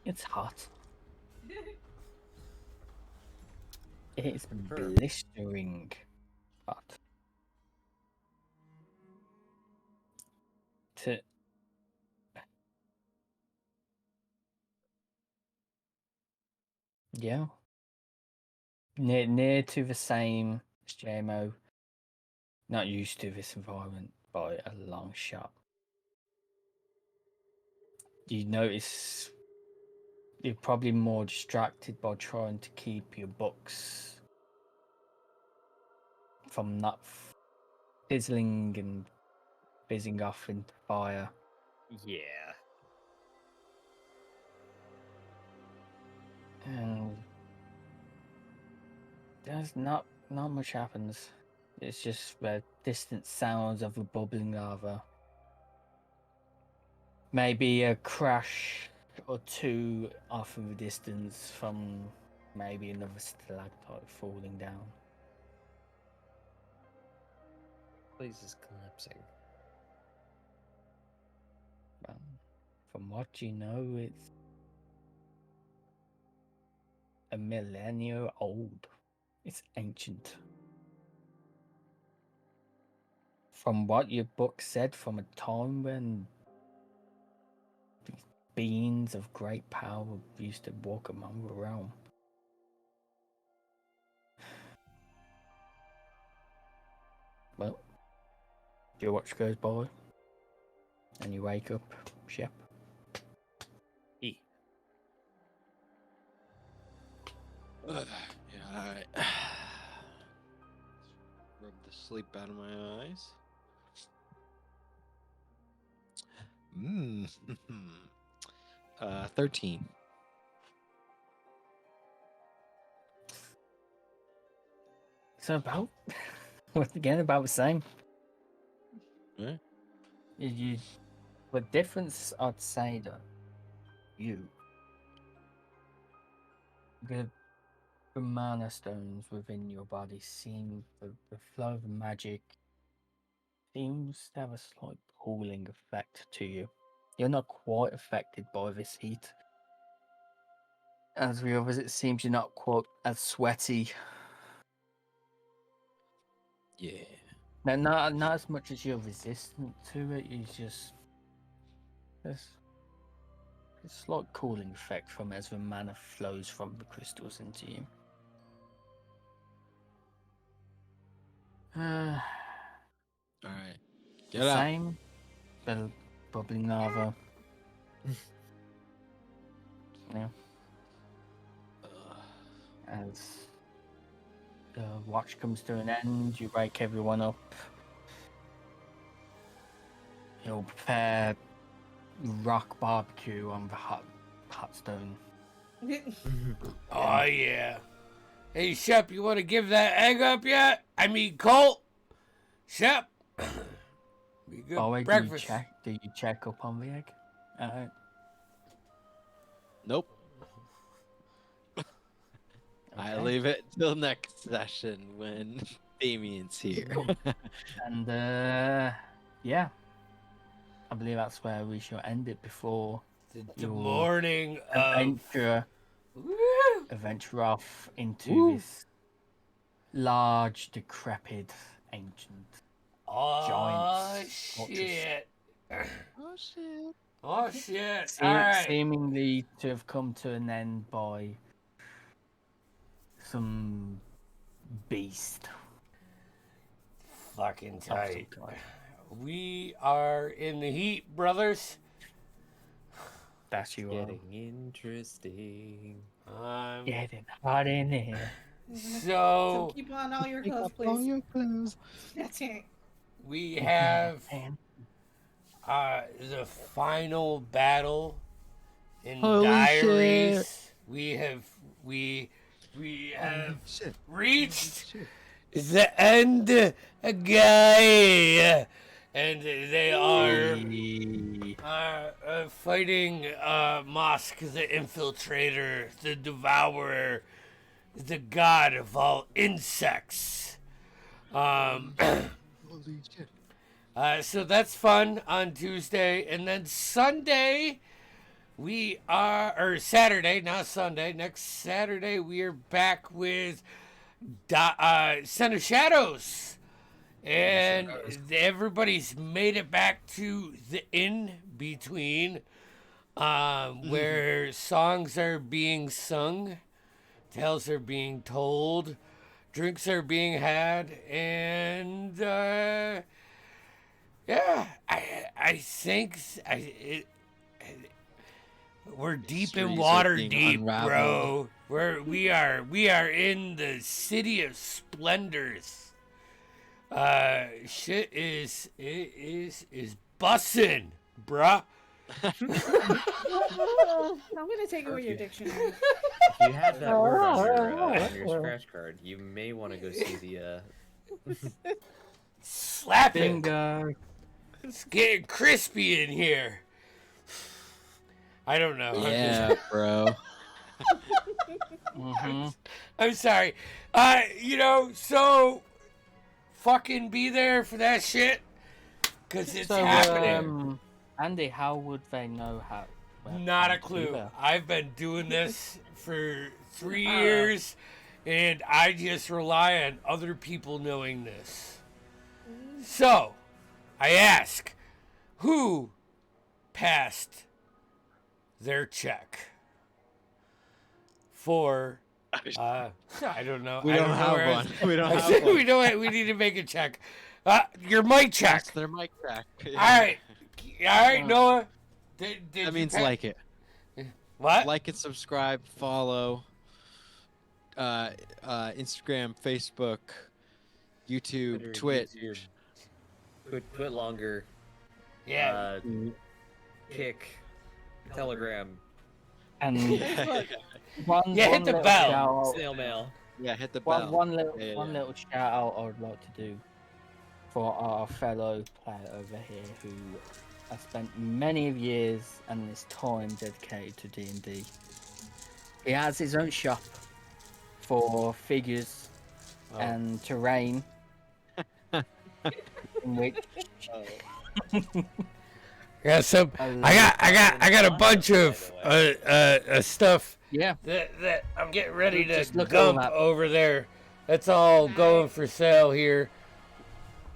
It's hot. It's Sure. blistering hot. Yeah. Near to the same as JMO. Not used to this environment by a long shot. You notice you're probably more distracted by trying to keep your books from not fizzling and fizzing off into fire. Yeah. And there's not much happens. It's just the distant sounds of the bubbling lava. Maybe a crash or two off in the distance from maybe another stalactite falling down. Place is collapsing. From what you know, it's a millennia old. It's ancient. From what your book said, from a time when these beings of great power used to walk among the realm. Well, your watch goes by, and you wake up, Shep. E. Yeah, alright. Rub the sleep out of my eyes. Mmm. 13. So about, once again, about the same. Yeah. The difference, I'd say, that the mana stones within your body seem, the flow of magic seems to have a slight cooling effect to you. You're not quite affected by this heat. As the others, it seems you're not quite as sweaty. Yeah. Now, not as much as you're resistant to it. You just there's a slight cooling effect from as the mana flows from the crystals into you. Alright. The Get up. same, the bubbling lava. Yeah. As the watch comes to an end, you wake everyone up. You'll prepare rock barbecue on the hot stone. Oh yeah. Hey Shep, you want to give that egg up yet? I mean Colt. Shep. Be good Oh, wait, breakfast. do you check up on the egg? Nope. I Okay. leave it till next session when Damien's here. And yeah, I believe that's where we shall end it before The your morning of venture off into Woo. this large, decrepit, ancient giant fortress. shit. Oh shit. Oh shit. All right. Seemingly to have come to an end by some beast. fucking Oh, so tight. tight. We are in the heat, brothers. That's you are. Getting interesting. Getting hot in here. So So keep on all your Take clothes, off all please. your clothes. That's it. we have And the final battle in Holy Diaries. We have Shit. reached the end, guy, and they are fighting Mosk, the infiltrator, the devourer, the god of all insects. Holy shit. So that's fun on Tuesday, and then Sunday or Saturday, not Sunday. Next Saturday we are back with Son of Shadows, and everybody's made it back to the in between, where songs are being sung, tales are being told, drinks are being had, and yeah, I think we're deep in Mysteries are water being deep, unraveled. bro. We are in the city of splendors. Shit is bussin', bruh. I'm gonna take away your dictionary. If you have that word on your scratch card, you may want to go see the. Slap it. bingo. It's getting crispy in here. I don't know. Yeah, bro. Mm-hmm. I'm sorry. So fucking be there for that shit. Cause it's So, happening. Andy, how would they know how? Not how a to do clue. that? I've been doing this for 3 years, and I just rely on other people knowing this. So, I ask, who passed their check for? I don't know. We I don't know have where I one. was- We don't I have said one. we don't. We need to make a check. Your mic check. That's their mic check. All right, Noah. Did That you means pa- like it. what? Like and subscribe, follow. Instagram, Facebook, YouTube, Twitch. Twit longer. Yeah. Kick. Telegram. And Facebook. one, Yeah, hit one the little bell. shout out- Snail mail. Yeah, hit the bell. One little Yeah, one yeah. little shout out I would like to do for our fellow player over here who has spent many of years and his time dedicated to D&D. He has his own shop for figures Oh. and terrain, in which Yeah, so I got a bunch of stuff yeah, that I'm getting ready to Just look all dump that. over there. That's all going for sale here.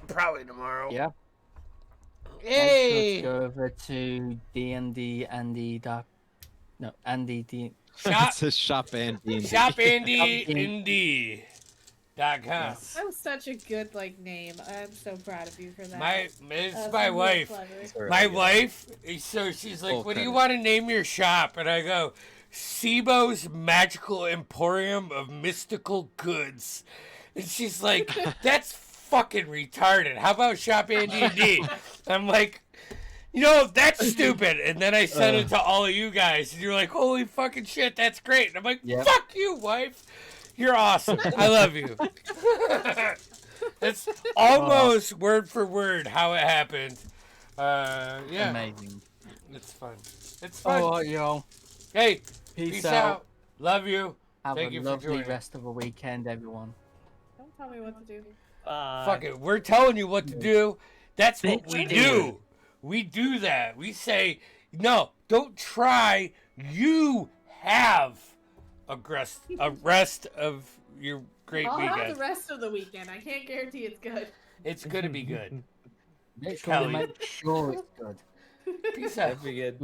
Probably tomorrow. yeah. Hey, Make sure to go over to D&D Andy. No, Andy D. shop It's a shop and D&D. shopindy.com. That was such a good name. I'm so proud of you for that. It's That's my real wife. clever. My wife, so she's like, Full what do you credit. want to name your shop? And I go, Sibo's Magical Emporium of Mystical Goods. And she's like, that's fucking retarded. How about Shop AD&D? I'm like, that's stupid. And then I sent it to all of you guys. And you're like, holy fucking shit, that's great. And I'm like, Yep. fuck you, wife. You're awesome. I love you. That's almost word for word how it happened. Yeah, Amazing. it's fun. It's fun. All right, y'all. Hey, Peace, peace out. out. Love you. Have Thank a you for lovely joining. rest of the weekend, everyone. Don't tell me what to do. Fuck it. We're telling you what to do. That's what we Bitch, do. We do that. We say, no, don't try. You have a rest of your great I'll have weekend. the rest of the weekend. I can't guarantee it's good. It's gonna be good. Make sure Kelly. to make sure it's good. Peace out. That'd be good.